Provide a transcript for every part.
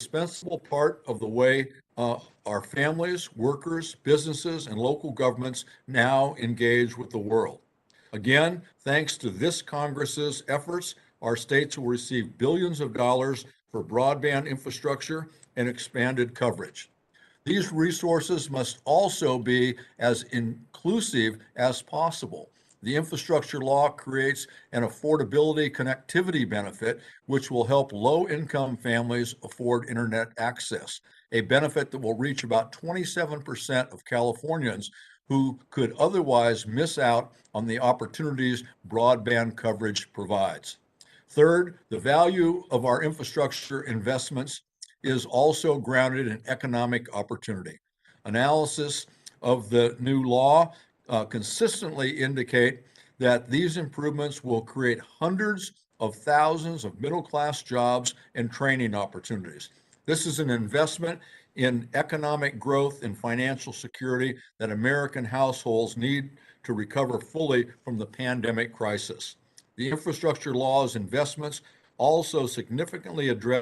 indispensable part of the way our families, workers, businesses, and local governments now engage with the world. Again, thanks to this Congress's efforts, our states will receive billions of dollars for broadband infrastructure and expanded coverage. These resources must also be as inclusive as possible. The infrastructure law creates an affordability connectivity benefit, which will help low-income families afford internet access, a benefit that will reach about 27% of Californians who could otherwise miss out on the opportunities broadband coverage provides. Third, the value of our infrastructure investments is also grounded in economic opportunity. Analysis of the new law consistently indicate that these improvements will create hundreds of thousands of middle-class jobs and training opportunities. This is an investment in economic growth and financial security that American households need to recover fully from the pandemic crisis. The infrastructure law's investments also significantly address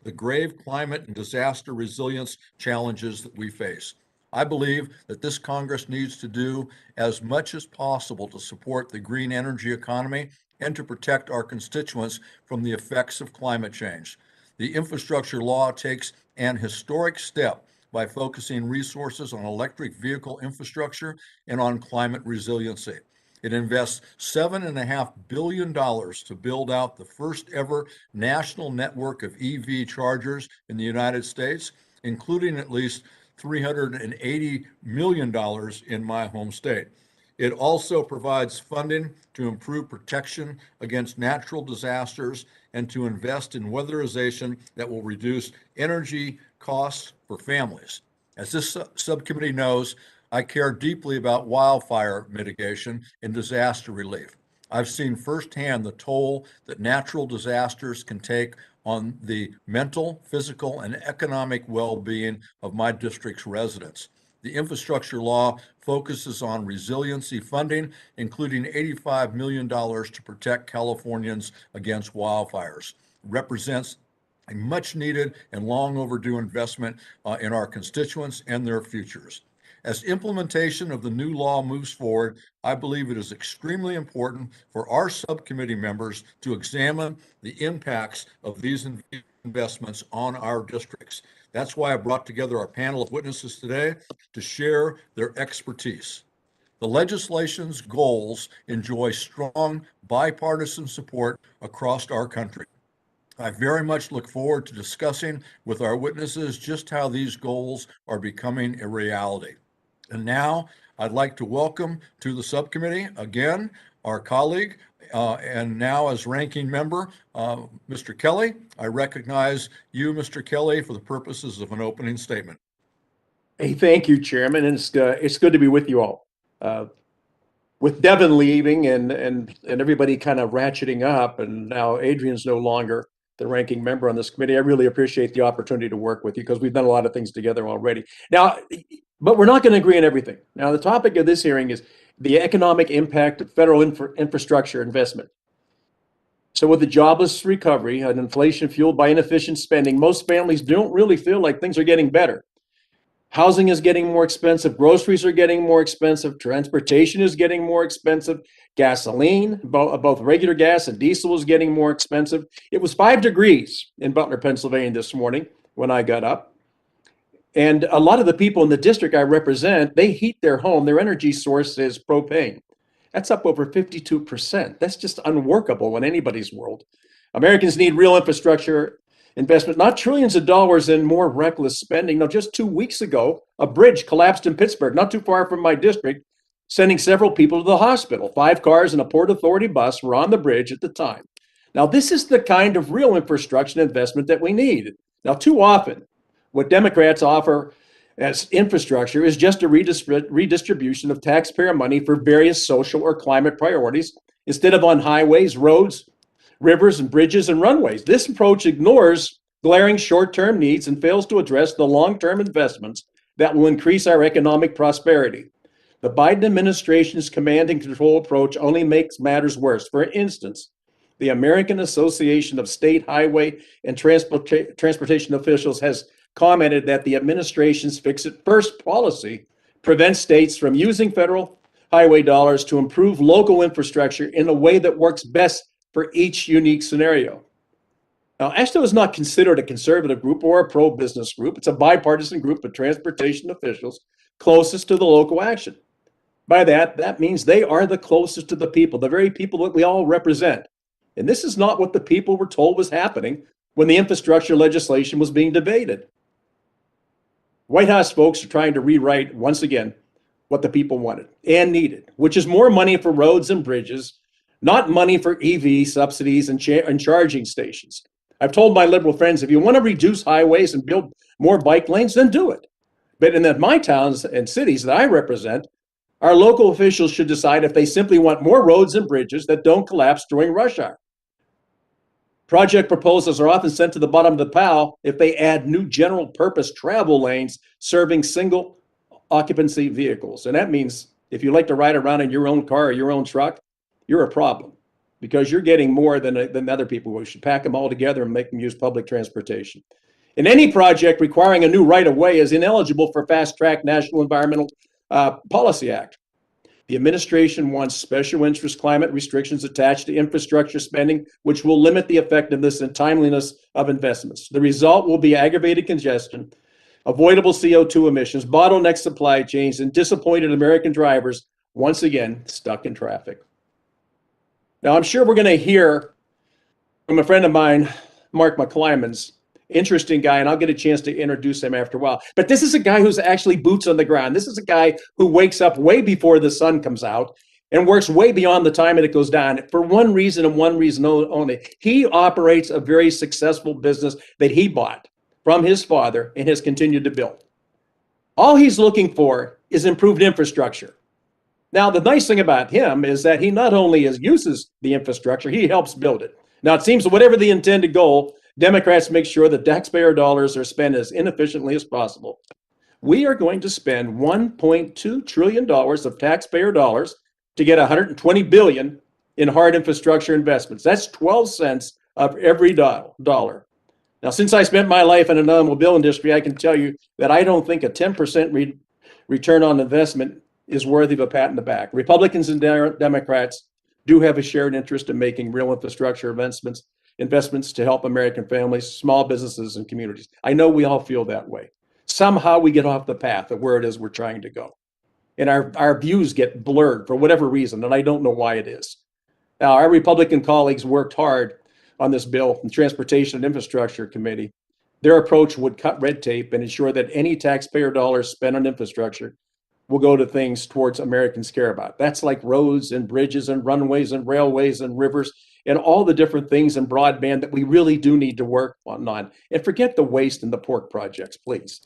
the grave climate and disaster resilience challenges that we face. I believe that this Congress needs to do as much as possible to support the green energy economy and to protect our constituents from the effects of climate change. The infrastructure law takes an historic step by focusing resources on electric vehicle infrastructure and on climate resiliency. It invests $7.5 billion to build out the first ever national network of EV chargers in the United States, including at least $380 million in my home state. It also provides funding to improve protection against natural disasters and to invest in weatherization that will reduce energy costs for families. As this subcommittee knows, I care deeply about wildfire mitigation and disaster relief. I've seen firsthand the toll that natural disasters can take on the mental, physical, and economic well-being of my district's residents. The infrastructure law focuses on resiliency funding, including $85 million to protect Californians against wildfires. It represents a much needed and long overdue investment in our constituents and their futures. As implementation of the new law moves forward, I believe it is extremely important for our subcommittee members to examine the impacts of these investments on our districts. That's why I brought together our panel of witnesses today to share their expertise. The legislation's goals enjoy strong bipartisan support across our country. I very much look forward to discussing with our witnesses just how these goals are becoming a reality. And now I'd like to welcome to the subcommittee again our colleague and now as ranking member, Mr. Kelly. I recognize you, Mr. Kelly, for the purposes of an opening statement. Hey, thank you, Chairman, and it's good to be with you all. With Devin leaving and everybody kind of ratcheting up, and now Adrian's no longer the ranking member on this committee, I really appreciate the opportunity to work with you because we've done a lot of things together already. Now, but we're not going to agree on everything. Now, the topic of this hearing is the economic impact of federal infrastructure investment. So with the jobless recovery and inflation fueled by inefficient spending, most families don't really feel like things are getting better. Housing is getting more expensive. Groceries are getting more expensive. Transportation is getting more expensive. Gasoline, both regular gas and diesel, is getting more expensive. It was 5 degrees in Butler, Pennsylvania this morning when I got up. And a lot of the people in the district I represent, they heat their home. Their energy source is propane. That's up over 52%. That's just unworkable in anybody's world. Americans need real infrastructure investment, not trillions of dollars in more reckless spending. Now, just 2 weeks ago, a bridge collapsed in Pittsburgh, not too far from my district, sending several people to the hospital. 5 cars and a Port Authority bus were on the bridge at the time. Now, this is the kind of real infrastructure investment that we need. Now, too often, what Democrats offer as infrastructure is just a redistribution of taxpayer money for various social or climate priorities instead of on highways, roads, rivers, and bridges and runways. This approach ignores glaring short-term needs and fails to address the long-term investments that will increase our economic prosperity. The Biden administration's command and control approach only makes matters worse. For instance, The American Association of State Highway and Transportation Officials has commented that the administration's fix-it-first policy prevents states from using federal highway dollars to improve local infrastructure in a way that works best for each unique scenario. Now, AASHTO is not considered a conservative group or a pro-business group. It's a bipartisan group of transportation officials closest to the local action. By that means they are the closest to the people, the very people that we all represent. And this is not what the people were told was happening when the infrastructure legislation was being debated. White House folks are trying to rewrite, once again, what the people wanted and needed, which is more money for roads and bridges, not money for EV subsidies and charging stations. I've told my liberal friends, if you want to reduce highways and build more bike lanes, then do it. But in my towns and cities that I represent, our local officials should decide if they simply want more roads and bridges that don't collapse during rush hour. Project proposals are often sent to the bottom of the pile if they add new general purpose travel lanes serving single occupancy vehicles. And that means if you like to ride around in your own car or your own truck, you're a problem because you're getting more than other people. We should pack them all together and make them use public transportation. And any project requiring a new right-of-way is ineligible for fast-track National Environmental Policy Act. The administration wants special interest climate restrictions attached to infrastructure spending, which will limit the effectiveness and timeliness of investments. The result will be aggravated congestion, avoidable CO2 emissions, bottleneck supply chains, and disappointed American drivers, once again, stuck in traffic. Now, I'm sure we're going to hear from a friend of mine, Mark McClymonds, interesting guy, and I'll get a chance to introduce him after a while. But this is a guy who's actually boots on the ground. This is a guy who wakes up way before the sun comes out and works way beyond the time that it goes down for one reason and one reason only. He operates a very successful business that he bought from his father and has continued to build. All he's looking for is improved infrastructure. Now, the nice thing about him is that he not only uses the infrastructure, he helps build it. Now, it seems that whatever the intended goal, Democrats make sure that taxpayer dollars are spent as inefficiently as possible. We are going to spend $1.2 trillion of taxpayer dollars to get $120 billion in hard infrastructure investments. That's 12 cents of every dollar. Now, since I spent my life in an automobile industry, I can tell you that I don't think a 10% return on investment is worthy of a pat in the back. Republicans and Democrats do have a shared interest in making real infrastructure investments to help American families, small businesses, and communities. I know we all feel that way. Somehow we get off the path of where it is we're trying to go. And our views get blurred for whatever reason, and I don't know why it is. Now, our Republican colleagues worked hard on this bill in Transportation and Infrastructure Committee. Their approach would cut red tape and ensure that any taxpayer dollars spent on infrastructure will go to things towards Americans care about. That's like roads and bridges and runways and railways and rivers and all the different things in broadband that we really do need to work on. And forget the waste and the pork projects, please.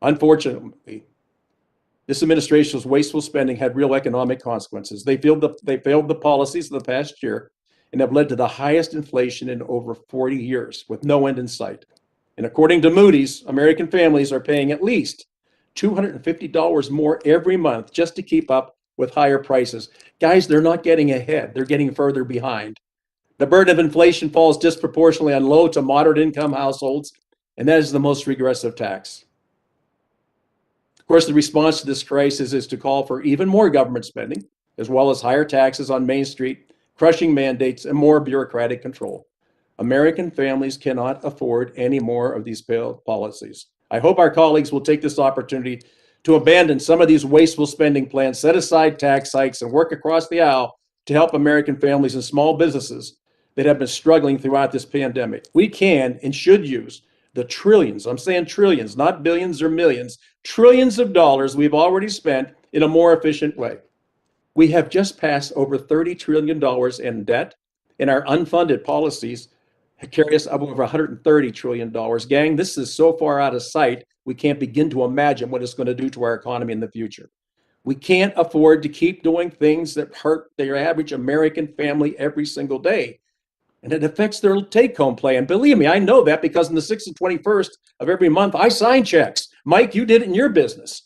Unfortunately, this administration's wasteful spending had real economic consequences. They failed the policies of the past year and have led to the highest inflation in over 40 years with no end in sight. And according to Moody's, American families are paying at least $250 more every month just to keep up with higher prices. Guys, they're not getting ahead. They're getting further behind. The burden of inflation falls disproportionately on low to moderate income households, and that is the most regressive tax. Of course, the response to this crisis is to call for even more government spending, as well as higher taxes on Main Street, crushing mandates, and more bureaucratic control. American families cannot afford any more of these failed policies. I hope our colleagues will take this opportunity to abandon some of these wasteful spending plans, set aside tax hikes, and work across the aisle to help American families and small businesses that have been struggling throughout this pandemic. We can and should use the trillions, I'm saying trillions, not billions or millions, trillions of dollars we've already spent in a more efficient way. We have just passed over $30 trillion in debt, and our unfunded policies carry us up over $130 trillion. Gang, this is so far out of sight, we can't begin to imagine what it's going to do to our economy in the future. We can't afford to keep doing things that hurt the average American family every single day. And it affects their take-home pay. And believe me, I know that because on the 6th and 21st of every month, I sign checks. Mike, you did it in your business.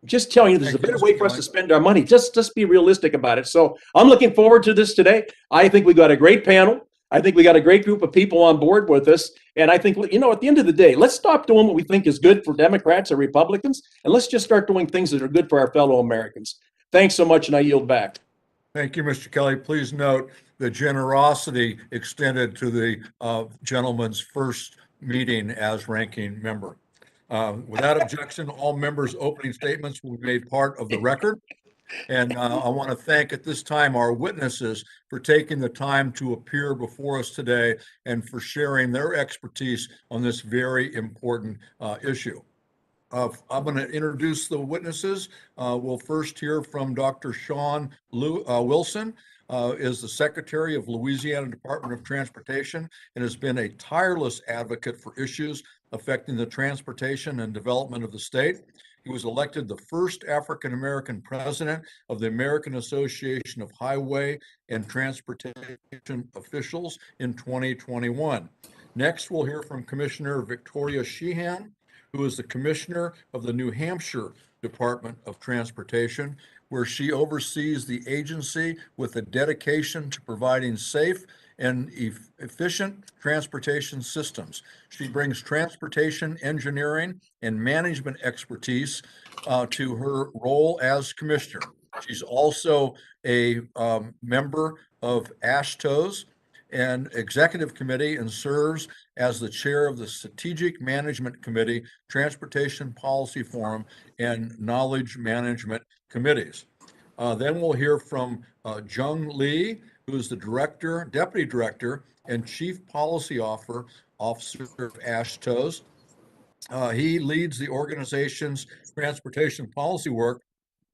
just telling you, there's Thank a you, better Mr. way for us Kelly. to spend our money. Just be realistic about it. So I'm looking forward to this today. I think we got a great panel. I think we got a great group of people on board with us. And I think, you know, at the end of the day, let's stop doing what we think is good for Democrats or Republicans, and let's just start doing things that are good for our fellow Americans. Thanks so much, and I yield back. Thank you, Mr. Kelly. Please note the generosity extended to the gentleman's first meeting as ranking member. Without objection, all members' opening statements will be made part of the record. And I want to thank at this time our witnesses for taking the time to appear before us today and for sharing their expertise on this very important issue. I'm going to introduce the witnesses. We'll first hear from Dr. Sean Wilson, is the Secretary of Louisiana Department of Transportation and has been a tireless advocate for issues affecting the transportation and development of the state. He was elected the first African-American president of the American Association of Highway and Transportation Officials in 2021. Next, we'll hear from Commissioner Victoria Sheehan, who is the commissioner of the New Hampshire Department of Transportation, where she oversees the agency with a dedication to providing safe and efficient transportation systems. She brings transportation engineering and management expertise to her role as commissioner. She's also a member of ASHTO's and executive committee and serves as the chair of the Strategic Management Committee, Transportation Policy Forum, and Knowledge Management Committees. Then we'll hear from Jung Lee, who is the deputy director, and chief policy officer of ASHTO's. He leads the organization's transportation policy work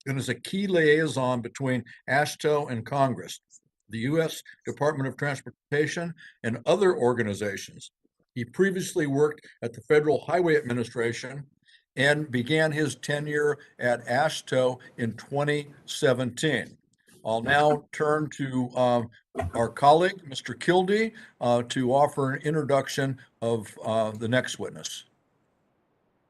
and is a key liaison between ASHTO and Congress, the U.S. Department of Transportation, and other organizations. He previously worked at the Federal Highway Administration and began his tenure at ASHTO in 2017. I'll now turn to our colleague, Mr. Kildee, to offer an introduction of the next witness.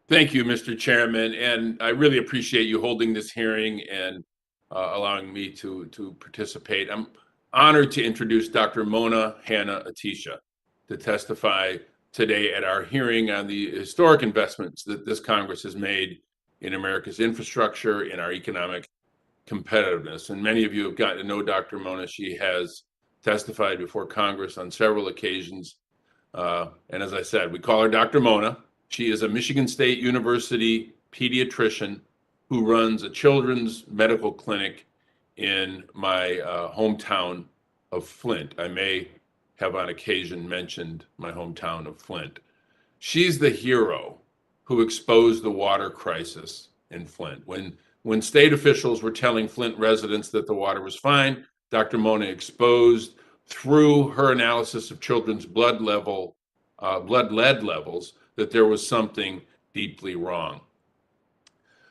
Thank you, Mr. Chairman, and I really appreciate you holding this hearing and allowing me to participate. I'm honored to introduce Dr. Mona Hanna-Attisha to testify today at our hearing on the historic investments that this Congress has made in America's infrastructure, in our economic competitiveness. And many of you have gotten to know Dr. Mona. She has testified before Congress on several occasions. And as I said, we call her Dr. Mona. She is a Michigan State University pediatrician who runs a children's medical clinic in my hometown of Flint. I may have on occasion mentioned my hometown of Flint. She's the hero who exposed the water crisis in Flint. When state officials were telling Flint residents that the water was fine, Dr. Mona exposed through her analysis of children's blood lead levels that there was something deeply wrong.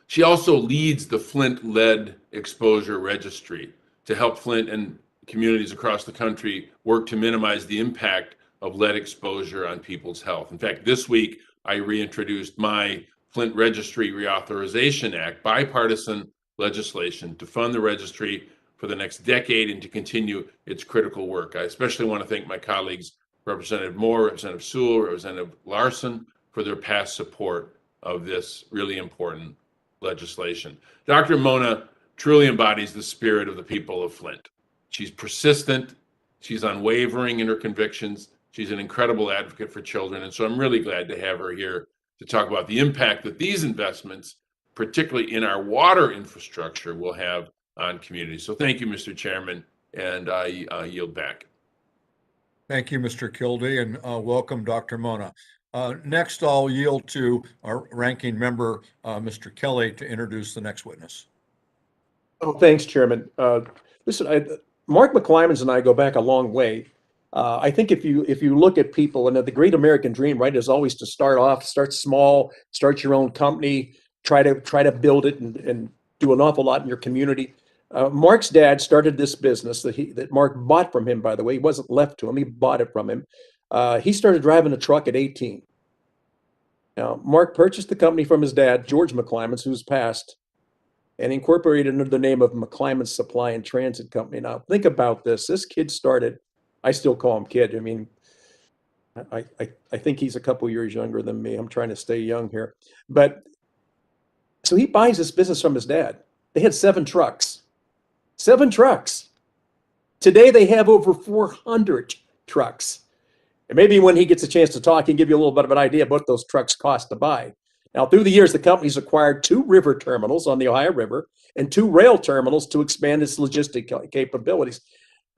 She also leads the Flint Lead Exposure Registry to help Flint and communities across the country work to minimize the impact of lead exposure on people's health. In fact, this week, I reintroduced my Flint Registry Reauthorization Act, bipartisan legislation to fund the registry for the next decade and to continue its critical work. I especially want to thank my colleagues, Representative Moore, Representative Sewell, Representative Larson, for their past support of this really important legislation. Dr. Mona truly embodies the spirit of the people of Flint. She's persistent, she's unwavering in her convictions, she's an incredible advocate for children, and so I'm really glad to have her here to talk about the impact that these investments, particularly in our water infrastructure, will have on communities. So thank you, Mr. Chairman, and I yield back. Thank you, Mr. Kildee, and welcome, Dr. Mona. Next, I'll yield to our ranking member, Mr. Kelly, to introduce the next witness. Oh, thanks, Chairman. Listen, Mark McClymans and I go back a long way. I think if you look at people, and the great American dream, right, is always to start small, start your own company, try to build it and do an awful lot in your community. Mark's dad started this business that Mark bought from him, by the way. He wasn't left to him, he bought it from him. He started driving a truck at 18. Now, Mark purchased the company from his dad, George McClymans, who's passed. and incorporated under the name of McClymonds Supply and Transit Company. Now, think about this. This kid started, I still call him kid. I mean, I think he's a couple years younger than me. I'm trying to stay young here. But so he buys this business from his dad. They had 7 trucks. 7 trucks. Today they have over 400 trucks. And maybe when he gets a chance to talk, he can give you a little bit of an idea of what those trucks cost to buy. Now, through the years, the company's acquired 2 river terminals on the Ohio River and 2 rail terminals to expand its logistic capabilities.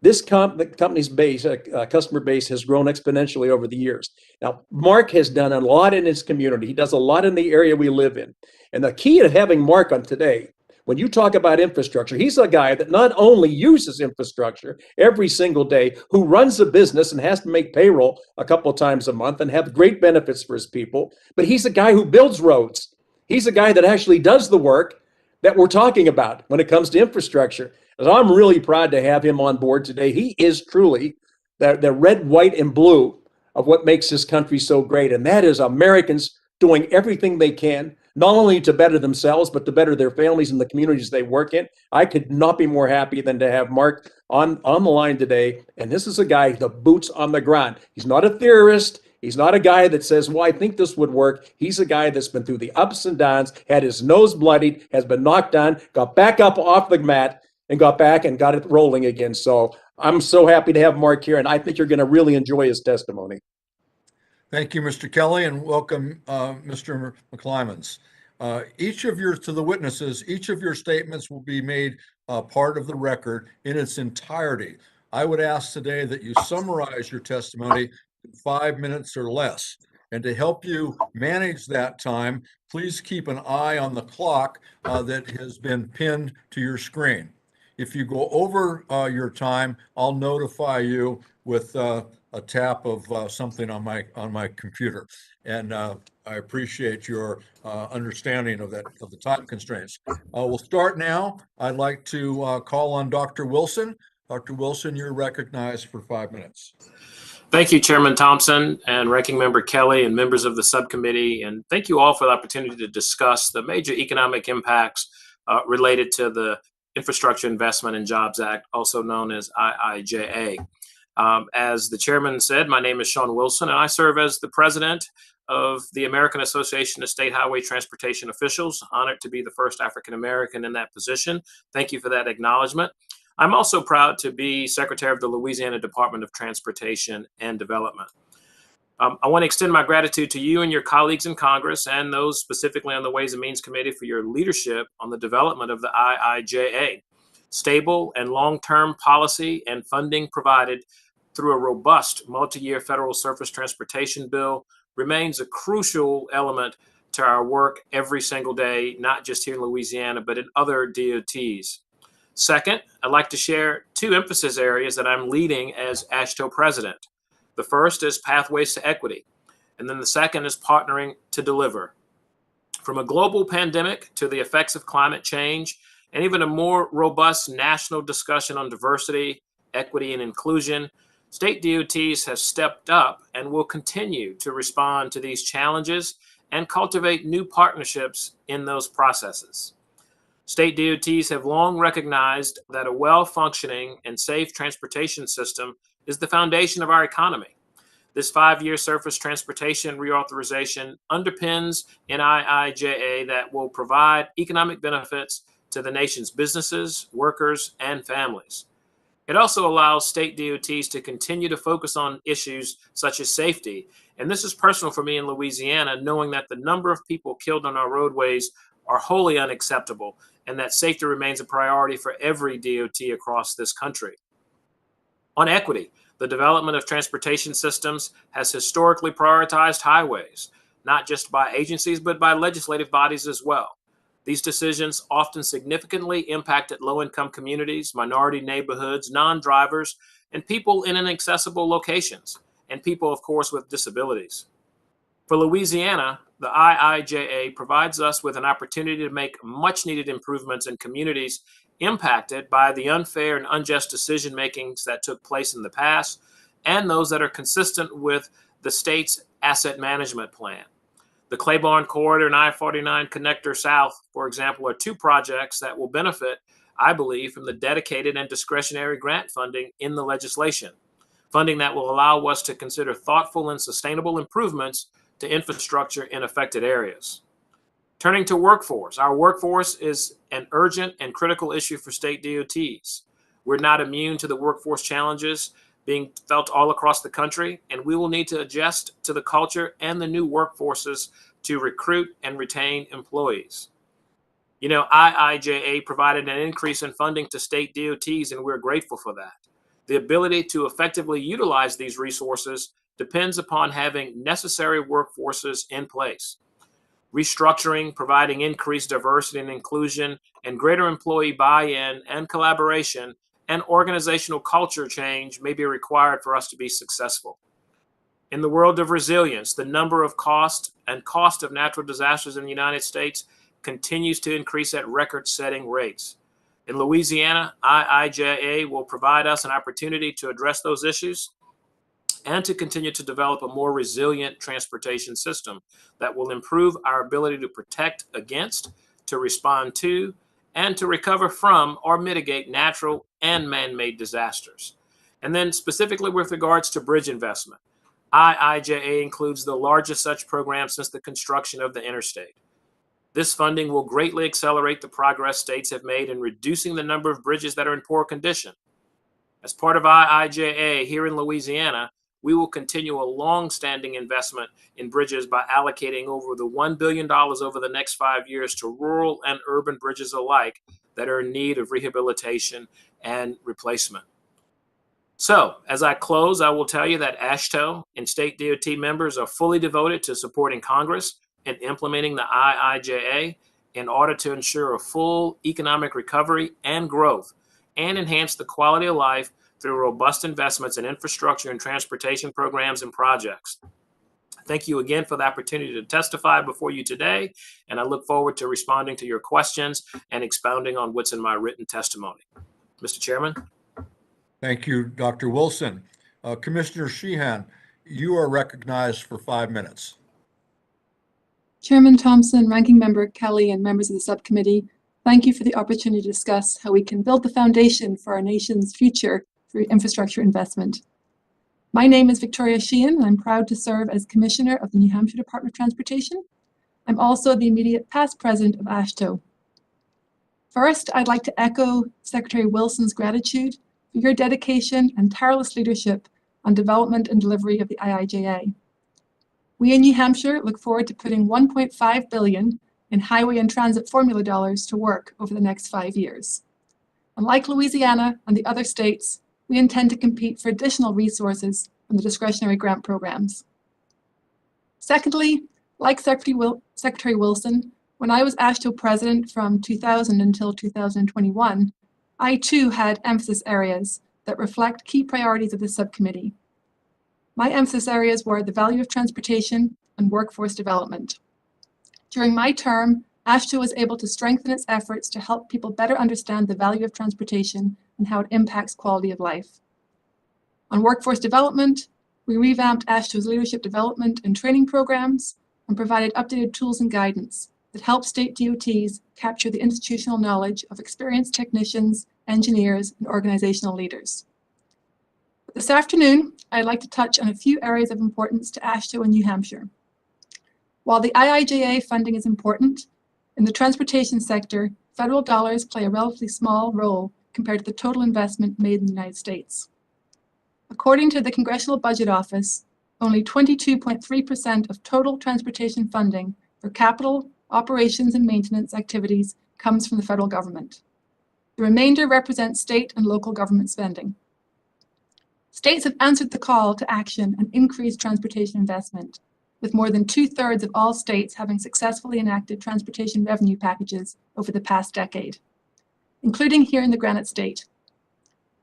This the company's base, customer base, has grown exponentially over the years. Now, Mark has done a lot in his community. He does a lot in the area we live in. And the key to having Mark on today, when you talk about infrastructure, he's a guy that not only uses infrastructure every single day, who runs a business and has to make payroll a couple of times a month and have great benefits for his people, but he's a guy who builds roads. He's a guy that actually does the work that we're talking about when it comes to infrastructure. So I'm really proud to have him on board today. He is truly the red, white, and blue of what makes this country so great, and that is Americans doing everything they can, not only to better themselves, but to better their families and the communities they work in. I could not be more happy than to have Mark on the line today. And this is a guy, the boots on the ground. He's not a theorist. He's not a guy that says, well, I think this would work. He's a guy that's been through the ups and downs, had his nose bloodied, has been knocked down, got back up off the mat, and got back and got it rolling again. So I'm so happy to have Mark here, and I think you're going to really enjoy his testimony. Thank you, Mr. Kelly, and welcome, Mr. McClymonds. To the witnesses, each of your statements will be made part of the record in its entirety. I would ask today that you summarize your testimony in 5 minutes or less. And to help you manage that time, please keep an eye on the clock that has been pinned to your screen. If you go over your time, I'll notify you with a tap of something on my computer. And I appreciate your understanding of the time constraints. We'll start now. I'd like to call on Dr. Wilson. Dr. Wilson, you're recognized for 5 minutes. Thank you, Chairman Thompson and Ranking Member Kelly and members of the subcommittee. And thank you all for the opportunity to discuss the major economic impacts related to the Infrastructure Investment and Jobs Act, also known as IIJA. As the chairman said, my name is Sean Wilson, and I serve as the president of the American Association of State Highway Transportation Officials. Honored to be the first African American in that position. Thank you for that acknowledgement. I'm also proud to be secretary of the Louisiana Department of Transportation and Development. I want to extend my gratitude to you and your colleagues in Congress and those specifically on the Ways and Means Committee for your leadership on the development of the IIJA. Stable and long-term policy and funding provided through a robust multi-year federal surface transportation bill remains a crucial element to our work every single day, not just here in Louisiana, but in other DOTs. Second, I'd like to share 2 emphasis areas that I'm leading as AASHTO president. The first is pathways to equity, and then the second is partnering to deliver. From a global pandemic to the effects of climate change, and even a more robust national discussion on diversity, equity, and inclusion, state DOTs have stepped up and will continue to respond to these challenges and cultivate new partnerships in those processes. State DOTs have long recognized that a well-functioning and safe transportation system is the foundation of our economy. This 5-year surface transportation reauthorization underpins an IIJA that will provide economic benefits to the nation's businesses, workers, and families. It also allows state DOTs to continue to focus on issues such as safety. And this is personal for me in Louisiana, knowing that the number of people killed on our roadways are wholly unacceptable, and that safety remains a priority for every DOT across this country. On equity, the development of transportation systems has historically prioritized highways, not just by agencies, but by legislative bodies as well. These decisions often significantly impacted low-income communities, minority neighborhoods, non-drivers, and people in inaccessible locations, and people, of course, with disabilities. For Louisiana, the IIJA provides us with an opportunity to make much-needed improvements in communities impacted by the unfair and unjust decision-makings that took place in the past, and those that are consistent with the state's asset management plan. The Claiborne Corridor and I-49 Connector South, for example, are two projects that will benefit, I believe, from the dedicated and discretionary grant funding in the legislation, funding that will allow us to consider thoughtful and sustainable improvements to infrastructure in affected areas. Turning to workforce, our workforce is an urgent and critical issue for state DOTs. We're not immune to the workforce challenges being felt all across the country, and we will need to adjust to the culture and the new workforces to recruit and retain employees. You know, IIJA provided an increase in funding to state DOTs, and we're grateful for that. The ability to effectively utilize these resources depends upon having necessary workforces in place. Restructuring, providing increased diversity and inclusion, and greater employee buy-in and collaboration and organizational culture change may be required for us to be successful. In the world of resilience, the number of cost of natural disasters in the United States continues to increase at record-setting rates. In Louisiana, IIJA will provide us an opportunity to address those issues and to continue to develop a more resilient transportation system that will improve our ability to protect against, to respond to, and to recover from or mitigate natural and man-made disasters. And then specifically with regards to bridge investment, IIJA includes the largest such program since the construction of the interstate. This funding will greatly accelerate the progress states have made in reducing the number of bridges that are in poor condition. As part of IIJA here in Louisiana, we will continue a long-standing investment in bridges by allocating over the $1 billion over the next 5 years to rural and urban bridges alike that are in need of rehabilitation and replacement. So, as I close, I will tell you that AASHTO and state DOT members are fully devoted to supporting Congress and implementing the IIJA in order to ensure a full economic recovery and growth and enhance the quality of life through robust investments in infrastructure and transportation programs and projects. Thank you again for the opportunity to testify before you today, and I look forward to responding to your questions and expounding on what's in my written testimony. Mr. Chairman. Thank you, Dr. Wilson. Commissioner Sheehan, you are recognized for 5 minutes. Chairman Thompson, Ranking Member Kelly, and members of the subcommittee, thank you for the opportunity to discuss how we can build the foundation for our nation's future through infrastructure investment. My name is Victoria Sheehan, and I'm proud to serve as Commissioner of the New Hampshire Department of Transportation. I'm also the immediate past president of AASHTO. First, I'd like to echo Secretary Wilson's gratitude for your dedication and tireless leadership on development and delivery of the IIJA. We in New Hampshire look forward to putting $1.5 billion in highway and transit formula dollars to work over the next 5 years. Unlike Louisiana and the other states, we intend to compete for additional resources from the discretionary grant programs. Secondly, like Secretary Wilson, when I was AASHTO president from 2000 until 2021, I too had emphasis areas that reflect key priorities of the subcommittee. My emphasis areas were the value of transportation and workforce development. During my term, AASHTO was able to strengthen its efforts to help people better understand the value of transportation and how it impacts quality of life. On workforce development, we revamped AASHTO's leadership development and training programs and provided updated tools and guidance that help state DOTs capture the institutional knowledge of experienced technicians, engineers, and organizational leaders. But this afternoon, I'd like to touch on a few areas of importance to AASHTO and New Hampshire. While the IIJA funding is important, in the transportation sector, federal dollars play a relatively small role compared to the total investment made in the United States. According to the Congressional Budget Office, only 22.3% of total transportation funding for capital, operations, and maintenance activities comes from the federal government. The remainder represents state and local government spending. States have answered the call to action and increased transportation investment, with more than 2/3 of all states having successfully enacted transportation revenue packages over the past decade, including here in the Granite State.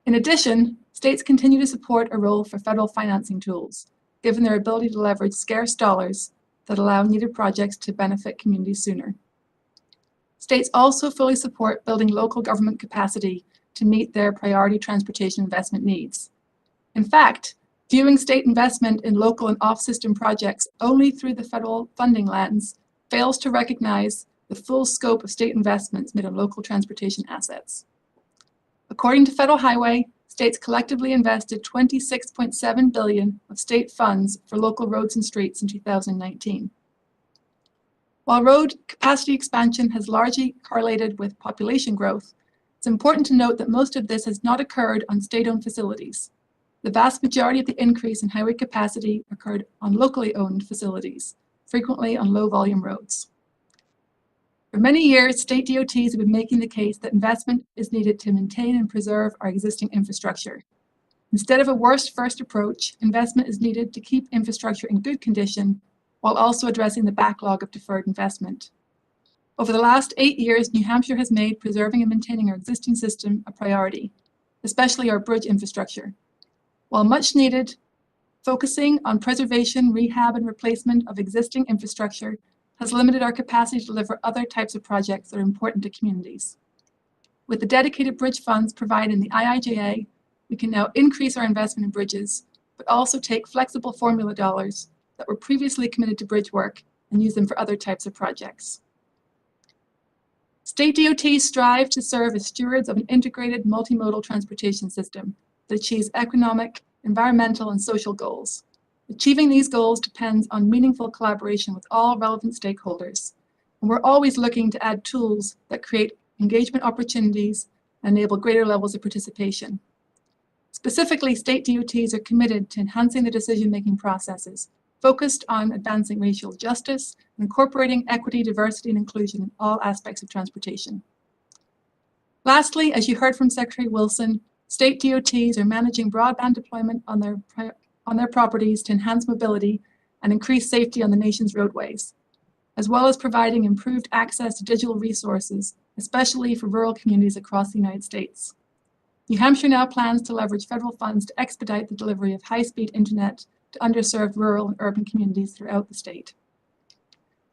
In addition, states continue to support a role for federal financing tools, given their ability to leverage scarce dollars that allow needed projects to benefit communities sooner. States also fully support building local government capacity to meet their priority transportation investment needs. In fact, Viewing state investment in local and off-system projects only through the federal funding lens fails to recognize the full scope of state investments made on local transportation assets. According to Federal Highway, states collectively invested $26.7 billion of state funds for local roads and streets in 2019. While road capacity expansion has largely correlated with population growth, it's important to note that most of this has not occurred on state-owned facilities. The vast majority of the increase in highway capacity occurred on locally owned facilities, frequently on low-volume roads. For many years, state DOTs have been making the case that investment is needed to maintain and preserve our existing infrastructure. Instead of a worst-first approach, investment is needed to keep infrastructure in good condition while also addressing the backlog of deferred investment. Over the last 8 years, New Hampshire has made preserving and maintaining our existing system a priority, especially our bridge infrastructure. While much needed, focusing on preservation, rehab, and replacement of existing infrastructure has limited our capacity to deliver other types of projects that are important to communities. With the dedicated bridge funds provided in the IIJA, we can now increase our investment in bridges, but also take flexible formula dollars that were previously committed to bridge work and use them for other types of projects. State DOTs strive to serve as stewards of an integrated multimodal transportation system that achieves economic, environmental, and social goals. Achieving these goals depends on meaningful collaboration with all relevant stakeholders, and we're always looking to add tools that create engagement opportunities and enable greater levels of participation. Specifically, state DOTs are committed to enhancing the decision-making processes, focused on advancing racial justice and incorporating equity, diversity, and inclusion in all aspects of transportation. Lastly, as you heard from Secretary Wilson, state DOTs are managing broadband deployment on their properties to enhance mobility and increase safety on the nation's roadways, as well as providing improved access to digital resources, especially for rural communities across the United States. New Hampshire now plans to leverage federal funds to expedite the delivery of high-speed internet to underserved rural and urban communities throughout the state.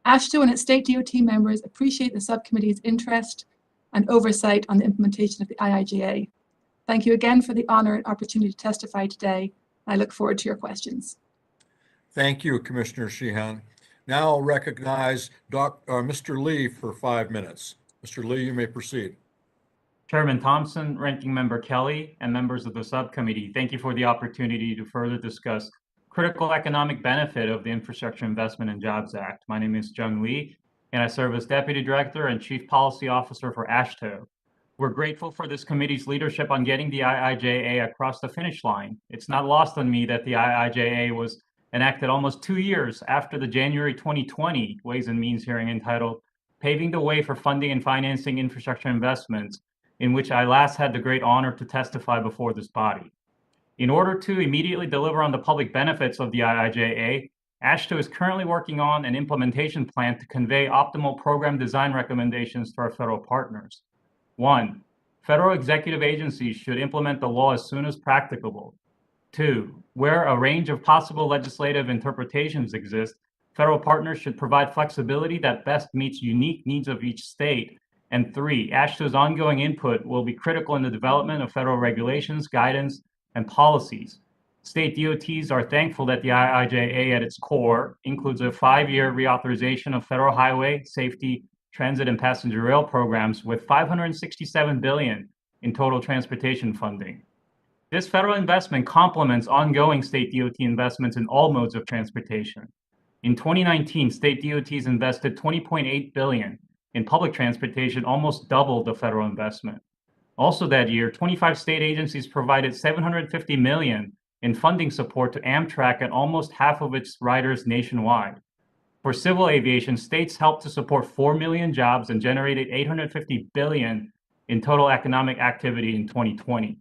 AASHTO and its state DOT members appreciate the subcommittee's interest and oversight on the implementation of the IIJA. Thank you again for the honor and opportunity to testify today. I look forward to your questions. Thank you, Commissioner Sheehan. Now I'll recognize Mr. Lee for 5 minutes. Mr. Lee, you may proceed. Chairman Thompson, Ranking Member Kelly, and members of the subcommittee, thank you for the opportunity to further discuss critical economic benefit of the Infrastructure Investment and Jobs Act. My name is Jung Lee, and I serve as Deputy Director and Chief Policy Officer for AASHTO. We're grateful for this committee's leadership on getting the IIJA across the finish line. It's not lost on me that the IIJA was enacted almost 2 years after the January 2020 Ways and Means hearing entitled Paving the Way for Funding and Financing Infrastructure Investments, in which I last had the great honor to testify before this body. In order to immediately deliver on the public benefits of the IIJA, AASHTO is currently working on an implementation plan to convey optimal program design recommendations to our federal partners. 1, federal executive agencies should implement the law as soon as practicable. 2, where a range of possible legislative interpretations exist, federal partners should provide flexibility that best meets unique needs of each state. And 3, AASHTO's ongoing input will be critical in the development of federal regulations, guidance, and policies. State DOTs are thankful that the IIJA at its core includes a 5-year reauthorization of federal highway, safety, transit, and passenger rail programs with $567 billion in total transportation funding. This federal investment complements ongoing state DOT investments in all modes of transportation. In 2019, state DOTs invested $20.8 billion in public transportation, almost double the federal investment. Also that year, 25 state agencies provided $750 million in funding support to Amtrak and almost half of its riders nationwide. For civil aviation, states helped to support 4 million jobs and generated $850 billion in total economic activity in 2020.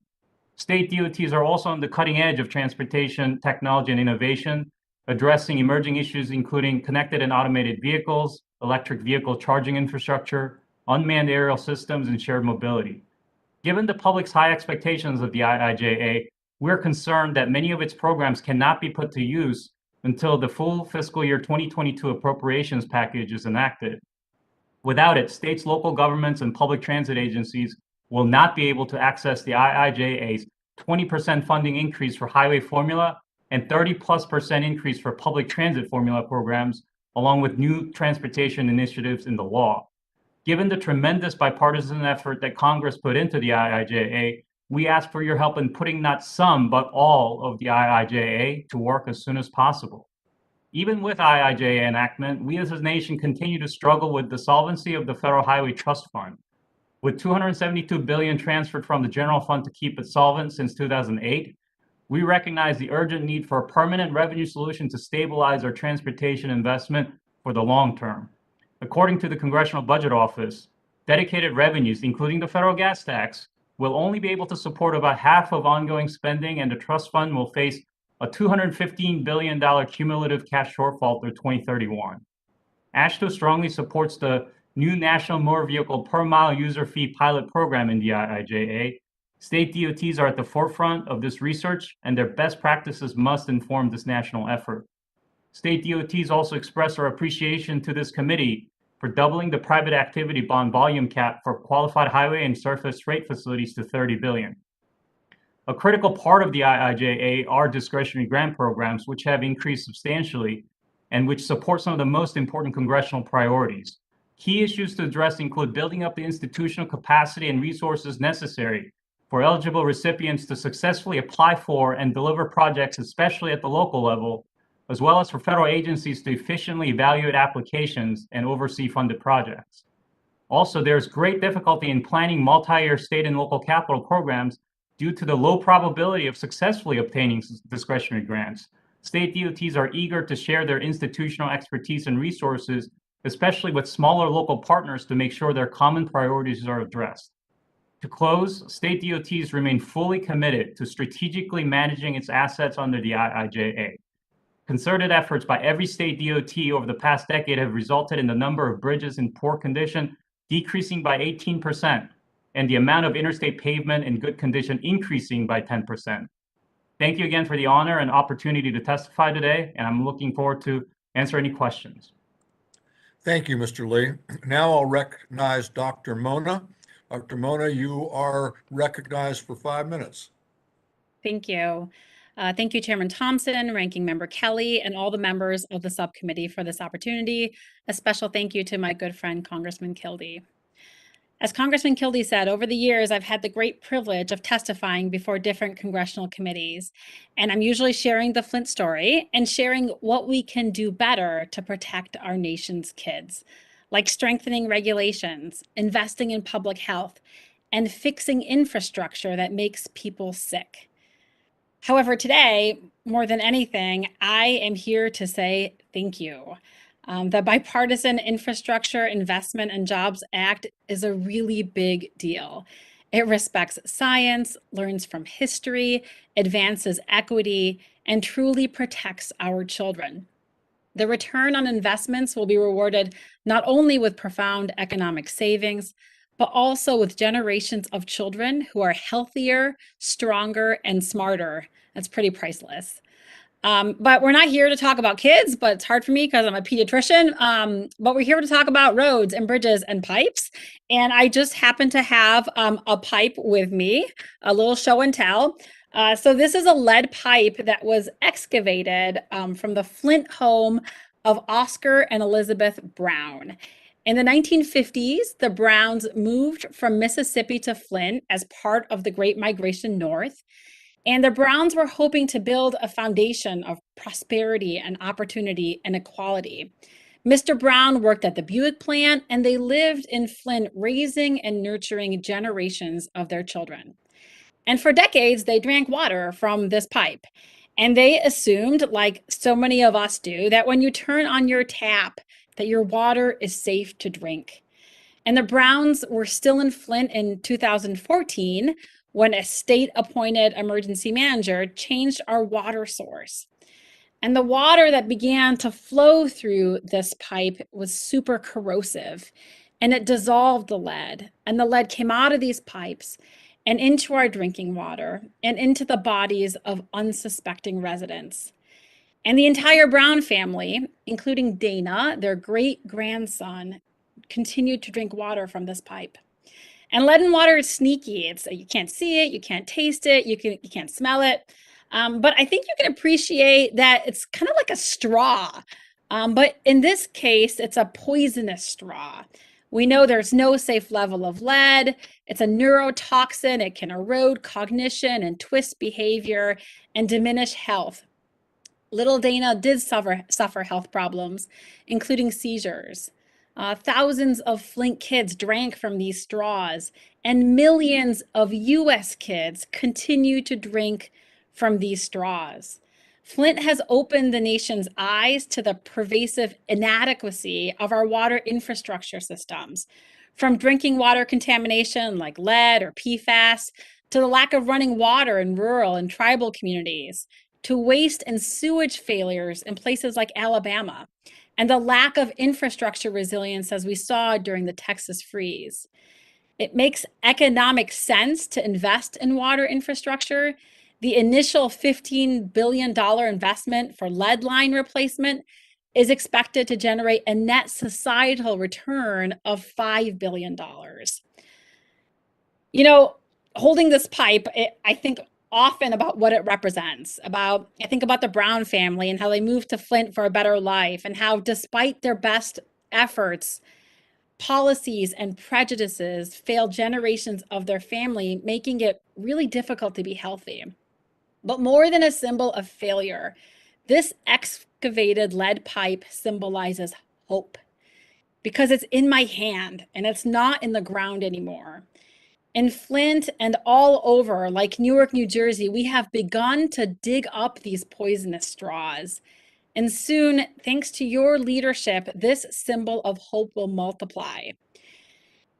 State DOTs are also on the cutting edge of transportation, technology, and innovation, addressing emerging issues including connected and automated vehicles, electric vehicle charging infrastructure, unmanned aerial systems, and shared mobility. Given the public's high expectations of the IIJA, we're concerned that many of its programs cannot be put to use until the full fiscal year 2022 appropriations package is enacted. Without it, states, local governments, and public transit agencies will not be able to access the IIJA's 20% funding increase for highway formula and 30+% increase for public transit formula programs, along with new transportation initiatives in the law. Given the tremendous bipartisan effort that Congress put into the IIJA, we ask for your help in putting not some, but all of the IIJA to work as soon as possible. Even with IIJA enactment, we as a nation continue to struggle with the solvency of the Federal Highway Trust Fund. With $272 billion transferred from the general fund to keep it solvent since 2008, we recognize the urgent need for a permanent revenue solution to stabilize our transportation investment for the long term. According to the Congressional Budget Office, dedicated revenues, including the federal gas tax, will only be able to support about half of ongoing spending, and the trust fund will face a $215 billion cumulative cash shortfall through 2031. AASHTO strongly supports the new National Motor Vehicle Per Mile User Fee pilot program in the IIJA. State DOTs are at the forefront of this research, and their best practices must inform this national effort. State DOTs also express our appreciation to this committee for doubling the private activity bond volume cap for qualified highway and surface freight facilities to $30 billion. A critical part of the IIJA are discretionary grant programs, which have increased substantially and which support some of the most important congressional priorities. Key issues to address include building up the institutional capacity and resources necessary for eligible recipients to successfully apply for and deliver projects, especially at the local level, as well as for federal agencies to efficiently evaluate applications and oversee funded projects. Also, there's great difficulty in planning multi-year state and local capital programs due to the low probability of successfully obtaining discretionary grants. State DOTs are eager to share their institutional expertise and resources, especially with smaller local partners, to make sure their common priorities are addressed. To close, state DOTs remain fully committed to strategically managing its assets under the IIJA. Concerted efforts by every state DOT over the past decade have resulted in the number of bridges in poor condition decreasing by 18%, and the amount of interstate pavement in good condition increasing by 10%. Thank you again for the honor and opportunity to testify today, and I'm looking forward to answer any questions. Thank you, Mr. Lee. Now I'll recognize Dr. Mona. Dr. Mona, you are recognized for 5 minutes. Thank you. Thank you, Chairman Thompson, Ranking Member Kelly, and all the members of the subcommittee for this opportunity. A special thank you to my good friend, Congressman Kildee. As Congressman Kildee said, over the years, I've had the great privilege of testifying before different congressional committees, and I'm usually sharing the Flint story and sharing what we can do better to protect our nation's kids, like strengthening regulations, investing in public health, and fixing infrastructure that makes people sick. However, today, more than anything, I am here to say thank you. The Bipartisan Infrastructure Investment and Jobs Act is a really big deal. It respects science, learns from history, advances equity, and truly protects our children. The return on investments will be rewarded not only with profound economic savings, but also with generations of children who are healthier, stronger, and smarter. That's pretty priceless. But we're not here to talk about kids, but it's hard for me because I'm a pediatrician. But we're here to talk about roads and bridges and pipes. And I just happen to have a pipe with me, a little show and tell. So this is a lead pipe that was excavated from the Flint home of Oscar and Elizabeth Brown. In the 1950s, the Browns moved from Mississippi to Flint as part of the Great Migration North. And the Browns were hoping to build a foundation of prosperity and opportunity and equality. Mr. Brown worked at the Buick plant, and they lived in Flint, raising and nurturing generations of their children. And for decades, they drank water from this pipe. And they assumed, like so many of us do, that when you turn on your tap, that your water is safe to drink. And the Browns were still in Flint in 2014 when a state-appointed emergency manager changed our water source. And the water that began to flow through this pipe was super corrosive, and it dissolved the lead. And the lead came out of these pipes and into our drinking water and into the bodies of unsuspecting residents. And the entire Brown family, including Dana, their great-grandson, continued to drink water from this pipe. And lead in water is sneaky. You can't see it, you can't taste it, you can't smell it. But I think you can appreciate that it's kind of like a straw. But in this case, it's a poisonous straw. We know there's no safe level of lead. It's a neurotoxin. It can erode cognition and twist behavior and diminish health. Little Dana did suffer health problems, including seizures. Thousands of Flint kids drank from these straws, and millions of US kids continue to drink from these straws. Flint has opened the nation's eyes to the pervasive inadequacy of our water infrastructure systems, from drinking water contamination like lead or PFAS, to the lack of running water in rural and tribal communities, to waste and sewage failures in places like Alabama, and the lack of infrastructure resilience as we saw during the Texas freeze. It makes economic sense to invest in water infrastructure. The initial $15 billion investment for lead line replacement is expected to generate a net societal return of $5 billion. You know, holding this pipe, I think often about what it represents. I think about the Brown family and how they moved to Flint for a better life, and how despite their best efforts, policies and prejudices failed generations of their family, making it really difficult to be healthy. But more than a symbol of failure, this excavated lead pipe symbolizes hope, because it's in my hand and it's not in the ground anymore. In Flint and all over, like Newark, New Jersey, we have begun to dig up these poisonous straws. And soon, thanks to your leadership, this symbol of hope will multiply.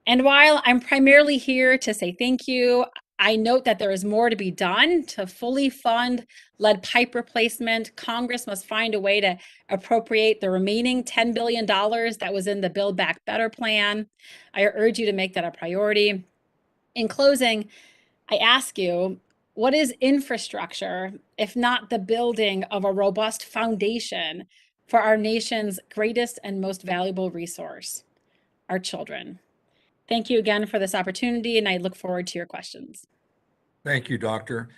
And while I'm primarily here to say thank you, I note that there is more to be done to fully fund lead pipe replacement. Congress must find a way to appropriate the remaining $10 billion that was in the Build Back Better plan. I urge you to make that a priority. In closing, I ask you, what is infrastructure if not the building of a robust foundation for our nation's greatest and most valuable resource, our children? Thank you again for this opportunity, and I look forward to your questions. Thank you, Doctor.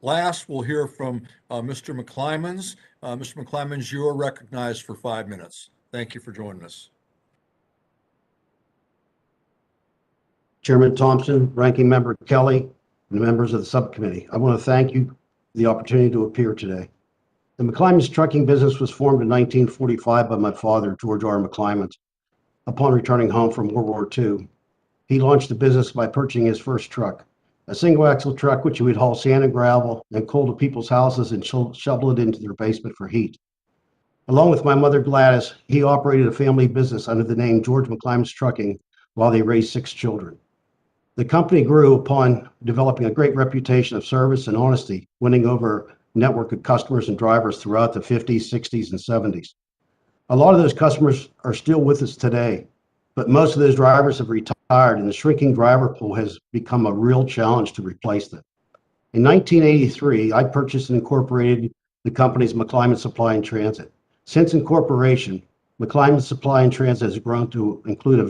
Last, we'll hear from Mr. McClymans. Mr. McClymans, you are recognized for 5 minutes. Thank you for joining us. Chairman Thompson, Ranking Member Kelly, and the members of the subcommittee. I want to thank you for the opportunity to appear today. The McClymans trucking business was formed in 1945 by my father, George R. McClymans. Upon returning home from World War II, he launched the business by purchasing his first truck, a single-axle truck which he would haul sand and gravel and coal to people's houses and shovel it into their basement for heat. Along with my mother Gladys, he operated a family business under the name George McClymans Trucking while they raised 6 children. The company grew upon developing a great reputation of service and honesty, winning over a network of customers and drivers throughout the 50s, 60s, and 70s. A lot of those customers are still with us today, but most of those drivers have retired, and the shrinking driver pool has become a real challenge to replace them. In 1983, I purchased and incorporated the company's McClymans Supply and Transit. Since incorporation, McClymans Supply and Transit has grown to include a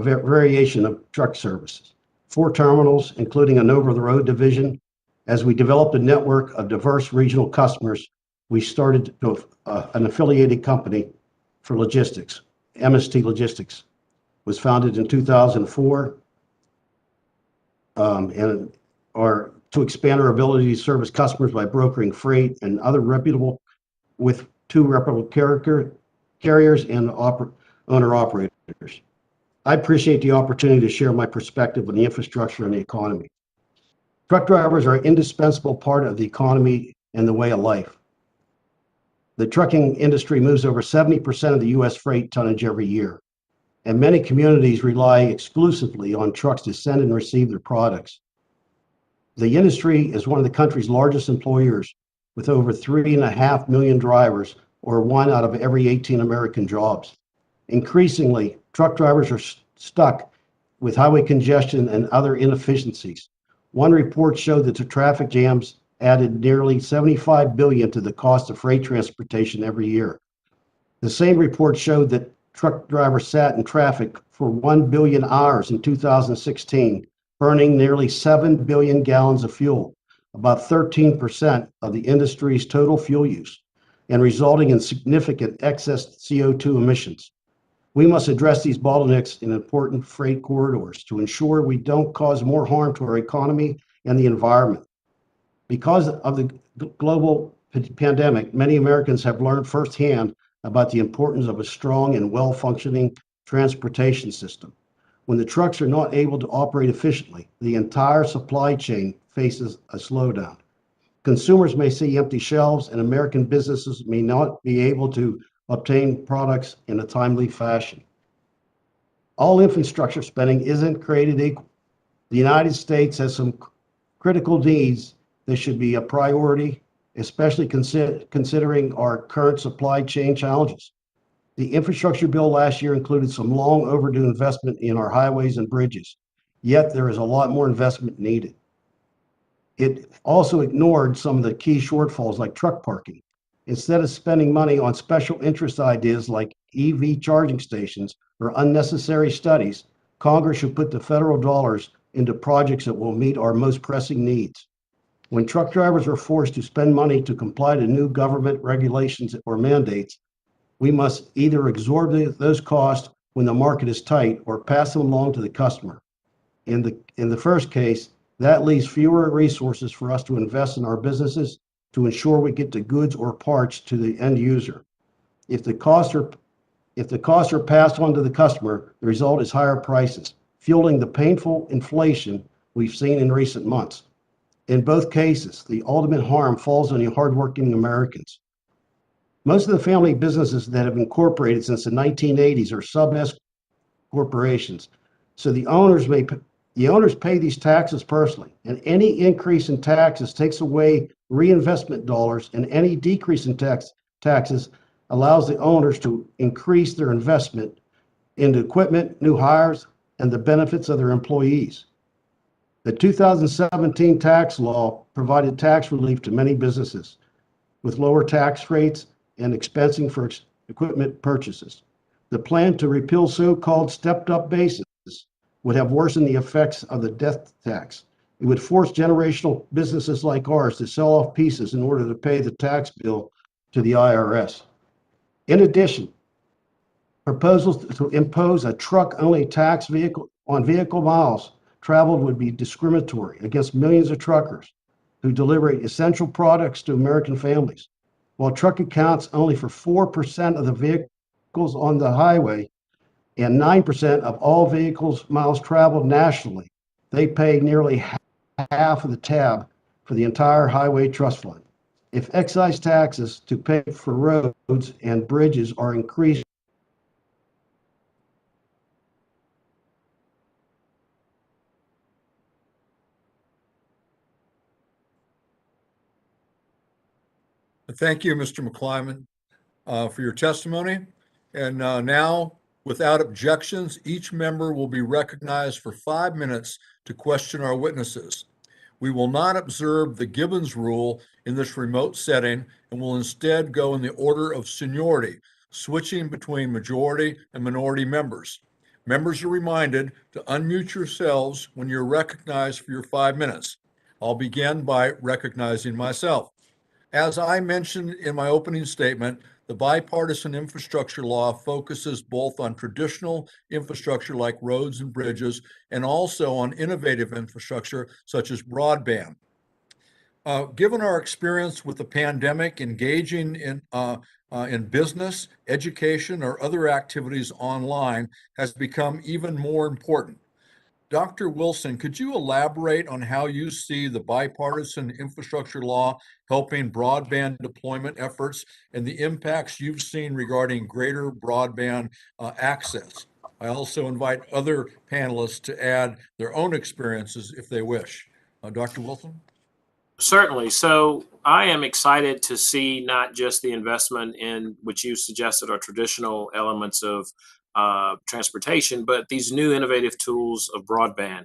variation of truck services, 4 terminals, including an over-the-road division. As we developed a network of diverse regional customers, we started an affiliated company for logistics. MST Logistics was founded in 2004, to expand our ability to service customers by brokering freight and other with 2 reputable carriers and owner-operators. I appreciate the opportunity to share my perspective on the infrastructure and the economy. Truck drivers are an indispensable part of the economy and the way of life. The trucking industry moves over 70% of the U.S. freight tonnage every year, and many communities rely exclusively on trucks to send and receive their products. The industry is one of the country's largest employers, with over 3.5 million drivers, or 1 out of every 18 American jobs. Increasingly, truck drivers are stuck with highway congestion and other inefficiencies. One report showed that the traffic jams added nearly $75 billion to the cost of freight transportation every year. The same report showed that truck drivers sat in traffic for 1 billion hours in 2016, burning nearly 7 billion gallons of fuel. about 13% of the industry's total fuel use and resulting in significant excess CO2 emissions. We must address these bottlenecks in important freight corridors to ensure we don't cause more harm to our economy and the environment. Because of the global pandemic, many Americans have learned firsthand about the importance of a strong and well-functioning transportation system. When the trucks are not able to operate efficiently, the entire supply chain faces a slowdown. Consumers may see empty shelves, and American businesses may not be able to obtain products in a timely fashion. All infrastructure spending isn't created equal. The United States has some critical needs that should be a priority, especially considering our current supply chain challenges. The infrastructure bill last year included some long overdue investment in our highways and bridges, yet there is a lot more investment needed. It also ignored some of the key shortfalls like truck parking. Instead of spending money on special interest ideas like EV charging stations or unnecessary studies, Congress should put the federal dollars into projects that will meet our most pressing needs. When truck drivers are forced to spend money to comply to new government regulations or mandates, we must either absorb those costs when the market is tight or pass them along to the customer. In the first case, that leaves fewer resources for us to invest in our businesses to ensure we get the goods or parts to the end user. If the costs are passed on to the customer, the result is higher prices, fueling the painful inflation we've seen in recent months. In both cases, the ultimate harm falls on the hardworking Americans. Most of the family businesses that have incorporated since the 1980s are sub-S corporations, so the owners pay these taxes personally, and any increase in taxes takes away reinvestment dollars, and any decrease in taxes allows the owners to increase their investment into equipment, new hires, and the benefits of their employees. The 2017 tax law provided tax relief to many businesses with lower tax rates and expensing for equipment purchases. The plan to repeal so-called stepped-up basis would have worsened the effects of the death tax. It would force generational businesses like ours to sell off pieces in order to pay the tax bill to the IRS. In addition, proposals to impose a truck-only tax on vehicle miles traveled would be discriminatory against millions of truckers who deliver essential products to American families. While truck accounts only for 4% of the vehicles on the highway and 9% of all vehicles miles traveled nationally, they pay nearly half of the tab for the entire highway trust fund. If excise taxes to pay for roads and bridges are increased, Thank you, Mr. McClyman, for your testimony. And now, without objections, each member will be recognized for 5 minutes to question our witnesses. We will not observe the Gibbons rule in this remote setting and will instead go in the order of seniority, switching between majority and minority members. Members are reminded to unmute yourselves when you're recognized for your 5 minutes. I'll begin by recognizing myself. As I mentioned in my opening statement, the bipartisan infrastructure law focuses both on traditional infrastructure like roads and bridges and also on innovative infrastructure such as broadband. Given our experience with the pandemic, engaging in business, education, or other activities online has become even more important. Dr. Wilson, could you elaborate on how you see the bipartisan infrastructure law helping broadband deployment efforts and the impacts you've seen regarding greater broadband access? I also invite other panelists to add their own experiences if they wish. Dr. Wilson? Certainly. So I am excited to see not just the investment in which you suggested are traditional elements of transportation, but these new innovative tools of broadband.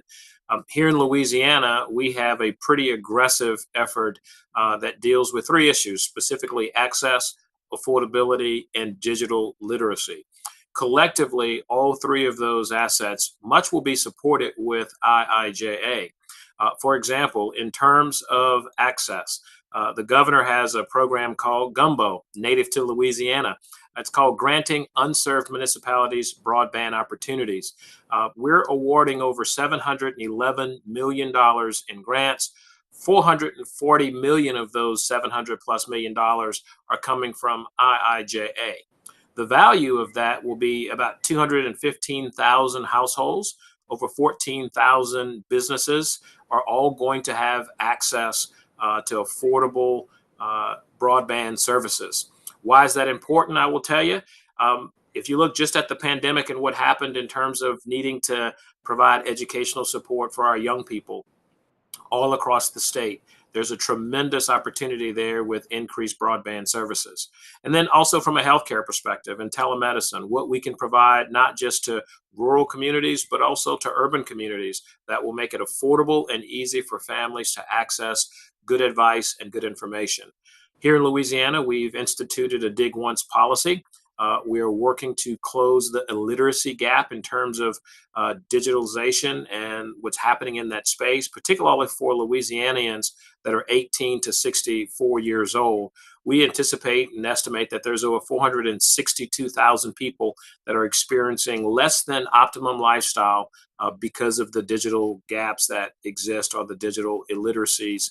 Here in Louisiana, we have a pretty aggressive effort that deals with 3 issues, specifically access, affordability, and digital literacy. Collectively, all 3 of those assets, much will be supported with IIJA. For example, in terms of access, the governor has a program called Gumbo, native to Louisiana. It's called Granting Unserved Municipalities Broadband Opportunities. We're awarding over $711 million in grants. 440 million of those $700+ million are coming from IIJA. The value of that will be about 215,000 households, over 14,000 businesses are all going to have access to affordable broadband services. Why is that important? I will tell you. If you look just at the pandemic and what happened in terms of needing to provide educational support for our young people all across the state, there's a tremendous opportunity there with increased broadband services. And then also from a healthcare perspective and telemedicine, what we can provide not just to rural communities, but also to urban communities that will make it affordable and easy for families to access good advice and good information. Here in Louisiana, we've instituted a Dig Once policy. We are working to close the illiteracy gap in terms of digitalization and what's happening in that space, particularly for Louisianians that are 18 to 64 years old. We anticipate and estimate that there's over 462,000 people that are experiencing less than optimum lifestyle because of the digital gaps that exist or the digital illiteracies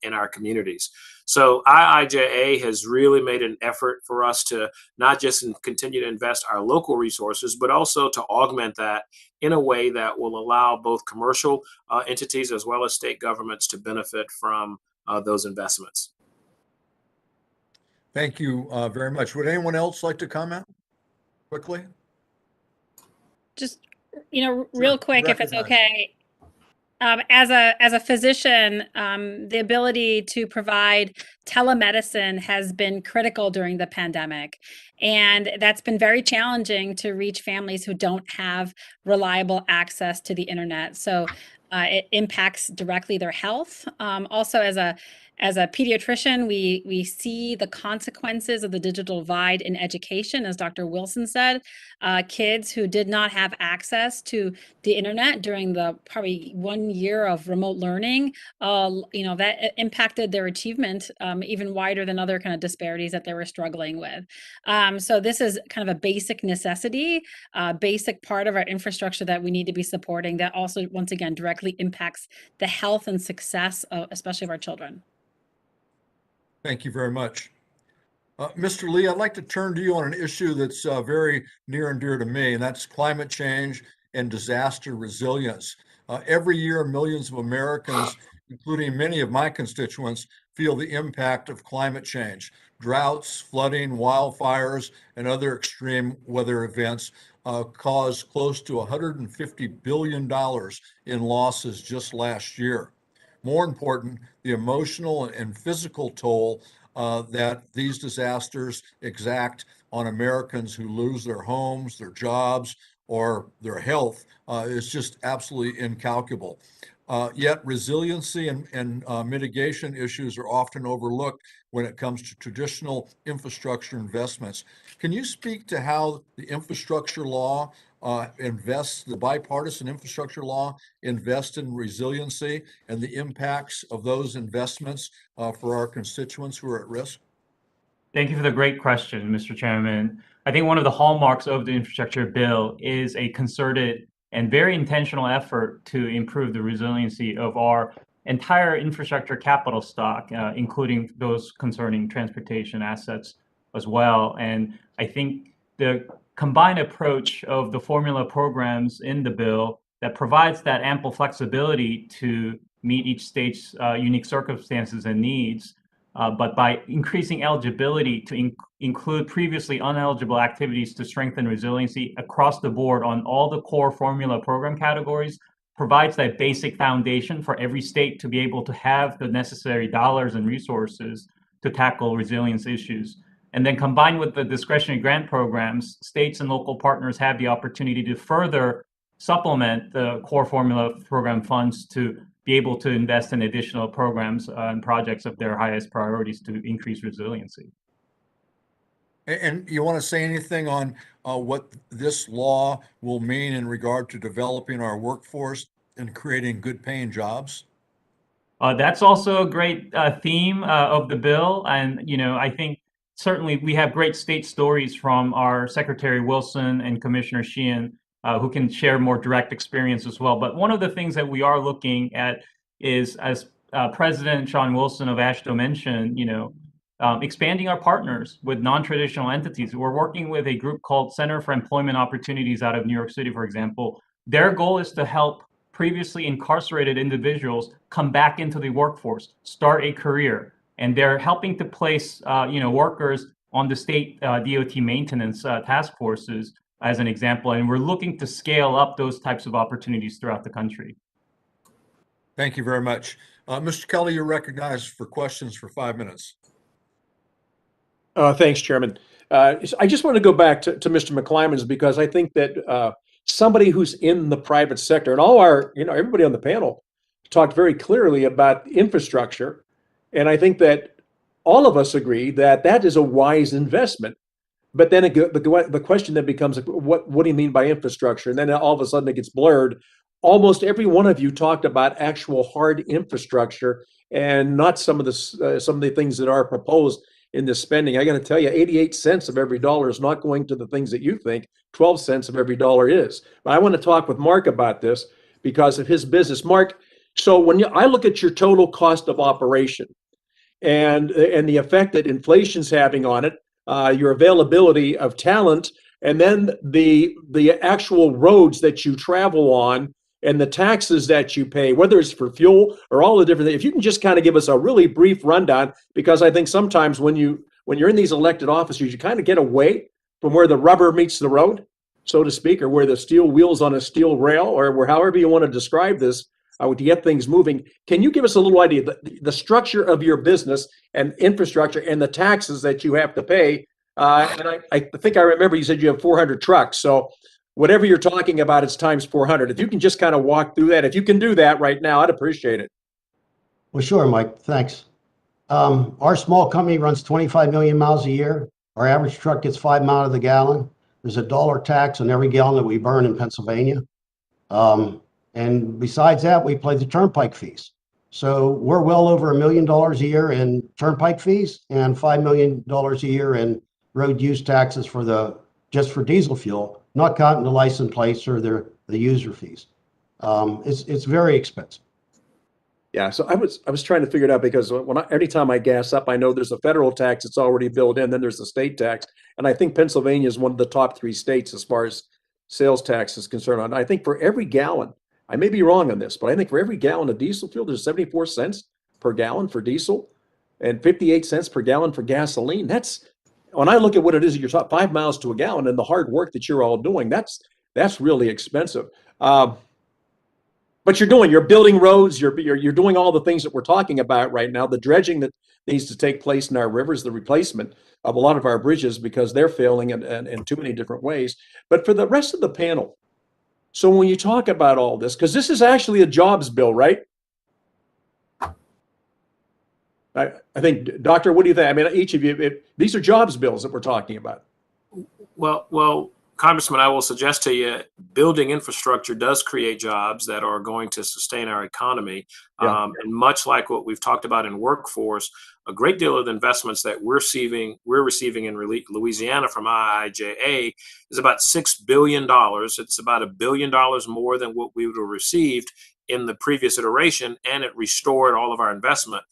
in our communities. So IIJA has really made an effort for us to not just continue to invest our local resources, but also to augment that in a way that will allow both commercial entities as well as state governments to benefit from those investments. Thank you very much. Would anyone else like to comment quickly? Just, real quick, if it's Recognize. okay. As a physician, the ability to provide telemedicine has been critical during the pandemic. And that's been very challenging to reach families who don't have reliable access to the internet. So it impacts directly their health. Also, as a pediatrician, we see the consequences of the digital divide in education, as Dr. Wilson said. Kids who did not have access to the internet during the probably 1 year of remote learning, that impacted their achievement even wider than other kind of disparities that they were struggling with. So this is kind of a basic necessity, basic part of our infrastructure that we need to be supporting that also, once again, directly impacts the health and success of, especially of our children. Thank you very much. Mr. Lee, I'd like to turn to you on an issue that's very near and dear to me, and that's climate change and disaster resilience. Every year, millions of Americans, including many of my constituents, feel the impact of climate change. Droughts, flooding, wildfires, and other extreme weather events caused close to $150 billion in losses just last year. More important, the emotional and physical toll that these disasters exact on Americans who lose their homes, their jobs, or their health is just absolutely incalculable. Yet resiliency and mitigation issues are often overlooked when it comes to traditional infrastructure investments. Can you speak to how the infrastructure law the bipartisan infrastructure law invest in resiliency and the impacts of those investments for our constituents who are at risk? Thank you for the great question, Mr. Chairman. I think one of the hallmarks of the infrastructure bill is a concerted and very intentional effort to improve the resiliency of our entire infrastructure capital stock, including those concerning transportation assets as well. And I think the combined approach of the formula programs in the bill that provides that ample flexibility to meet each state's unique circumstances and needs, but by increasing eligibility to include previously ineligible activities to strengthen resiliency across the board on all the core formula program categories, provides that basic foundation for every state to be able to have the necessary dollars and resources to tackle resilience issues. And then combined with the discretionary grant programs, states and local partners have the opportunity to further supplement the core formula program funds to be able to invest in additional programs and projects of their highest priorities to increase resiliency. And you want to say anything on what this law will mean in regard to developing our workforce and creating good paying jobs? That's also a great theme of the bill. And, I think certainly we have great state stories from our Secretary Wilson and Commissioner Sheehan, who can share more direct experience as well. But one of the things that we are looking at is, as President Sean Wilson of AASHTO mentioned, expanding our partners with non-traditional entities. We're working with a group called Center for Employment Opportunities out of New York City, for example. Their goal is to help previously incarcerated individuals come back into the workforce, start a career, and they're helping to place workers on the state DOT maintenance task forces as an example. And we're looking to scale up those types of opportunities throughout the country. Thank you very much. Mr. Kelly, you're recognized for questions for 5 minutes. Thanks, Chairman. I just want to go back to Mr. McClymonds, because I think that somebody who's in the private sector, and all our, everybody on the panel talked very clearly about infrastructure. And I think that all of us agree that that is a wise investment. But then the question then becomes, what do you mean by infrastructure? And then all of a sudden it gets blurred. Almost every one of you talked about actual hard infrastructure and not some of the things that are proposed in this spending. I got to tell you, 88 cents of every dollar is not going to the things that you think 12 cents of every dollar is. But I want to talk with Mark about this because of his business. Mark, so when I look at your total cost of operation and the effect that inflation's having on it, your availability of talent, and then the actual roads that you travel on and the taxes that you pay, whether it's for fuel or all the different things. If you can just kind of give us a really brief rundown, because I think sometimes when you're in these elected offices, you kind of get away from where the rubber meets the road, so to speak, or where the steel wheels on a steel rail, or however you want to describe this, to get things moving. Can you give us a little idea of the structure of your business and infrastructure and the taxes that you have to pay? And I think I remember you said you have 400 trucks. So whatever you're talking about, it's times 400. If you can just kind of walk through that, if you can do that right now, I'd appreciate it. Well, sure, Mike. Thanks. Our small company runs 25 million miles a year. Our average truck gets 5 miles to the gallon. There's $1 tax on every gallon that we burn in Pennsylvania. And besides that, we pay the turnpike fees. So we're well over $1 million a year in turnpike fees and $5 million a year in road use taxes just for diesel fuel, not counting the license plates or the user fees. It's very expensive. Yeah, so I was trying to figure it out because every time I gas up, I know there's a federal tax that's already built in, then there's a state tax, and I think Pennsylvania is one of the top 3 states as far as sales tax is concerned. And I think for every gallon, I may be wrong on this, but I think for every gallon of diesel fuel, there's 74 cents per gallon for diesel and 58 cents per gallon for gasoline. That's, when I look at what it is, you're talking 5 miles to a gallon and the hard work that you're all doing, that's really expensive. But you're building roads, you're doing all the things that we're talking about right now, the dredging that needs to take place in our rivers, the replacement of a lot of our bridges because they're failing in too many different ways. But for the rest of the panel, so when you talk about all this, because this is actually a jobs bill, right? I think, Doctor, what do you think? I mean, each of you, these are jobs bills that we're talking about. Well, Congressman, I will suggest to you, building infrastructure does create jobs that are going to sustain our economy. Yeah. And much like what we've talked about in workforce, a great deal of the investments that we're receiving in Louisiana from IIJA is about $6 billion. It's about $1 billion more than what we would have received in the previous iteration, and it restored all of our investment.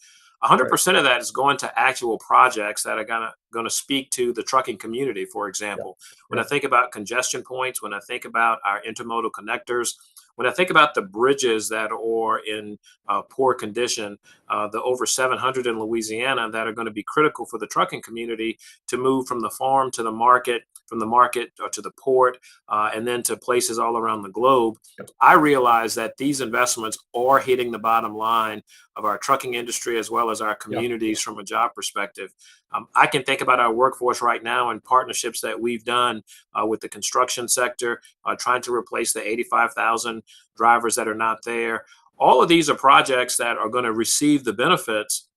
100% of that is going to actual projects that are going to speak to the trucking community, for example. Yeah. When I think about congestion points, when I think about our intermodal connectors, when I think about the bridges that are in poor condition, the over 700 in Louisiana that are going to be critical for the trucking community to move from the farm to the market, from the market to the port, and then to places all around the globe, I realize that these investments are hitting the bottom line of our trucking industry as well as our communities from a job perspective. I can think about our workforce right now and partnerships that we've done with the construction sector, trying to replace the 85,000 drivers that are not there. All of these are projects that are going to receive the benefits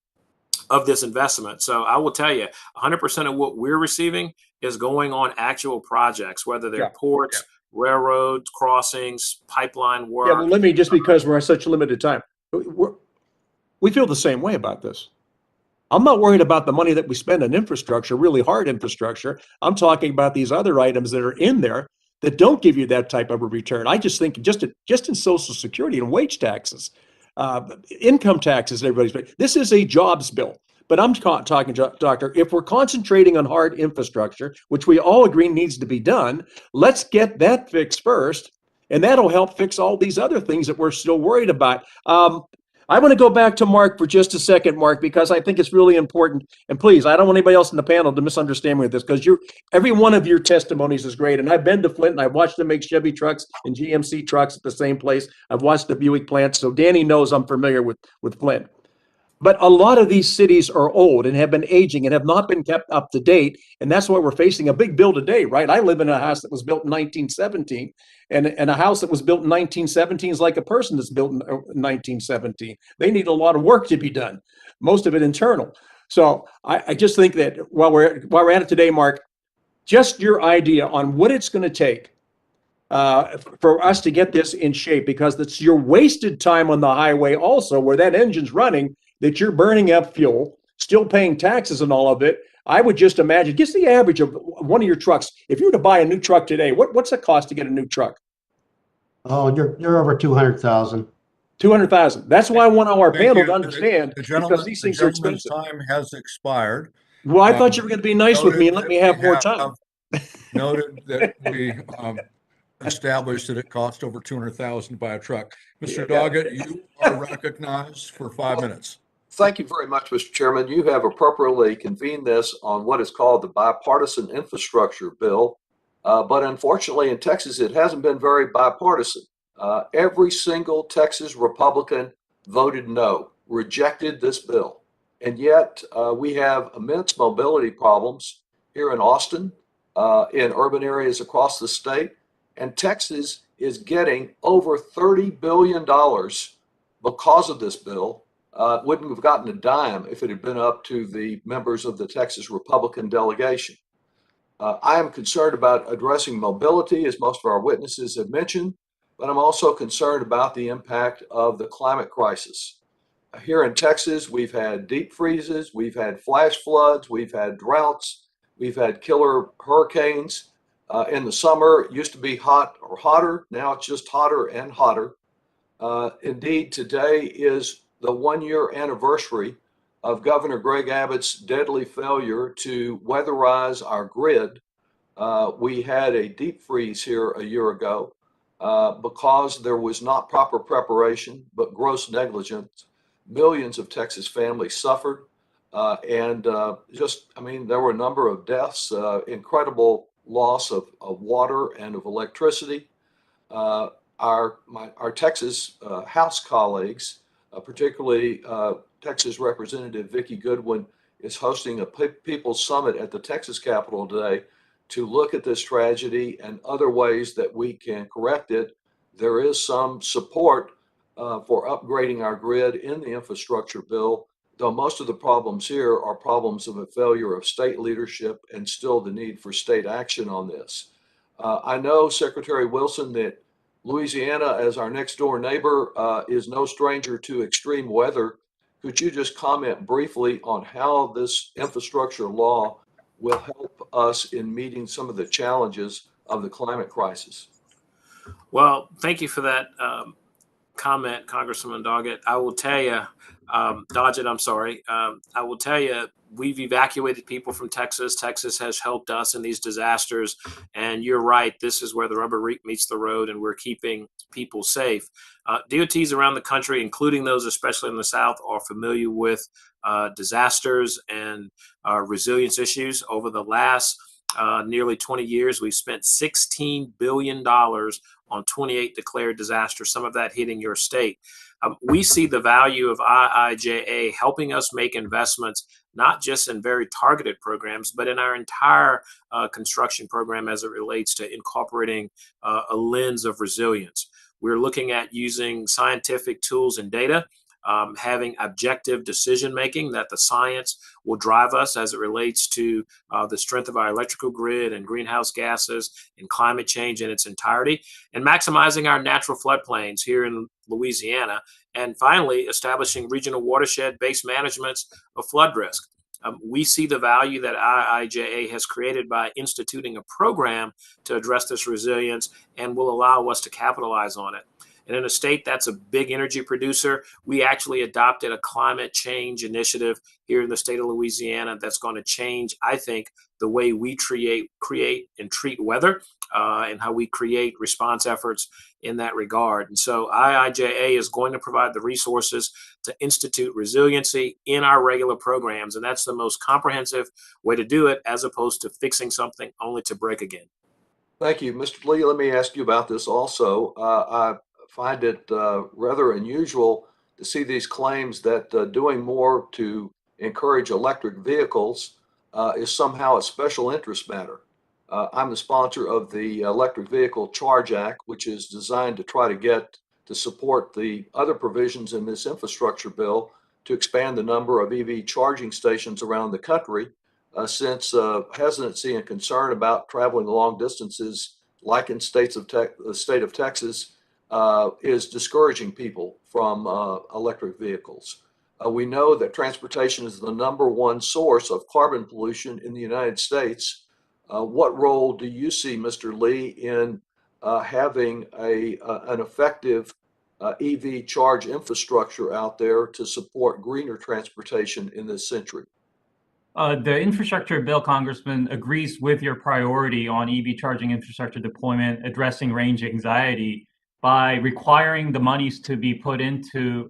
of this investment. So I will tell you, 100% of what we're receiving is going on actual projects, whether they're ports, railroads, crossings, pipeline work. Yeah, well, let me, just because we're on such a limited time, we feel the same way about this. I'm not worried about the money that we spend on infrastructure, really hard infrastructure. I'm talking about these other items that are in there that don't give you that type of a return. I just think just in Social Security and wage taxes, income taxes, everybody's paying. This is a jobs bill. But I'm talking, Doctor, if we're concentrating on hard infrastructure, which we all agree needs to be done, let's get that fixed first, and that'll help fix all these other things that we're still worried about. I want to go back to Mark for just a second, Mark, because I think it's really important. And please, I don't want anybody else in the panel to misunderstand me with this, because every one of your testimonies is great. And I've been to Flint and I've watched them make Chevy trucks and GMC trucks at the same place. I've watched the Buick plant. So Danny knows I'm familiar with Flint. But a lot of these cities are old and have been aging and have not been kept up to date. And that's why we're facing a big bill today, right? I live in a house that was built in 1917, and a house that was built in 1917 is like a person that's built in 1917. They need a lot of work to be done, most of it internal. So I just think that while we're at it today, Mark, just your idea on what it's going to take for us to get this in shape, because it's your wasted time on the highway also, where that engine's running, that you're burning up fuel, still paying taxes and all of it. I would just imagine, just the average of one of your trucks. If you were to buy a new truck today, what's it cost to get a new truck? Oh, you're over 200,000. 200,000. That's why I want our Thank panel you. to understand, because these things are gentleman's expensive. time has expired. Well, I thought you were going to be nice with me and let me have more time. Noted that we established that it cost over 200,000 to buy a truck. Mr. Doggett, you are recognized for 5 minutes. Thank you very much, Mr. Chairman. You have appropriately convened this on what is called the bipartisan infrastructure bill. But unfortunately, in Texas, it hasn't been very bipartisan. Every single Texas Republican voted no, rejected this bill. And yet we have immense mobility problems here in Austin, in urban areas across the state. And Texas is getting over $30 billion because of this bill. Wouldn't have gotten a dime if it had been up to the members of the Texas Republican delegation. I am concerned about addressing mobility, as most of our witnesses have mentioned, but I'm also concerned about the impact of the climate crisis. Here in Texas, we've had deep freezes, we've had flash floods, we've had droughts, we've had killer hurricanes. In the summer, it used to be hot or hotter. Now it's just hotter and hotter. Indeed, today is the 1-year anniversary of Governor Greg Abbott's deadly failure to weatherize our grid. We had a deep freeze here a year ago because there was not proper preparation, but gross negligence. Millions of Texas families suffered. There were a number of deaths, incredible loss of water and of electricity. Our Texas House colleagues, particularly Texas Representative Vicki Goodwin, is hosting a People's Summit at the Texas Capitol today to look at this tragedy and other ways that we can correct it. There is some support for upgrading our grid in the infrastructure bill, though most of the problems here are problems of a failure of state leadership and still the need for state action on this. I know, Secretary Wilson, that Louisiana, as our next door neighbor, is no stranger to extreme weather. Could you just comment briefly on how this infrastructure law will help us in meeting some of the challenges of the climate crisis? Well, thank you for that comment, Congressman Doggett. I will tell you, Doggett, I'm sorry. I will tell you, we've evacuated people from Texas. Texas has helped us in these disasters. And you're right, this is where the rubber meets the road, and we're keeping people safe. DOTs around the country, including those especially in the South, are familiar with disasters and resilience issues. Over the last nearly 20 years, we've spent $16 billion on 28 declared disasters, some of that hitting your state. We see the value of IIJA helping us make investments, not just in very targeted programs, but in our entire construction program as it relates to incorporating a lens of resilience. We're looking at using scientific tools and data having objective decision making, that the science will drive us as it relates to the strength of our electrical grid and greenhouse gases and climate change in its entirety, and maximizing our natural floodplains here in Louisiana, and finally establishing regional watershed-based managements of flood risk. We see the value that IIJA has created by instituting a program to address this resilience and will allow us to capitalize on it. And in a state that's a big energy producer, we actually adopted a climate change initiative here in the state of Louisiana that's going to change, I think, the way we create and treat weather and how we create response efforts in that regard. And so IIJA is going to provide the resources to institute resiliency in our regular programs. And that's the most comprehensive way to do it, as opposed to fixing something only to break again. Thank you. Mr. Lee, let me ask you about this also. I find it rather unusual to see these claims that doing more to encourage electric vehicles is somehow a special interest matter. I'm the sponsor of the Electric Vehicle Charge Act, which is designed to try to get to support the other provisions in this infrastructure bill to expand the number of EV charging stations around the country, since hesitancy and concern about traveling long distances, like in the state of Texas, is discouraging people from electric vehicles. We know that transportation is the #1 source of carbon pollution in the United States. What role do you see, Mr. Lee, in having an effective EV charge infrastructure out there to support greener transportation in this century? The infrastructure bill, Congressman, agrees with your priority on EV charging infrastructure deployment, addressing range anxiety by requiring the monies to be put into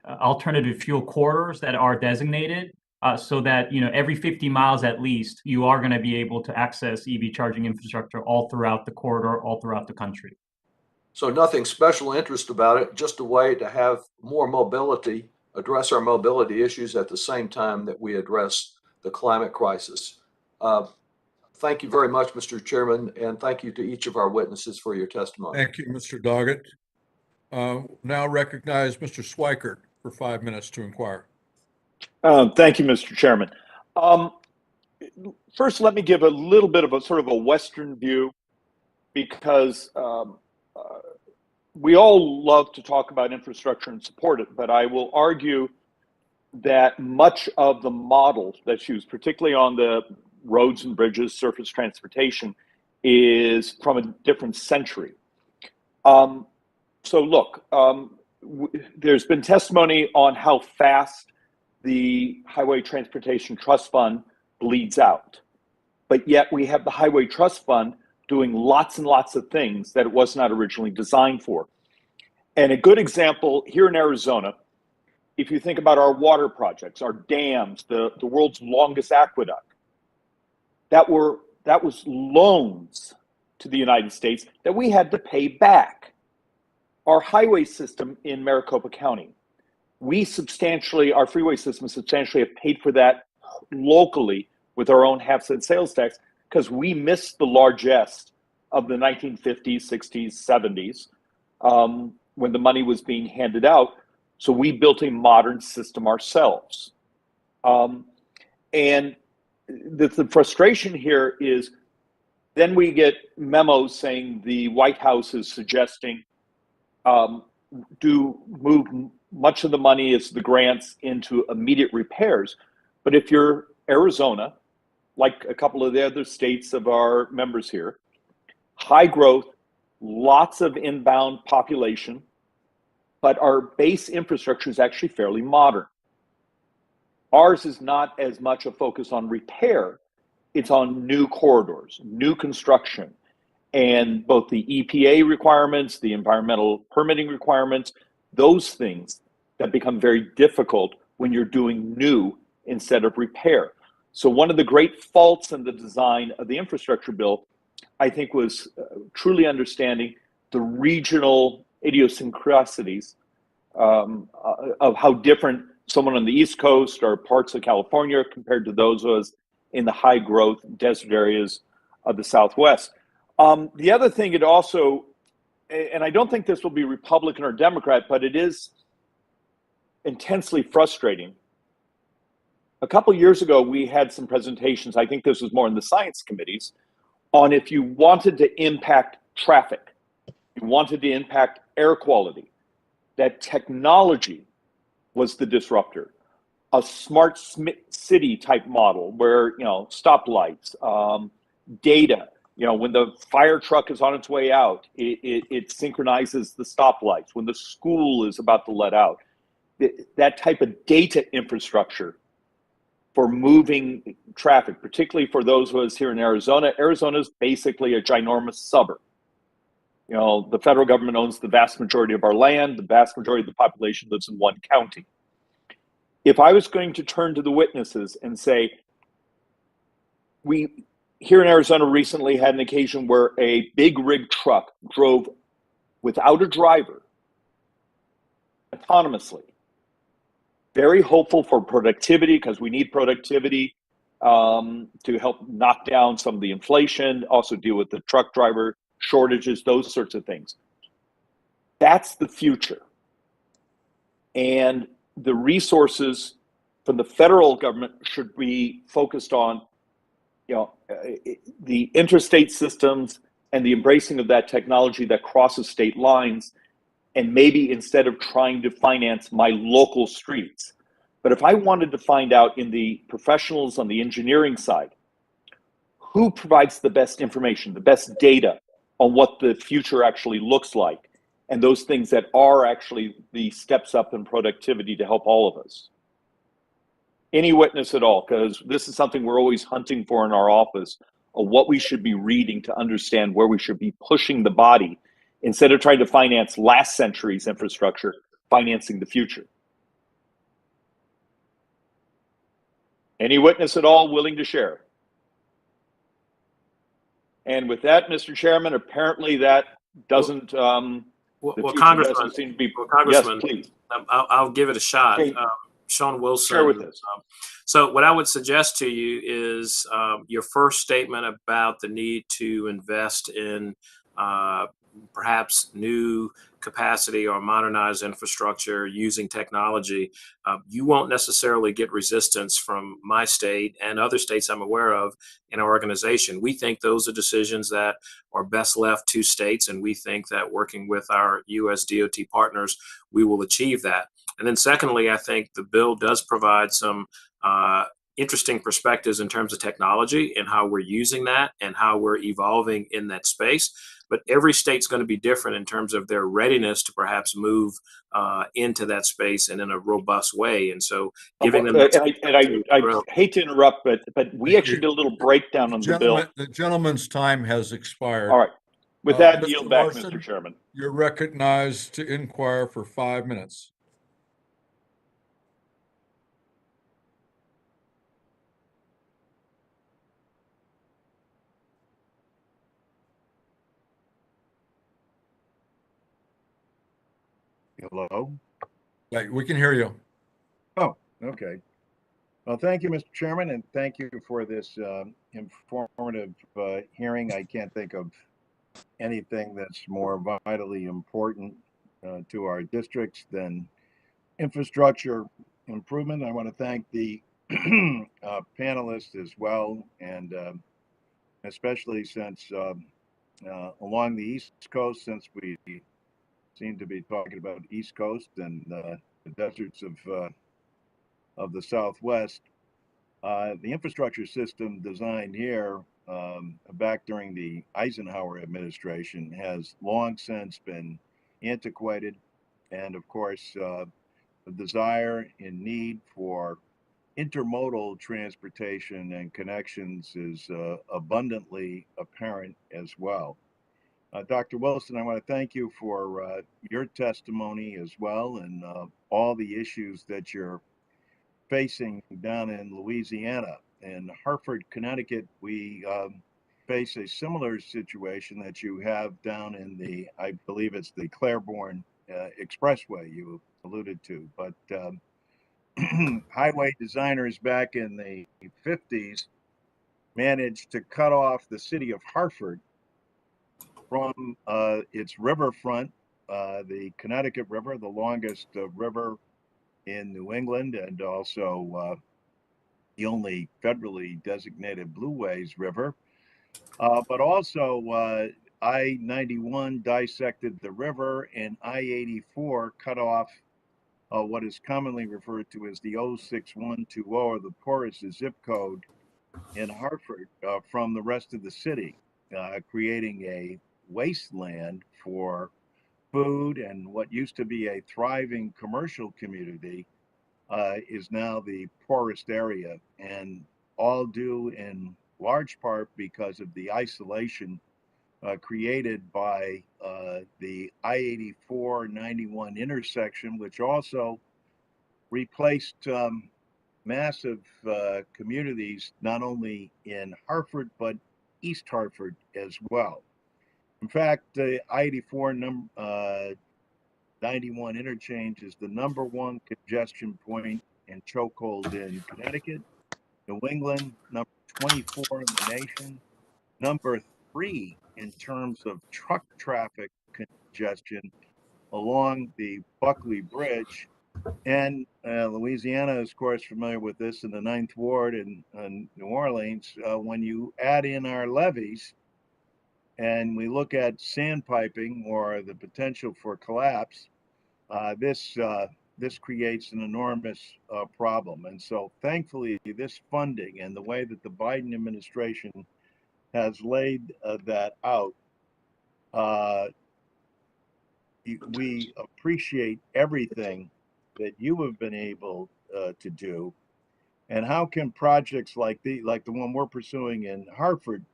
alternative fuel corridors that are designated, so that every 50 miles at least, you are going to be able to access EV charging infrastructure all throughout the corridor, all throughout the country. So nothing special interest about it, just a way to have more mobility, address our mobility issues at the same time that we address the climate crisis. Thank you very much, Mr. Chairman, and thank you to each of our witnesses for your testimony. Thank you, Mr. Doggett. Now recognize Mr. Schweikert for 5 minutes to inquire. Thank you, Mr. Chairman. First, let me give a little bit of a sort of a Western view, because we all love to talk about infrastructure and support it, but I will argue that much of the model that's used, particularly on the roads and bridges, surface transportation, is from a different century. So look, there's been testimony on how fast the Highway Transportation Trust Fund bleeds out. But yet we have the Highway Trust Fund doing lots and lots of things that it was not originally designed for. And a good example here in Arizona, if you think about our water projects, our dams, the world's longest aqueduct, that was loans to the United States that we had to pay back. Our highway system in Maricopa County, our freeway system substantially have paid for that locally with our own half-cent sales tax, because we missed the largesse of the 1950s, 60s, 70s, when the money was being handed out. So we built a modern system ourselves. And the frustration here is then we get memos saying the White House is suggesting move much of the money as the grants into immediate repairs. But if you're Arizona, like a couple of the other states of our members here, high growth, lots of inbound population, but our base infrastructure is actually fairly modern. Ours is not as much a focus on repair, it's on new corridors, new construction, and both the EPA requirements, the environmental permitting requirements, those things that become very difficult when you're doing new instead of repair. So one of the great faults in the design of the infrastructure bill, I think, was truly understanding the regional idiosyncrasies of how different someone on the East Coast or parts of California compared to those of us in the high growth desert areas of the Southwest. The other thing, it also, and I don't think this will be Republican or Democrat, but it is intensely frustrating. A couple years ago, we had some presentations, I think this was more in the science committees, on if you wanted to impact traffic, you wanted to impact air quality, that technology was the disruptor. A smart city type model where, stoplights, data, when the fire truck is on its way out, it synchronizes the stoplights. When the school is about to let out, that type of data infrastructure for moving traffic, particularly for those of us here in Arizona. Arizona is basically a ginormous suburb. The federal government owns the vast majority of our land. The vast majority of the population lives in one county. If I was going to turn to the witnesses and say, we here in Arizona recently had an occasion where a big rig truck drove without a driver autonomously. Very hopeful for productivity, because we need productivity to help knock down some of the inflation, also deal with the truck driver shortages, those sorts of things. That's the future. And the resources from the federal government should be focused on, the interstate systems and the embracing of that technology that crosses state lines. And maybe instead of trying to finance my local streets, but if I wanted to find out in the professionals on the engineering side, who provides the best information, the best data on what the future actually looks like, and those things that are actually the steps up in productivity to help all of us. Any witness at all, because this is something we're always hunting for in our office, of what we should be reading to understand where we should be pushing the body, instead of trying to finance last century's infrastructure, financing the future. Any witness at all willing to share? And with that, Mr. Chairman, apparently that doesn't, Congressman, doesn't seem to be, Congressman, yes, please. I'll give it a shot. Okay. Sean Wilson. Share with us. So what I would suggest to you is your first statement about the need to invest in perhaps new capacity or modernized infrastructure using technology. You won't necessarily get resistance from my state and other states I'm aware of in our organization. We think those are decisions that are best left to states, and we think that working with our US DOT partners, we will achieve that. And then secondly, I think the bill does provide some interesting perspectives in terms of technology and how we're using that and how we're evolving in that space. But every state's going to be different in terms of their readiness to perhaps move into that space and in a robust way. And so giving them I hate to interrupt, but we actually did a little breakdown on the bill. The gentleman's time has expired. All right. With that, Mr. yield back, Larson, Mr. Chairman. You're recognized to inquire for 5 minutes. Hello? Yeah, we can hear you. Oh, okay. Well, thank you, Mr. Chairman, and thank you for this informative hearing. I can't think of anything that's more vitally important to our districts than infrastructure improvement. I want to thank the panelists as well, and especially since along the East Coast, since we seem to be talking about East Coast and the deserts of the Southwest. The infrastructure system designed here back during the Eisenhower administration has long since been antiquated, and of course the desire and need for intermodal transportation and connections is abundantly apparent as well. Dr. Wilson, I want to thank you for your testimony as well, and all the issues that you're facing down in Louisiana. In Hartford, Connecticut, we face a similar situation that you have down in the, I believe it's the Claiborne Expressway you alluded to. But highway designers back in the 50s managed to cut off the city of Hartford from its riverfront, the Connecticut River, the longest river in New England, and also the only federally designated Blueways River. But also I-91 dissected the river, and I-84 cut off what is commonly referred to as the 06120, or the poorest zip code in Hartford, from the rest of the city, creating a wasteland for food, and what used to be a thriving commercial community is now the poorest area, and all due in large part because of the isolation created by the I-84-91 intersection, which also replaced massive communities, not only in Hartford, but East Hartford as well. In fact, the I-84 91 interchange is the #1 congestion point and chokehold in Connecticut, New England, number 24 in the nation, number 3 in terms of truck traffic congestion along the Buckley Bridge. And Louisiana is, of course, familiar with this in the 9th Ward in New Orleans. When you add in our levees and we look at sandpiping or the potential for collapse, this creates an enormous problem. And so thankfully, this funding and the way that the Biden administration has laid that out, we appreciate everything that you have been able to do. And how can projects like the one we're pursuing in Hartford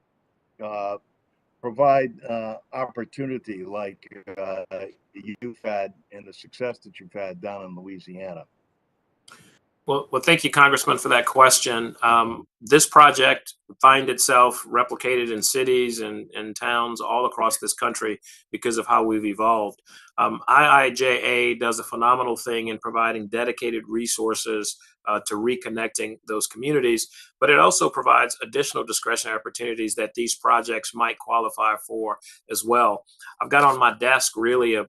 provide opportunity like you've had and the success that you've had down in Louisiana? Well, thank you, Congressman, for that question. This project finds itself replicated in cities and towns all across this country because of how we've evolved. IIJA does a phenomenal thing in providing dedicated resources to reconnecting those communities, but it also provides additional discretionary opportunities that these projects might qualify for as well. I've got on my desk really a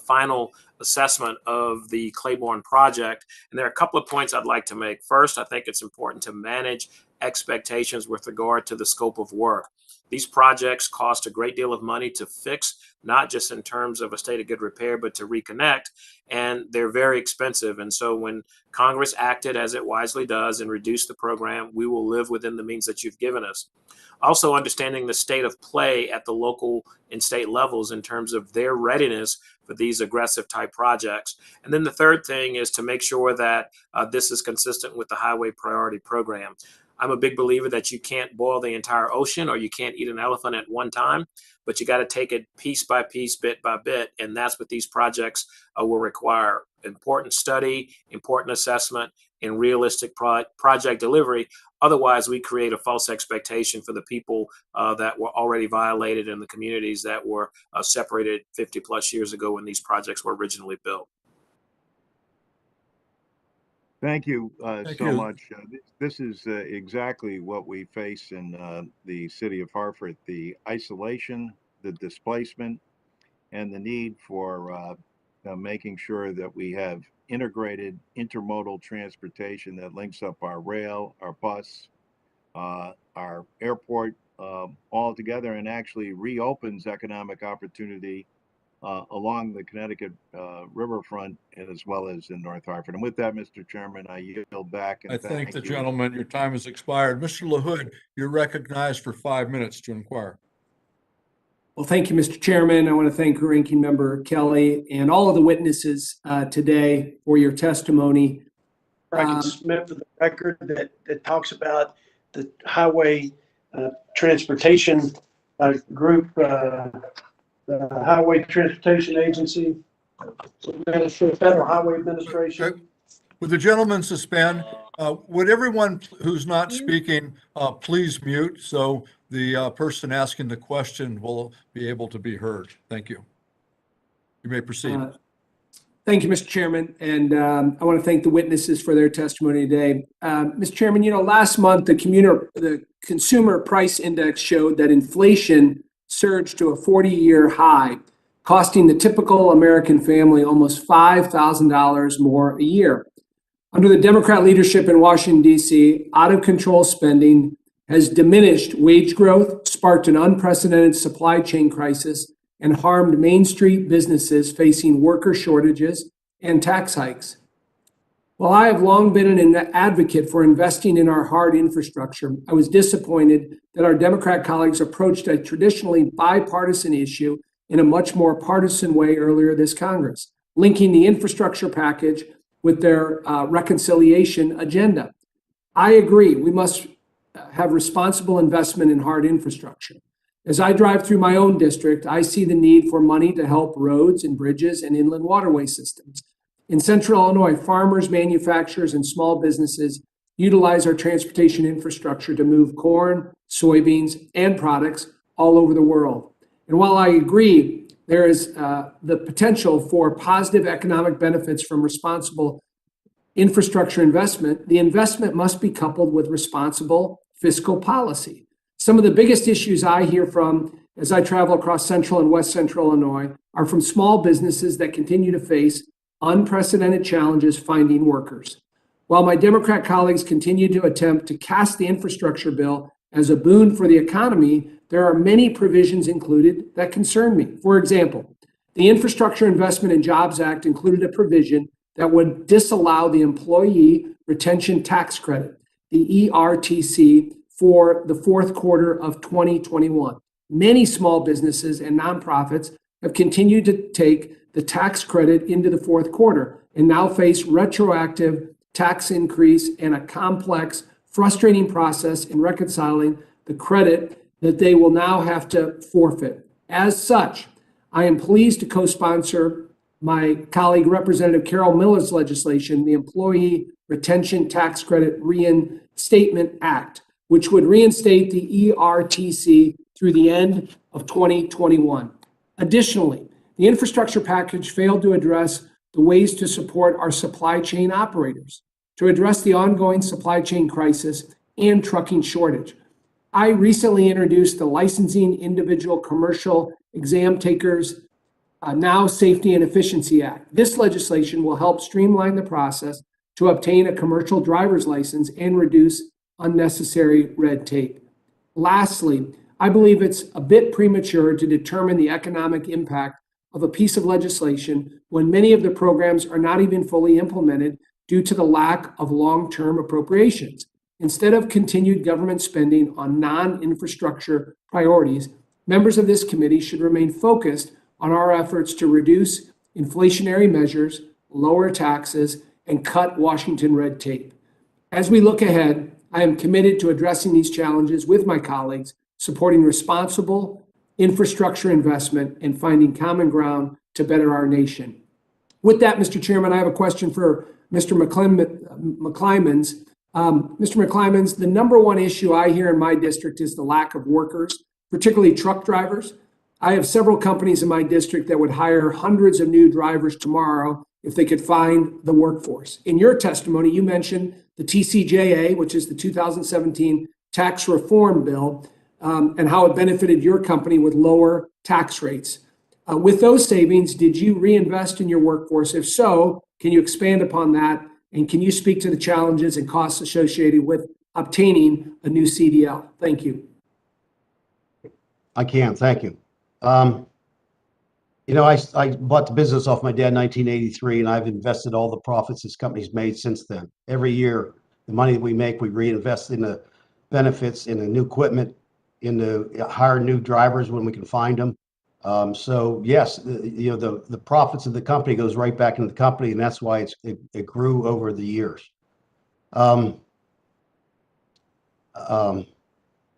final assessment of the Claiborne project, and there are a couple of points I'd like to make. First, I think it's important to manage expectations with regard to the scope of work. These projects cost a great deal of money to fix, not just in terms of a state of good repair, but to reconnect, and they're very expensive. And so when Congress acted, as it wisely does, and reduced the program, we will live within the means that you've given us. Also understanding the state of play at the local and state levels in terms of their readiness for these aggressive type projects. And then the third thing is to make sure that this is consistent with the Highway Priority Program. I'm a big believer that you can't boil the entire ocean, or you can't eat an elephant at one time, but you got to take it piece by piece, bit by bit. And that's what these projects will require. Important study, important assessment, and realistic project delivery. Otherwise, we create a false expectation for the people that were already violated in the communities that were separated 50 plus years ago when these projects were originally built. Thank you Thank so you. much. This is exactly what we face in the city of Hartford: the isolation, the displacement, and the need for making sure that we have integrated intermodal transportation that links up our rail, our bus, our airport all together, and actually reopens economic opportunity along the Connecticut riverfront, as well as in North Hartford. And with that, Mr. Chairman, I yield back. And I thank the you. gentleman. Your time has expired. Mr. LaHood, you're recognized for 5 minutes to inquire. Well, thank you, Mr. Chairman. I want to thank Ranking Member Kelly and all of the witnesses today for your testimony. I can submit for the record that talks about the Highway Transportation Group, the Highway Transportation Agency, Federal Highway Administration. Would the gentleman suspend? Would everyone who's not speaking please mute so the person asking the question will be able to be heard? Thank you. You may proceed. Thank you, Mr. Chairman. And I want to thank the witnesses for their testimony today. Mr. Chairman, last month, the Consumer Price Index showed that inflation surged to a 40-year high, costing the typical American family almost $5,000 more a year. Under the Democrat leadership in Washington, D.C., out-of-control spending has diminished wage growth, sparked an unprecedented supply chain crisis, and harmed Main Street businesses facing worker shortages and tax hikes. While I have long been an advocate for investing in our hard infrastructure, I was disappointed that our Democrat colleagues approached a traditionally bipartisan issue in a much more partisan way earlier this Congress, linking the infrastructure package with their reconciliation agenda. I agree, we must have responsible investment in hard infrastructure. As I drive through my own district, I see the need for money to help roads and bridges and inland waterway systems. In Central Illinois, farmers, manufacturers, and small businesses utilize our transportation infrastructure to move corn, soybeans, and products all over the world. And while I agree there is the potential for positive economic benefits from responsible infrastructure investment, the investment must be coupled with responsible fiscal policy. Some of the biggest issues I hear from as I travel across Central and West Central Illinois are from small businesses that continue to face unprecedented challenges finding workers. While my Democrat colleagues continue to attempt to cast the infrastructure bill as a boon for the economy, there are many provisions included that concern me. For example, the Infrastructure Investment and Jobs Act included a provision that would disallow the Employee Retention Tax Credit, the ERTC, for the fourth quarter of 2021. Many small businesses and nonprofits have continued to take the tax credit into the fourth quarter and now face retroactive tax increase and a complex, frustrating process in reconciling the credit that they will now have to forfeit. As such, I am pleased to co-sponsor my colleague Representative Carol Miller's legislation, the Employee Retention Tax Credit Reinstatement Act, which would reinstate the ERTC through the end of 2021. Additionally, the infrastructure package failed to address the ways to support our supply chain operators, to address the ongoing supply chain crisis and trucking shortage. I recently introduced the Licensing Individual Commercial Exam Takers Now Safety and Efficiency Act. This legislation will help streamline the process to obtain a commercial driver's license and reduce unnecessary red tape. Lastly, I believe it's a bit premature to determine the economic impact of a piece of legislation when many of the programs are not even fully implemented due to the lack of long-term appropriations. Instead of continued government spending on non-infrastructure priorities, members of this committee should remain focused on our efforts to reduce inflationary measures, lower taxes, and cut Washington red tape. As we look ahead, I am committed to addressing these challenges with my colleagues, supporting responsible infrastructure investment and finding common ground to better our nation. With that, Mr. Chairman, I have a question for Mr. McClymans. Mr. McClymans, the number one issue I hear in my district is the lack of workers, particularly truck drivers. I have several companies in my district that would hire hundreds of new drivers tomorrow if they could find the workforce. In your testimony, you mentioned the TCJA, which is the 2017 tax reform bill, and how it benefited your company with lower tax rates. With those savings, did you reinvest in your workforce? If so, can you expand upon that? And can you speak to the challenges and costs associated with obtaining a new CDL? Thank you. I can, thank you. You know, I bought the business off my dad in 1983, and I've invested all the profits this company's made since then. Every year, the money that we make, we reinvest in the benefits, in the new equipment, in the hire new drivers when we can find them. So yes, you know, the profits of the company goes right back into the company, and that's why it grew over the years. The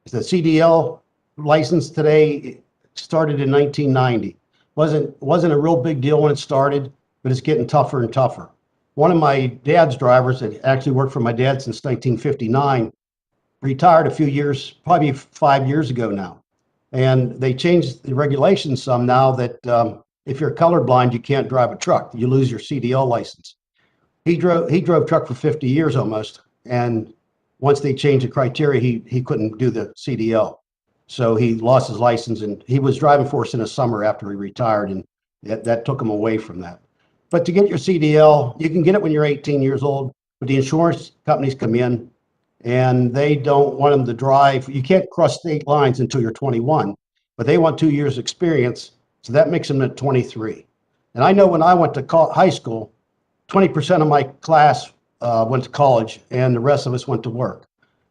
CDL license today started in 1990. Wasn't a real big deal when it started, but it's getting tougher and tougher. One of my dad's drivers that actually worked for my dad since 1959 retired a few years, probably 5 years ago now. And they changed the regulations some now that if you're colorblind, you can't drive a truck. You lose your CDL license. He drove truck for 50 years almost. And once they changed the criteria, he couldn't do the CDL. So he lost his license, and he was driving for us in the summer after he retired, and that took him away from that. But to get your CDL, you can get it when you're 18 years old. but the insurance companies come in and they don't want them to drive. You can't cross state lines until you're 21, but they want 2 years experience. So that makes them at 23. And I know when I went to high school, 20% of my class went to college and the rest of us went to work.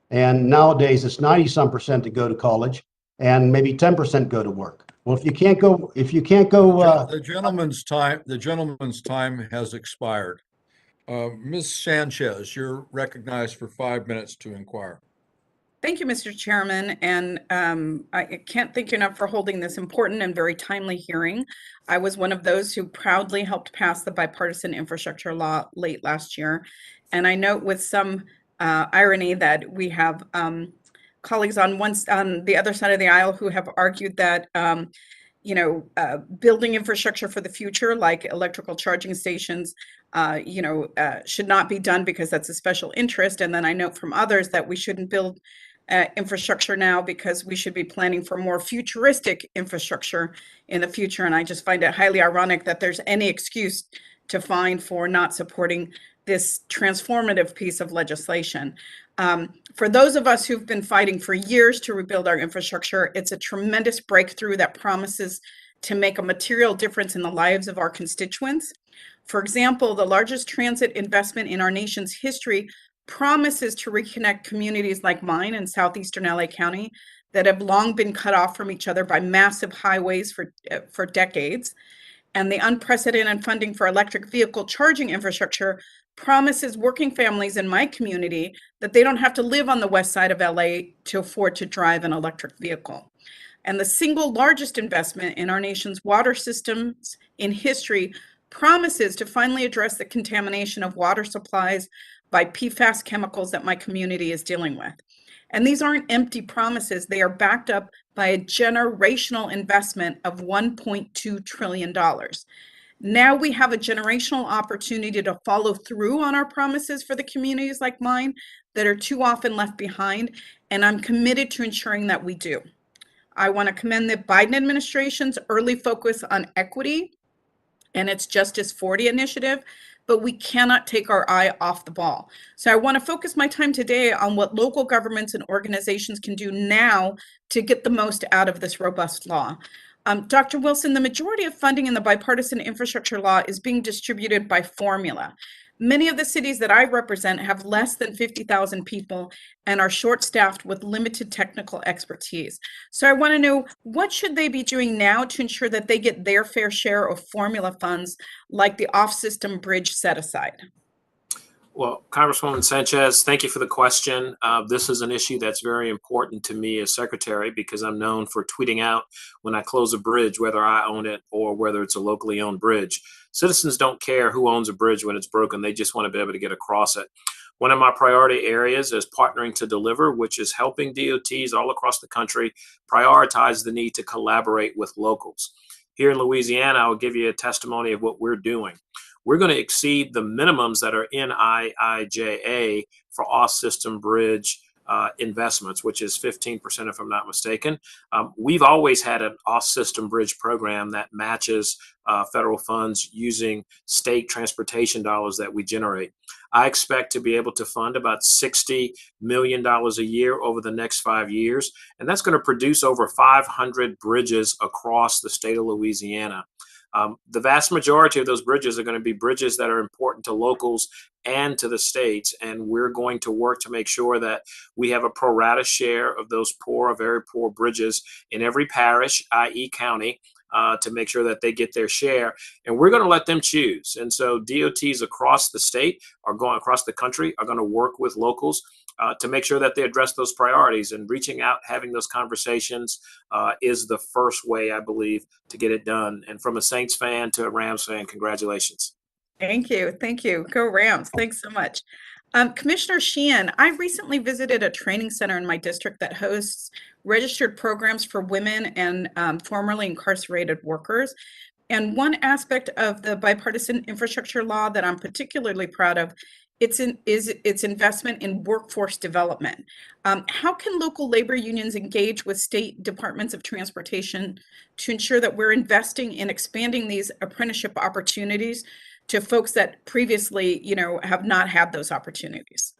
And nowadays it's 90-some% to go to college and maybe 10% go to work. Well, if you can't go, the gentleman's time has expired. Ms. Sanchez, you're recognized for 5 minutes to inquire. Thank you, Mr. Chairman, and I can't thank you enough for holding this important and very timely hearing. I was one of those who proudly helped pass the bipartisan infrastructure law late last year, and I note with some irony that we have colleagues on the other side of the aisle who have argued that building infrastructure for the future, like electrical charging stations, should not be done because that's a special interest. And then I note from others that we shouldn't build infrastructure now because we should be planning for more futuristic infrastructure in the future. And I just find it highly ironic that there's any excuse to find for not supporting this transformative piece of legislation. For those of us who've been fighting for years to rebuild our infrastructure, it's a tremendous breakthrough that promises to make a material difference in the lives of our constituents. For example, the largest transit investment in our nation's history promises to reconnect communities like mine in southeastern LA County that have long been cut off from each other by massive highways for decades. And the unprecedented funding for electric vehicle charging infrastructure promises working families in my community that they don't have to live on the west side of LA to afford to drive an electric vehicle. And the single largest investment in our nation's water systems in history promises to finally address the contamination of water supplies by PFAS chemicals that my community is dealing with. And these aren't empty promises. They are backed up by a generational investment of $1.2 trillion. Now we have a generational opportunity to follow through on our promises for the communities like mine that are too often left behind, and I'm committed to ensuring that we do. I want to commend the Biden administration's early focus on equity and its Justice 40 initiative, but we cannot take our eye off the ball. So I want to focus my time today on what local governments and organizations can do now to get the most out of this robust law. Dr. Wilson, the majority of funding in the bipartisan infrastructure law is being distributed by formula. Many of the cities that I represent have less than 50,000 people and are short-staffed with limited technical expertise. So I want to know, what should they be doing now to ensure that they get their fair share of formula funds like the off-system bridge set-aside? Well, Congresswoman Sanchez, thank you for the question. This is an issue that's very important to me as secretary because I'm known for tweeting out when I close a bridge, whether I own it or whether it's a locally owned bridge. Citizens don't care who owns a bridge when it's broken. They just want to be able to get across it. One of my priority areas is partnering to deliver, which is helping DOTs all across the country prioritize the need to collaborate with locals. Here in Louisiana, I'll give you a testimony of what we're doing. We're going to exceed the minimums that are in IIJA for off-system bridge investments, which is 15%, if I'm not mistaken. We've always had an off-system bridge program that matches federal funds using state transportation dollars that we generate. I expect to be able to fund about $60 million a year over the next 5 years, and that's going to produce over 500 bridges across the state of Louisiana. The vast majority of those bridges are going to be bridges that are important to locals and to the states, and we're going to work to make sure that we have a pro rata share of those poor or very poor bridges in every parish, i.e. county, to make sure that they get their share, and we're going to let them choose. And so DOTs across the state across the country are going to work with locals to make sure that they address those priorities, and reaching out, having those conversations is the first way, I believe, to get it done. And from a Saints fan to a Rams fan, congratulations. Thank you. Thank you. Go Rams. Thanks so much. Commissioner Sheehan, I recently visited a training center in my district that hosts registered programs for women and formerly incarcerated workers. And one aspect of the bipartisan infrastructure law that I'm particularly proud of is its investment in workforce development. How can local labor unions engage with state departments of transportation to ensure that we're investing in expanding these apprenticeship opportunities to folks that previously, have not had those opportunities?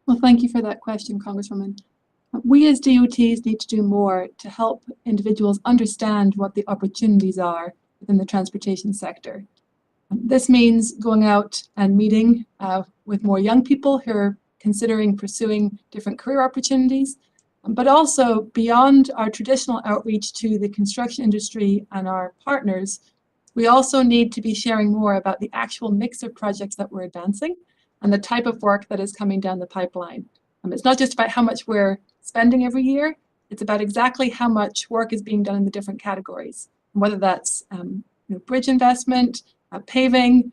Well, thank you for that question, Congresswoman. We as DOTs need to do more to help individuals understand what the opportunities are within the transportation sector. This means going out and meeting with more young people who are considering pursuing different career opportunities, but also beyond our traditional outreach to the construction industry and our partners, we also need to be sharing more about the actual mix of projects that we're advancing and the type of work that is coming down the pipeline. It's not just about how much we're spending every year, it's about exactly how much work is being done in the different categories, whether that's bridge investment, paving,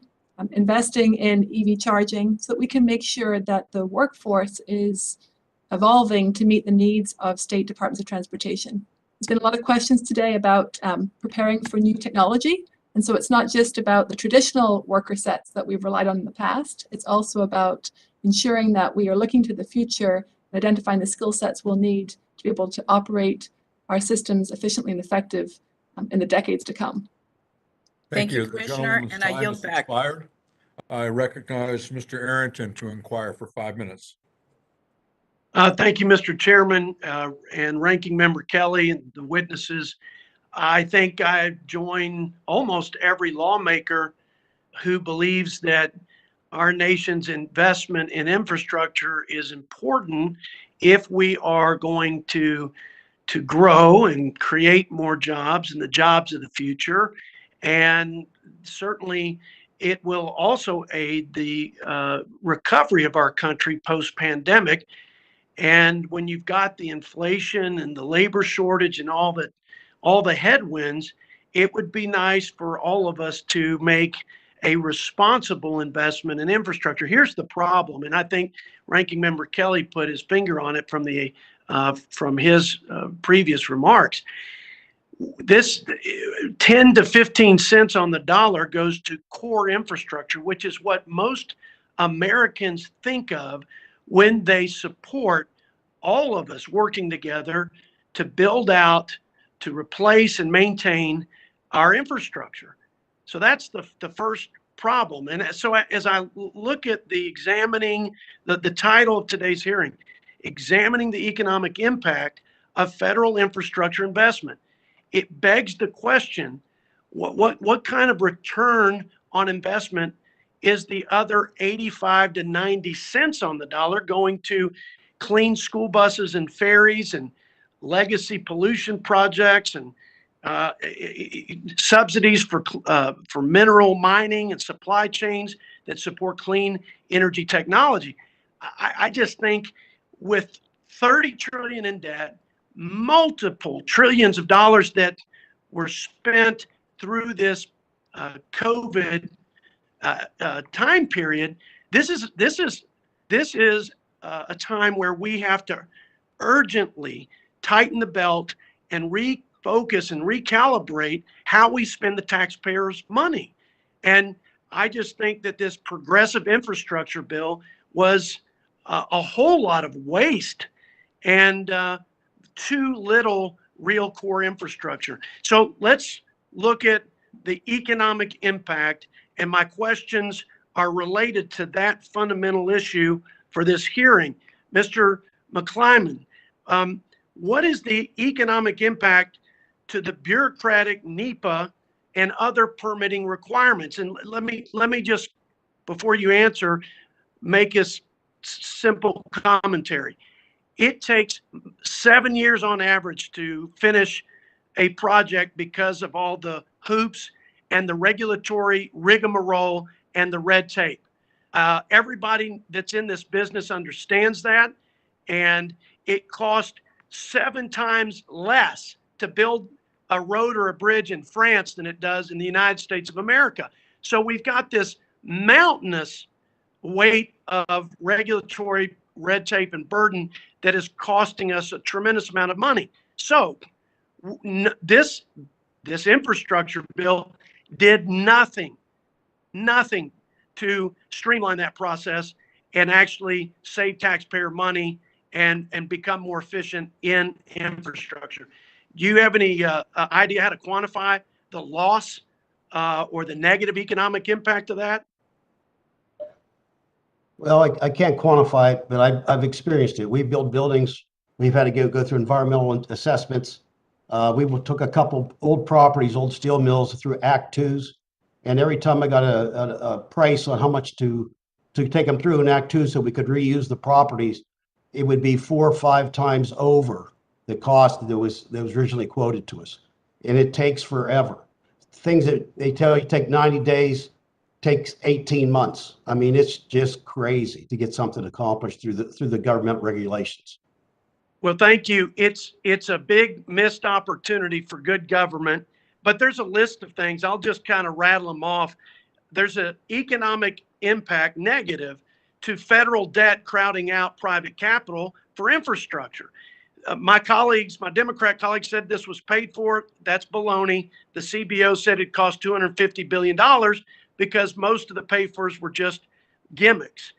investing in EV charging, so that we can make sure that the workforce is evolving to meet the needs of state departments of transportation. There's been a lot of questions today about preparing for new technology. And so it's not just about the traditional worker sets that we've relied on in the past. It's also about ensuring that we are looking to the future and identifying the skill sets we'll need to be able to operate our systems efficiently and effective in the decades to come. Thank you, The Commissioner, gentleman's and I time yield has back. expired. I recognize Mr. Arrington to inquire for 5 minutes. Thank you, Mr. Chairman, and Ranking Member Kelly and the witnesses. I think I join almost every lawmaker who believes that our nation's investment in infrastructure is important if we are going to grow and create more jobs and the jobs of the future. And certainly it will also aid the recovery of our country post-pandemic. And when you've got the inflation and the labor shortage and all the headwinds, it would be nice for all of us to make a responsible investment in infrastructure. Here's the problem, and I think Ranking Member Kelly put his finger on it from his previous remarks. This 10 to 15 cents on the dollar goes to core infrastructure, which is what most Americans think of when they support all of us working together to build out, to replace and maintain our infrastructure. So that's the first problem. And so as I look at the title of today's hearing, examining the economic impact of federal infrastructure investment, it begs the question, what kind of return on investment is the other 85 to 90 cents on the dollar going to clean school buses and ferries and legacy pollution projects and subsidies for mineral mining and supply chains that support clean energy technology? I just think with 30 trillion in debt, multiple trillions of dollars that were spent through this COVID time period, this is a time where we have to urgently tighten the belt and refocus and recalibrate how we spend the taxpayers' money. And I just think that this progressive infrastructure bill was a whole lot of waste and too little real core infrastructure. So let's look at the economic impact, and my questions are related to that fundamental issue for this hearing. Mr. McClyman, what is the economic impact to the bureaucratic Nepa and other permitting requirements? And let me just, before you answer, make a simple commentary. It takes 7 years on average to finish a project because of all the hoops and the regulatory rigmarole and the red tape. Everybody that's in this business understands that, and it costs 7 times less to build a road or a bridge in France than it does in the United States of America. So we've got this mountainous weight of regulatory red tape and burden that is costing us a tremendous amount of money. So this infrastructure bill did nothing to streamline that process and actually save taxpayer money and become more efficient in infrastructure. Do you have any idea how to quantify the loss or the negative economic impact of that? Well, I can't quantify it, but I've experienced it. We build buildings. We've had to go through environmental assessments. We took a couple old properties, old steel mills through Act Twos. And every time I got a price on how much to take them through in Act Two so we could reuse the properties, it would be 4 or 5 times over the cost that was originally quoted to us. And it takes forever. Things that they tell you take 90 days, takes 18 months. I mean, it's just crazy to get something accomplished through the government regulations. Well, thank you. It's a big missed opportunity for good government, but there's a list of things. I'll just kind of rattle them off. There's an economic impact negative to federal debt crowding out private capital for infrastructure. My Democrat colleagues said this was paid for. That's baloney. The CBO said it cost $250 billion because most of the pay-fors were just gimmicks.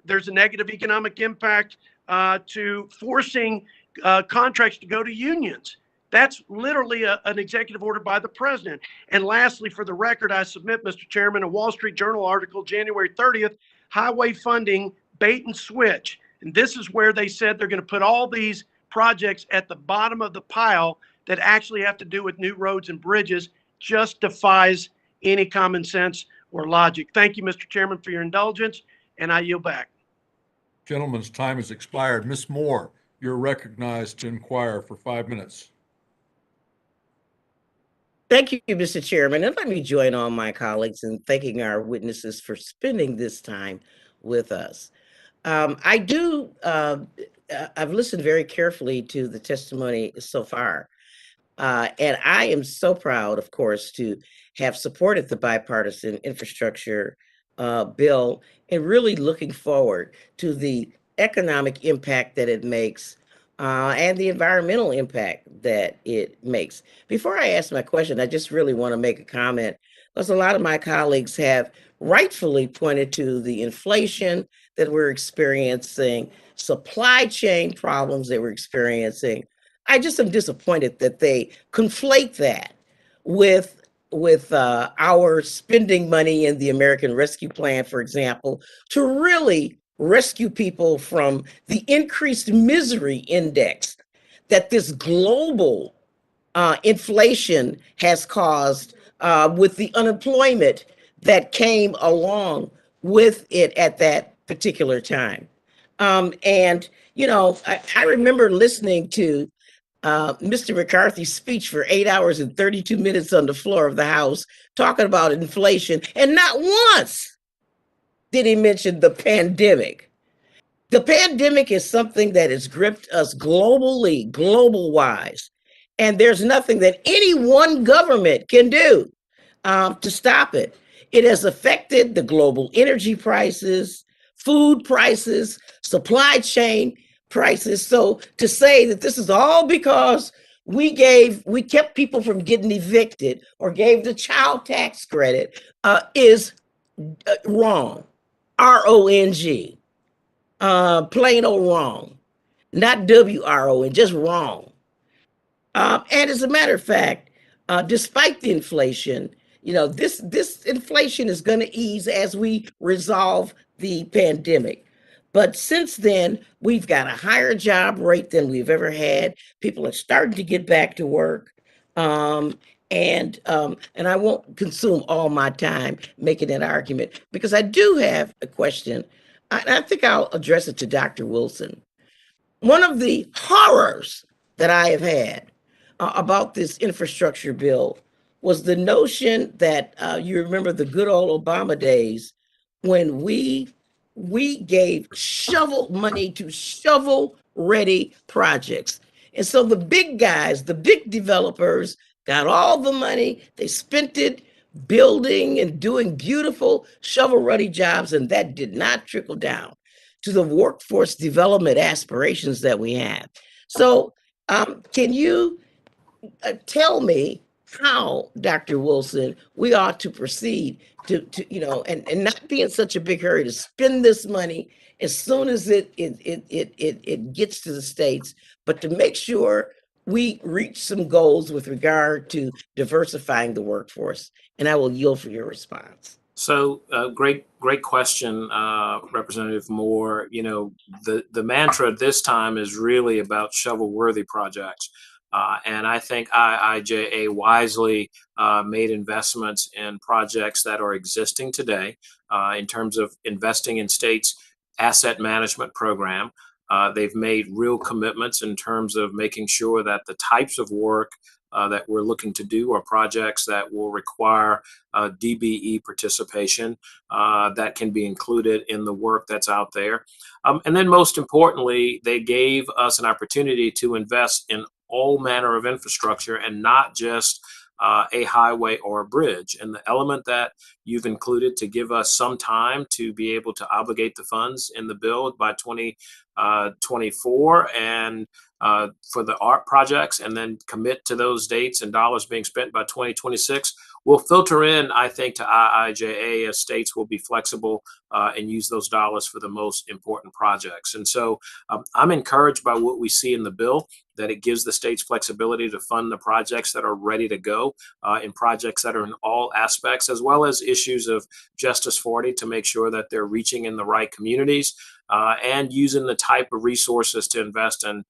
There's a negative economic impact to forcing contracts to go to unions. That's literally an executive order by the president. And lastly, for the record, I submit, Mr. Chairman, a Wall Street Journal article, January 30th, highway funding bait and switch. And this is where they said they're going to put all these projects at the bottom of the pile that actually have to do with new roads and bridges. Just defies any common sense or logic. Thank you, Mr. Chairman, for your indulgence, and I yield back. Gentleman's time has expired. Ms. Moore, you're recognized to inquire for 5 minutes. Thank you, Mr. Chairman. And let me join all my colleagues in thanking our witnesses for spending this time with us. I've listened very carefully to the testimony so far. And I am so proud, of course, to have supported the bipartisan infrastructure bill and really looking forward to the economic impact that it makes and the environmental impact that it makes. Before I ask my question, I just really want to make a comment, because a lot of my colleagues have rightfully pointed to the inflation that we're experiencing, supply chain problems that we're experiencing. I just am disappointed that they conflate that with our spending money in the American Rescue Plan, for example, to really rescue people from the increased misery index that this global inflation has caused with the unemployment that came along with it at that particular time. And, you know, I remember listening to Mr. McCarthy's speech for 8 hours and 32 minutes on the floor of the House talking about inflation, and not once did he mention the pandemic. The pandemic is something that has gripped us globally, global-wise, and there's nothing that any one government can do to stop it. It has affected the global energy prices, food prices, supply chain prices. So to say that this is all because we kept people from getting evicted or gave the child tax credit is wrong. R-O-N-G. Plain old wrong. Not W-R-O-N, just wrong. And as a matter of fact, despite the inflation, you know, this inflation is going to ease as we resolve the pandemic. But since then, we've got a higher job rate than we've ever had. People are starting to get back to work. And I won't consume all my time making that argument, because I do have a question. I think I'll address it to Dr. Wilson. One of the horrors that I have had about this infrastructure bill was the notion that you remember the good old Obama days when we gave shovel money to shovel-ready projects. And so the big guys, the big developers got all the money, they spent it building and doing beautiful shovel-ready jobs, and that did not trickle down to the workforce development aspirations that we have. So can you tell me how, Dr. Wilson, we ought to proceed to you know, and not be in such a big hurry to spend this money as soon as it gets to the states, but to make sure we reach some goals with regard to diversifying the workforce? And I will yield for your response. So great question, Representative Moore. You know, the mantra this time is really about shovel-worthy projects. And I think IIJA wisely made investments in projects that are existing today in terms of investing in states' asset management program. They've made real commitments in terms of making sure that the types of work that we're looking to do are projects that will require DBE participation that can be included in the work that's out there. And then most importantly, they gave us an opportunity to invest in all manner of infrastructure and not just a highway or a bridge. And the element that you've included to give us some time to be able to obligate the funds in the bill by 2024 and for the ARP projects, and then commit to those dates and dollars being spent by 2026 will filter in, I think, to IIJA as states will be flexible and use those dollars for the most important projects. And so I'm encouraged by what we see in the bill, that it gives the states flexibility to fund the projects that are ready to go in projects that are in all aspects, as well as issues of Justice 40 to make sure that they're reaching in the right communities and using the type of resources to invest in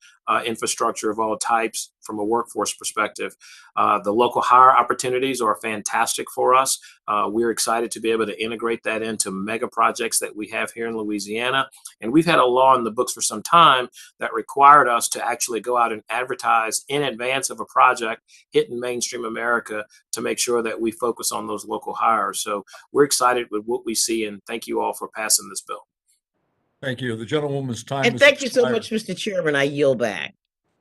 infrastructure of all types from a workforce perspective. The local hire opportunities are fantastic for us. We're excited to be able to integrate that into mega projects that we have here in Louisiana. And we've had a law in the books for some time that required us to actually go out and advertise in advance of a project hitting mainstream America to make sure that we focus on those local hires. So we're excited with what we see, and thank you all for passing this bill. Thank you. The gentlewoman's time And is thank you so expired. much, Mr. Chairman. I yield back.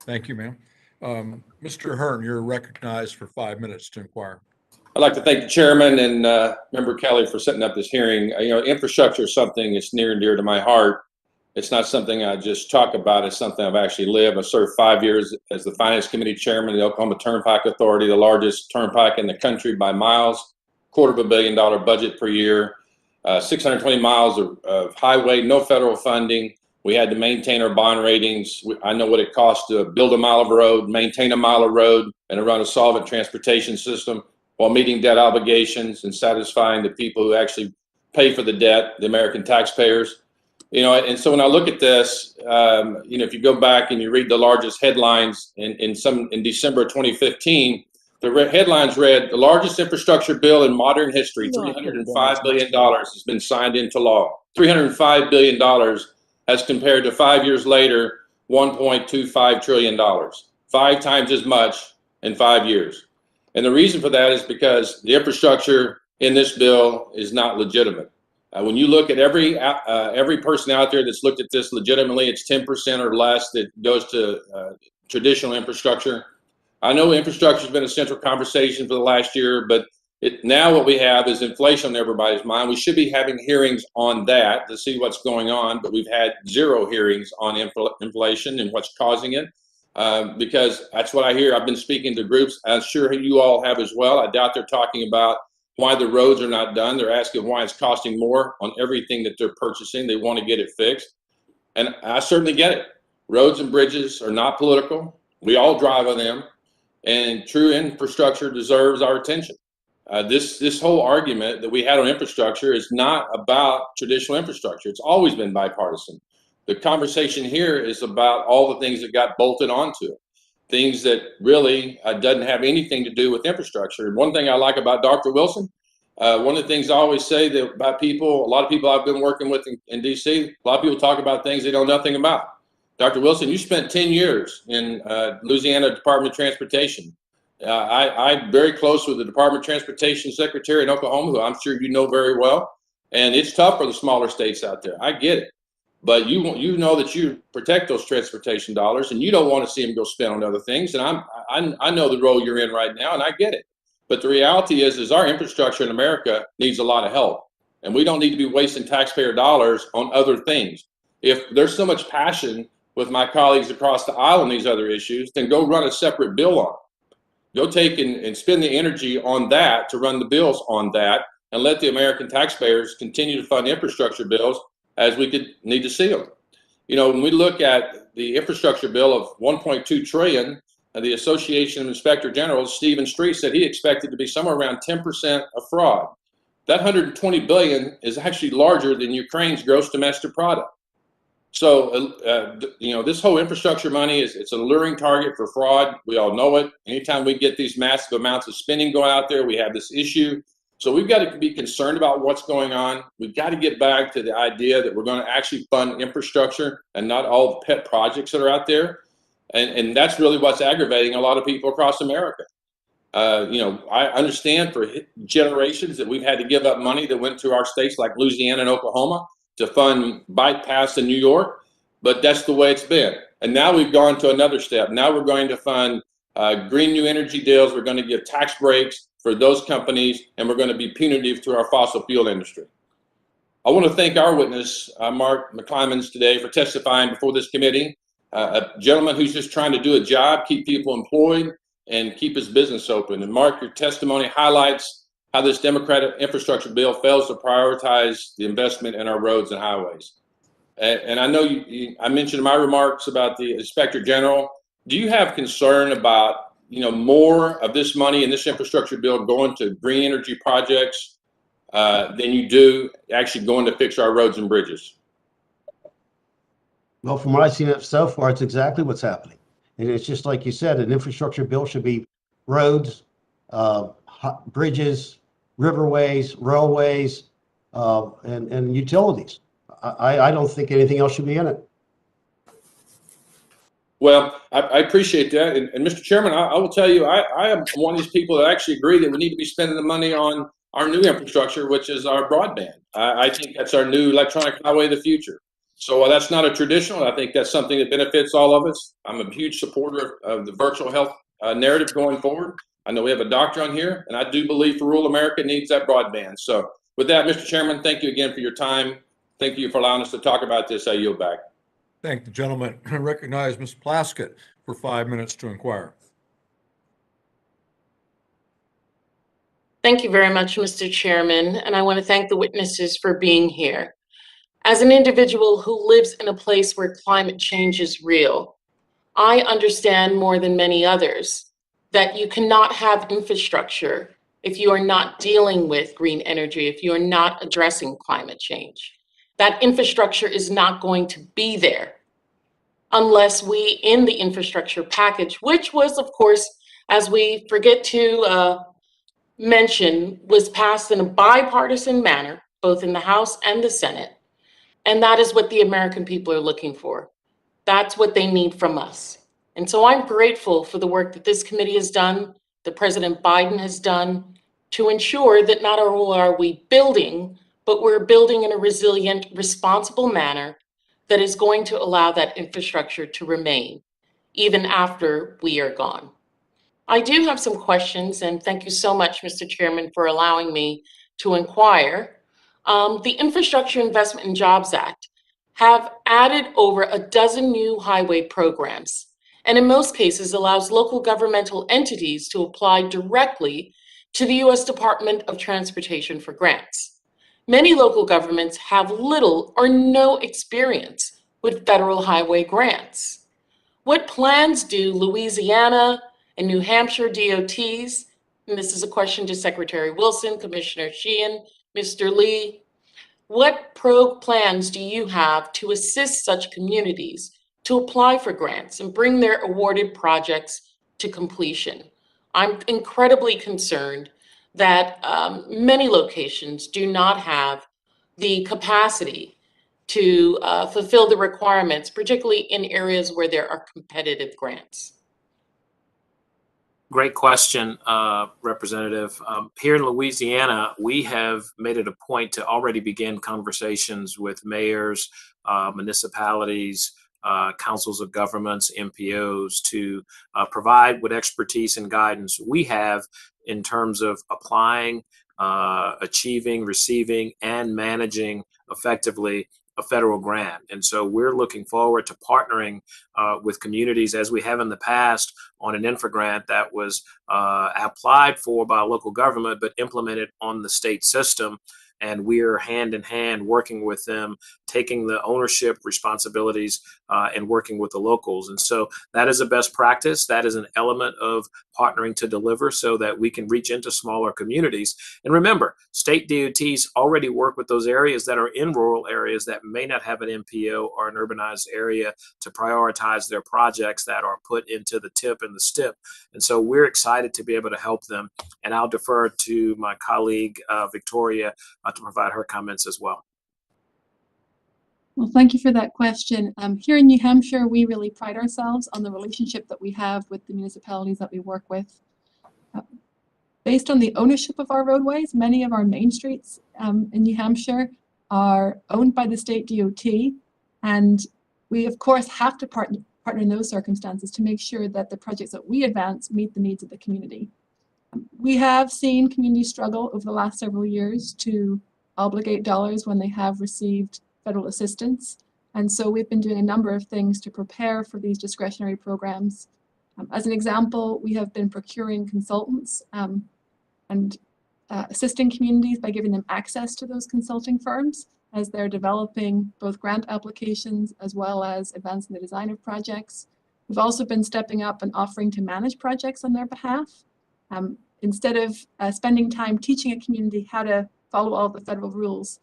Thank you, ma'am. Mr. Hearn, you're recognized for 5 minutes to inquire. I'd like to thank the chairman and Member Kelly for setting up this hearing. You know, infrastructure is something that's near and dear to my heart. It's not something I just talk about. It's something I've actually lived. I served 5 years as the Finance Committee Chairman of the Oklahoma Turnpike Authority, the largest turnpike in the country by miles, $250 million budget per year, 620 miles of highway, no federal funding. We had to maintain our bond ratings. I know what it costs to build a mile of road, maintain a mile of road, and to run a solvent transportation system while meeting debt obligations and satisfying the people who actually pay for the debt, the American taxpayers. You know, and so when I look at this, you know, if you go back and you read the largest headlines in December 2015, the headlines read, the largest infrastructure bill in modern history, $305 billion has been signed into law. $305 billion as compared to 5 years later, $1.25 trillion, 5 times as much in 5 years. And the reason for that is because the infrastructure in this bill is not legitimate. When you look at every person out there that's looked at this legitimately, it's 10% or less that goes to traditional infrastructure. I know infrastructure has been a central conversation for the last year, but now what we have is inflation on everybody's mind. We should be having hearings on that to see what's going on, but we've had 0 hearings on inflation and what's causing it, because that's what I hear. I've been speaking to groups. I'm sure you all have as well. I doubt they're talking about why the roads are not done. They're asking why it's costing more on everything that they're purchasing. They want to get it fixed. And I certainly get it. Roads and bridges are not political. We all drive on them. And true infrastructure deserves our attention. This whole argument that we had on infrastructure is not about traditional infrastructure. It's always been bipartisan. The conversation here is about all the things that got bolted onto it, things that really doesn't have anything to do with infrastructure. And one thing I like about Dr. Wilson, one of the things I always say that about people, a lot of people I've been working with in DC, a lot of people talk about things they know nothing about. Dr. Wilson, you spent 10 years in Louisiana Department of Transportation. I'm very close with the Department of Transportation Secretary in Oklahoma, who I'm sure you know very well. And it's tough for the smaller states out there. I get it. But you know that you protect those transportation dollars, and you don't want to see them go spend on other things. And I know the role you're in right now, and I get it. But the reality is our infrastructure in America needs a lot of help. And we don't need to be wasting taxpayer dollars on other things. If there's so much passion with my colleagues across the aisle on these other issues, then go run a separate bill on it. Go take and spend the energy on that to run the bills on that, and let the American taxpayers continue to fund infrastructure bills as we could need to see them. You know, when we look at the infrastructure bill of $1.2 trillion, the Association of Inspector Generals, Stephen Street, said he expected to be somewhere around 10% of fraud. That 120 billion is actually larger than Ukraine's gross domestic product. So, this whole infrastructure money it's an alluring target for fraud. We all know it. Anytime we get these massive amounts of spending going out there, we have this issue. So we've got to be concerned about what's going on. We've got to get back to the idea that we're going to actually fund infrastructure and not all the pet projects that are out there. And that's really what's aggravating a lot of people across America. I understand for generations that we've had to give up money that went to our states like Louisiana and Oklahoma to fund bypass in New York, but that's the way it's been. And now we've gone to another step. Now we're going to fund green new energy deals. We're going to give tax breaks for those companies, and we're going to be punitive to our fossil fuel industry. I want to thank our witness, Mark McClymans, today for testifying before this committee. A gentleman who's just trying to do a job, keep people employed, and keep his business open. And Mark, your testimony highlights how this Democratic infrastructure bill fails to prioritize the investment in our roads and highways. And I know I mentioned in my remarks about the Inspector General. Do you have concern about more of this money in this infrastructure bill going to green energy projects than you do actually going to fix our roads and bridges? Well, from what I've seen so far, it's exactly what's happening. And it's just like you said, an infrastructure bill should be roads, bridges, riverways, railways, and utilities. I don't think anything else should be in it. Well, I appreciate that. And Mr. Chairman, I will tell you, I am one of these people that actually agree that we need to be spending the money on our new infrastructure, which is our broadband. I think that's our new electronic highway of the future. So while that's not a traditional, I think that's something that benefits all of us. I'm a huge supporter of the virtual health narrative going forward. I know we have a doctor on here, and I do believe for rural America needs that broadband. So with that, Mr. Chairman, thank you again for your time. Thank you for allowing us to talk about this. I yield back. Thank the gentleman. I recognize Ms. Plaskett for 5 minutes to inquire. Thank you very much, Mr. Chairman, and I want to thank the witnesses for being here. As an individual who lives in a place where climate change is real, I understand more than many others that you cannot have infrastructure if you are not dealing with green energy, if you are not addressing climate change. That infrastructure is not going to be there unless we, in the infrastructure package, which was, of course, as we forget to mention, was passed in a bipartisan manner, both in the House and the Senate. And that is what the American people are looking for. That's what they need from us. And so I'm grateful for the work that this committee has done, that President Biden has done, to ensure that not only are we building, but we're building in a resilient, responsible manner that is going to allow that infrastructure to remain, even after we are gone. I do have some questions, and thank you so much, Mr. Chairman, for allowing me to inquire. The Infrastructure Investment and Jobs Act have added over a dozen new highway programs, and in most cases allows local governmental entities to apply directly to the U.S. Department of Transportation for grants. Many local governments have little or no experience with federal highway grants. What plans do Louisiana and New Hampshire DOTs, and this is a question to Secretary Wilson, Commissioner Sheehan, Mr. Lee, what plans do you have to assist such communities to apply for grants and bring their awarded projects to completion? I'm incredibly concerned that many locations do not have the capacity to fulfill the requirements, particularly in areas where there are competitive grants. Great question, Representative. Here in Louisiana, we have made it a point to already begin conversations with mayors, municipalities, councils of governments, MPOs to provide what expertise and guidance we have in terms of applying, achieving, receiving, and managing effectively a federal grant. And so we're looking forward to partnering with communities as we have in the past on an infra grant that was applied for by a local government, but implemented on the state system and we're hand in hand working with them, taking the ownership responsibilities and working with the locals. And so that is a best practice. That is an element of partnering to deliver so that we can reach into smaller communities. And remember, state DOTs already work with those areas that are in rural areas that may not have an MPO or an urbanized area to prioritize their projects that are put into the TIP and the STIP. And so we're excited to be able to help them. And I'll defer to my colleague, Victoria, to provide her comments as well. Well, thank you for that question. Here in New Hampshire, we really pride ourselves on the relationship that we have with the municipalities that we work with. Based on the ownership of our roadways, many of our main streets in New Hampshire are owned by the state DOT, and we of course have to partner in those circumstances to make sure that the projects that we advance meet the needs of the community. We have seen communities struggle over the last several years to obligate dollars when they have received federal assistance, and so we've been doing a number of things to prepare for these discretionary programs. As an example, we have been procuring consultants and assisting communities by giving them access to those consulting firms as they're developing both grant applications as well as advancing the design of projects. We've also been stepping up and offering to manage projects on their behalf. Instead of spending time teaching a community how to follow all the federal rules,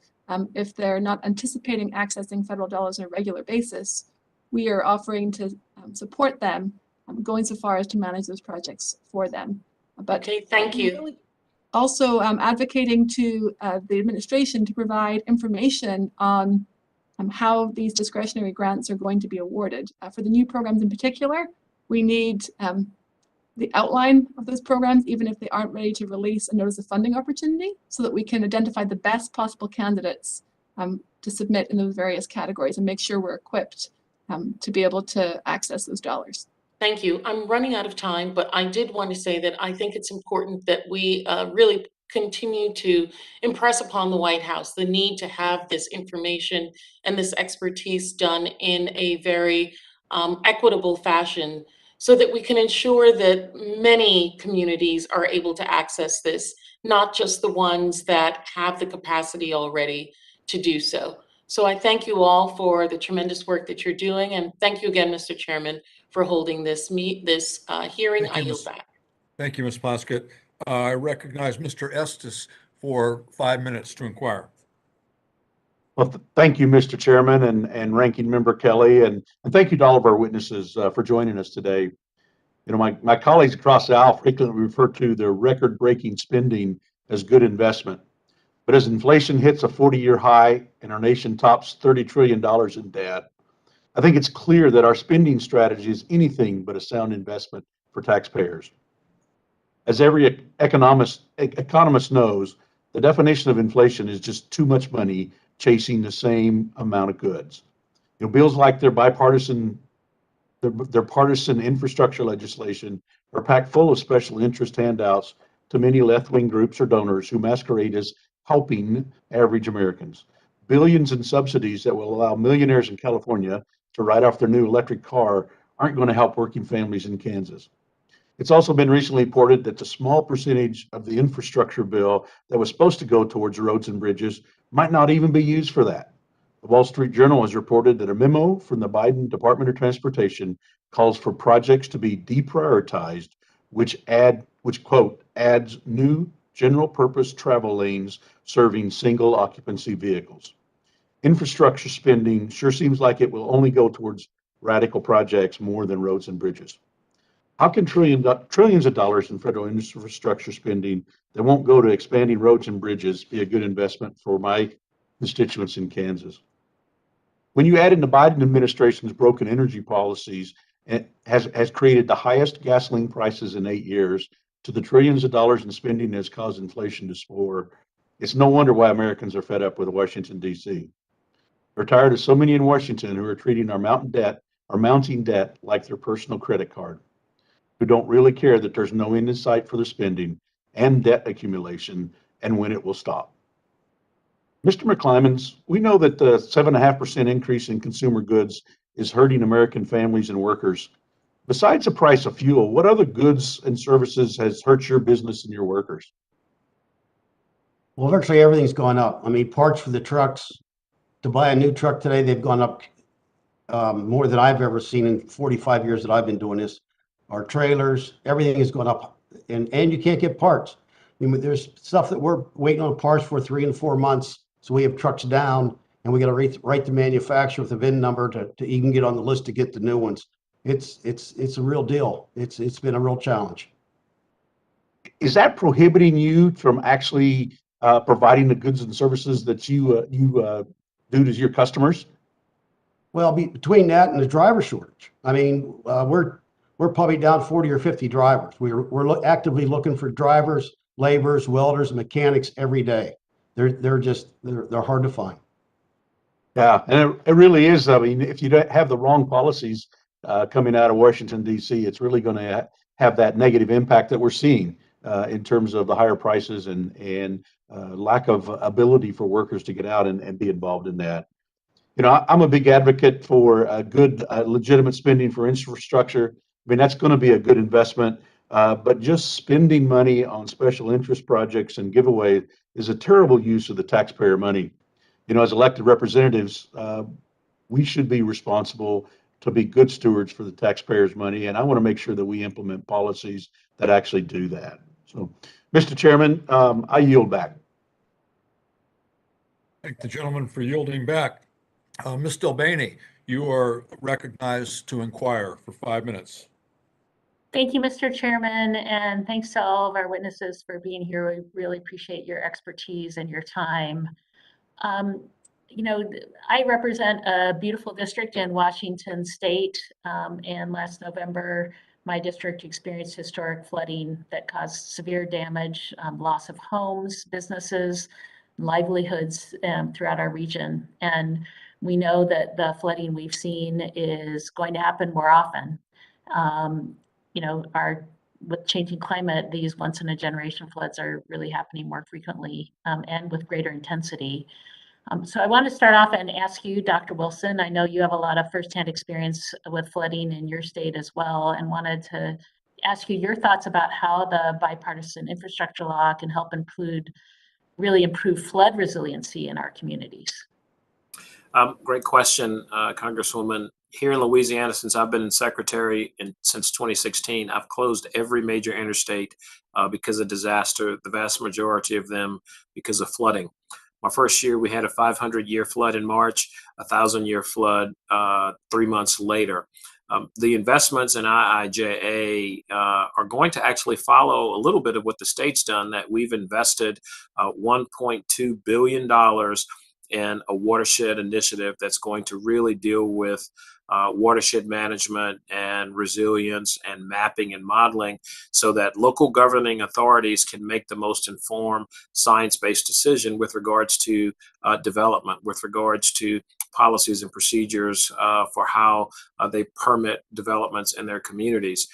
if they're not anticipating accessing federal dollars on a regular basis, we are offering to support them, going so far as to manage those projects for them. But okay, thank you. Really also advocating to the administration to provide information on how these discretionary grants are going to be awarded. For the new programs in particular, we need the outline of those programs, even if they aren't ready to release a notice of funding opportunity, so that we can identify the best possible candidates to submit in those various categories and make sure we're equipped to be able to access those dollars. Thank you. I'm running out of time, but I did want to say that I think it's important that we really continue to impress upon the White House the need to have this information and this expertise done in a very equitable fashion so that we can ensure that many communities are able to access this, not just the ones that have the capacity already to do so. So I thank you all for the tremendous work that you're doing, and thank you again, Mr. Chairman, for holding this hearing. I yield back. Thank you, Ms. Poskett. I recognize Mr. Estes for 5 minutes to inquire. Well, thank you, Mr. Chairman and Ranking Member Kelly, and thank you to all of our witnesses for joining us today. You know, my colleagues across the aisle frequently refer to the record-breaking spending as good investment. But as inflation hits a 40-year high and our nation tops $30 trillion in debt, I think it's clear that our spending strategy is anything but a sound investment for taxpayers. As every economist knows, the definition of inflation is just too much money chasing the same amount of goods. You know, bills like their partisan infrastructure legislation are packed full of special interest handouts to many left-wing groups or donors who masquerade as helping average Americans. Billions in subsidies that will allow millionaires in California to write off their new electric car aren't going to help working families in Kansas. It's also been recently reported that the small percentage of the infrastructure bill that was supposed to go towards roads and bridges might not even be used for that. The Wall Street Journal has reported that a memo from the Biden Department of Transportation calls for projects to be deprioritized, which quote, adds new general purpose travel lanes serving single occupancy vehicles. Infrastructure spending sure seems like it will only go towards radical projects more than roads and bridges. How can trillions of dollars in federal infrastructure spending that won't go to expanding roads and bridges be a good investment for my constituents in Kansas? When you add in the Biden administration's broken energy policies, it has created the highest gasoline prices in 8 years, to the trillions of dollars in spending that has caused inflation to soar, it's no wonder why Americans are fed up with Washington, D.C. They're tired of so many in Washington who are treating our mounting debt like their personal credit card, who don't really care that there's no end in sight for their spending and debt accumulation and when it will stop. Mr. McClymans, we know that the 7.5% increase in consumer goods is hurting American families and workers. Besides the price of fuel, what other goods and services has hurt your business and your workers? Well, virtually everything's gone up. I mean, parts for the trucks, to buy a new truck today, they've gone up more than I've ever seen in 45 years that I've been doing this. Our trailers, everything has gone up, and you can't get parts. I mean, there's stuff that we're waiting on parts for 3 and 4 months. So we have trucks down, and we got to write the manufacturer with the VIN number to even get on the list to get the new ones. It's a real deal. It's been a real challenge. Is that prohibiting you from actually providing the goods and services that you do to your customers? Well, between that and the driver shortage, I mean, we're probably down 40 or 50 drivers. We're actively looking for drivers, laborers, welders, mechanics every day. They're hard to find. Yeah, and it really is. I mean, if you don't have the wrong policies coming out of Washington, D.C., it's really going to have that negative impact that we're seeing in terms of the higher prices and lack of ability for workers to get out and be involved in that. You know, I'm a big advocate for good, legitimate spending for infrastructure. I mean, that's going to be a good investment, but just spending money on special interest projects and giveaway is a terrible use of the taxpayer money. You know, as elected representatives, we should be responsible to be good stewards for the taxpayers' money, and I want to make sure that we implement policies that actually do that. So, Mr. Chairman, I yield back. Thank the gentleman for yielding back. Ms. Delbaney, you are recognized to inquire for 5 minutes. Thank you, Mr. Chairman, and thanks to all of our witnesses for being here. We really appreciate your expertise and your time. You know, I represent a beautiful district in Washington State, and last November, my district experienced historic flooding that caused severe damage, loss of homes, businesses, livelihoods throughout our region. And we know that the flooding we've seen is going to happen more often. You know, with changing climate, these once in a generation floods are really happening more frequently and with greater intensity. So I want to start off and ask you, Dr. Wilson, I know you have a lot of firsthand experience with flooding in your state as well, and wanted to ask you your thoughts about how the bipartisan infrastructure law can help really improve flood resiliency in our communities. Great question, Congresswoman. Here in Louisiana, since I've been secretary since 2016, I've closed every major interstate because of disaster, the vast majority of them because of flooding. My first year, we had a 500-year flood in March, a 1,000-year flood 3 months later. The investments in IIJA are going to actually follow a little bit of what the state's done, that we've invested $1.2 billion in a watershed initiative that's going to really deal with watershed management and resilience and mapping and modeling, so that local governing authorities can make the most informed science-based decision with regards to development, with regards to policies and procedures for how they permit developments in their communities.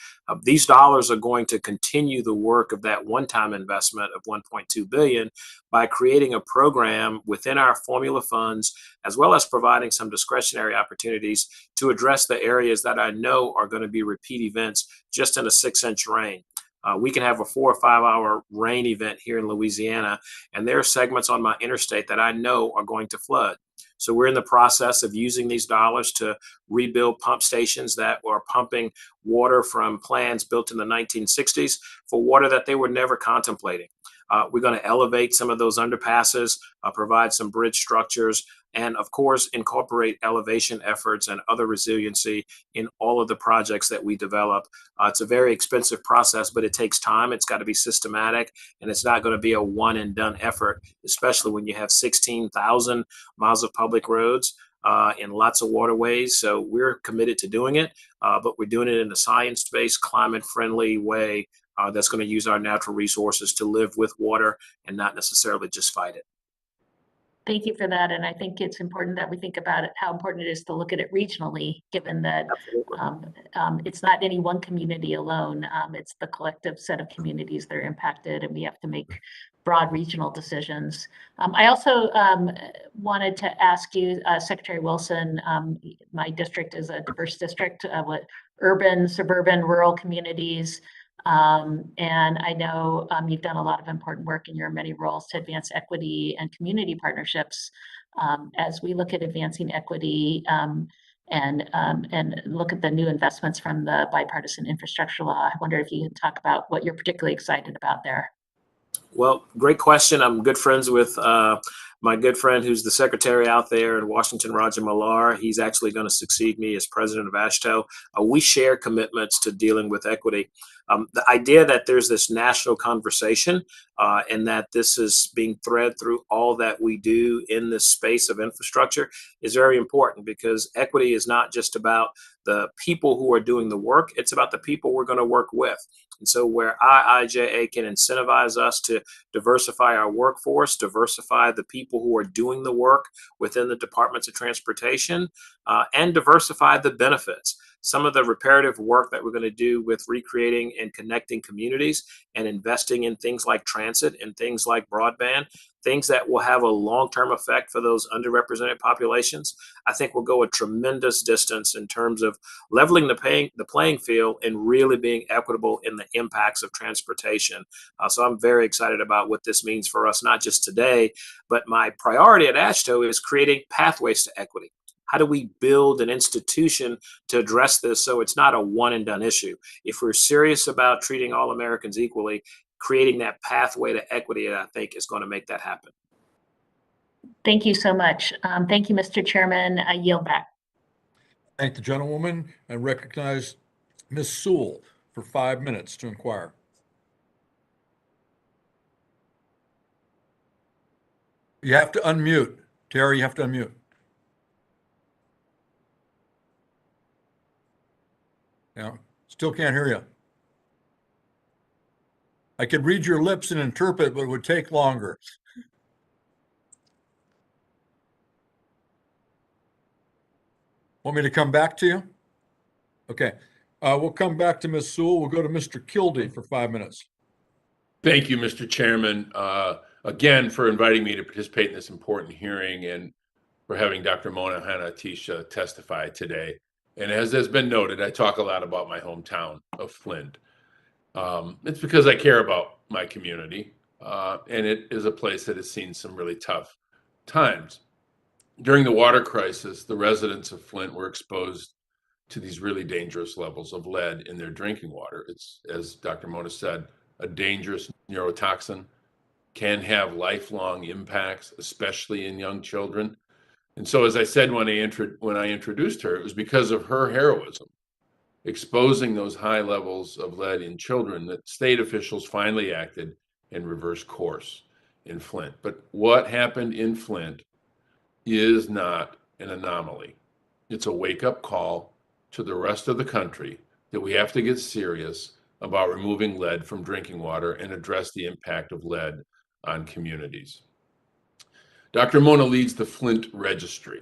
These dollars are going to continue the work of that one-time investment of $1.2 billion by creating a program within our formula funds, as well as providing some discretionary opportunities to address the areas that I know are going to be repeat events just in a 6-inch rain. We can have a 4 or 5 hour rain event here in Louisiana, and there are segments on my interstate that I know are going to flood. So we're in the process of using these dollars to rebuild pump stations that are pumping water from plants built in the 1960s for water that they were never contemplating. We're going to elevate some of those underpasses, provide some bridge structures, and of course, incorporate elevation efforts and other resiliency in all of the projects that we develop. It's a very expensive process, but it takes time. It's got to be systematic, and it's not going to be a one and done effort, especially when you have 16,000 miles of public roads and lots of waterways. So we're committed to doing it, but we're doing it in a science-based, climate-friendly way that's going to use our natural resources to live with water and not necessarily just fight it. Thank you for that. And I think it's important that we think about it, how important it is to look at it regionally, given that it's not any one community alone. It's the collective set of communities that are impacted, and we have to make broad regional decisions. I also wanted to ask you, Secretary Wilson, my district is a diverse district with urban, suburban, rural communities. And I know you've done a lot of important work in your many roles to advance equity and community partnerships. As we look at advancing equity and look at the new investments from the bipartisan infrastructure law, I wonder if you could talk about what you're particularly excited about there. Well, great question. I'm good friends with my good friend who's the secretary out there in Washington, Roger Millar. He's actually going to succeed me as president of AASHTO. We share commitments to dealing with equity. The idea that there's this national conversation and that this is being thread through all that we do in this space of infrastructure is very important, because equity is not just about the people who are doing the work, it's about the people we're going to work with. And so where IIJA can incentivize us to diversify our workforce, diversify the people who are doing the work within the departments of transportation, and diversify the benefits. Some of the reparative work that we're going to do with recreating and connecting communities and investing in things like transit and things like broadband, things that will have a long-term effect for those underrepresented populations, I think will go a tremendous distance in terms of leveling the playing field and really being equitable in the impacts of transportation. So I'm very excited about what this means for us, not just today, but my priority at AASHTO is creating pathways to equity. How do we build an institution to address this so it's not a one and done issue? If we're serious about treating all Americans equally, creating that pathway to equity, I think, is going to make that happen. Thank you so much. Thank you, Mr. Chairman. I yield back. Thank the gentlewoman and recognize Ms. Sewell for 5 minutes to inquire. You have to unmute. Terry, you have to unmute. Yeah, still can't hear you. I could read your lips and interpret, but it would take longer. Want me to come back to you? Okay. We'll come back to Ms. Sewell. We'll go to Mr. Kildee for 5 minutes. Thank you, Mr. Chairman, again, for inviting me to participate in this important hearing and for having Dr. Mona Hanna-Attisha testify today. And as has been noted, I talk a lot about my hometown of Flint. It's because I care about my community, and it is a place that has seen some really tough times. During the water crisis, the residents of Flint were exposed to these really dangerous levels of lead in their drinking water. It's, as Dr. Mona said, a dangerous neurotoxin, can have lifelong impacts, especially in young children. And so, as I said when I introduced her, it was because of her heroism, exposing those high levels of lead in children, that state officials finally acted and reversed course in Flint. But what happened in Flint is not an anomaly. It's a wake-up call to the rest of the country that we have to get serious about removing lead from drinking water and address the impact of lead on communities. Dr. Mona leads the Flint Registry,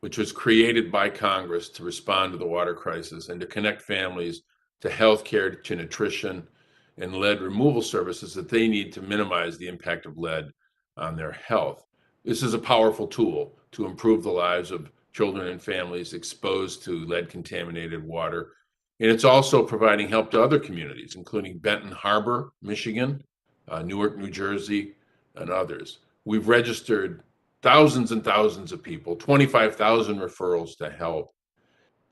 which was created by Congress to respond to the water crisis and to connect families to healthcare, to nutrition, and lead removal services that they need to minimize the impact of lead on their health. This is a powerful tool to improve the lives of children and families exposed to lead-contaminated water. And it's also providing help to other communities, including Benton Harbor, Michigan, Newark, New Jersey, and others. We've registered thousands and thousands of people, 25,000 referrals to help.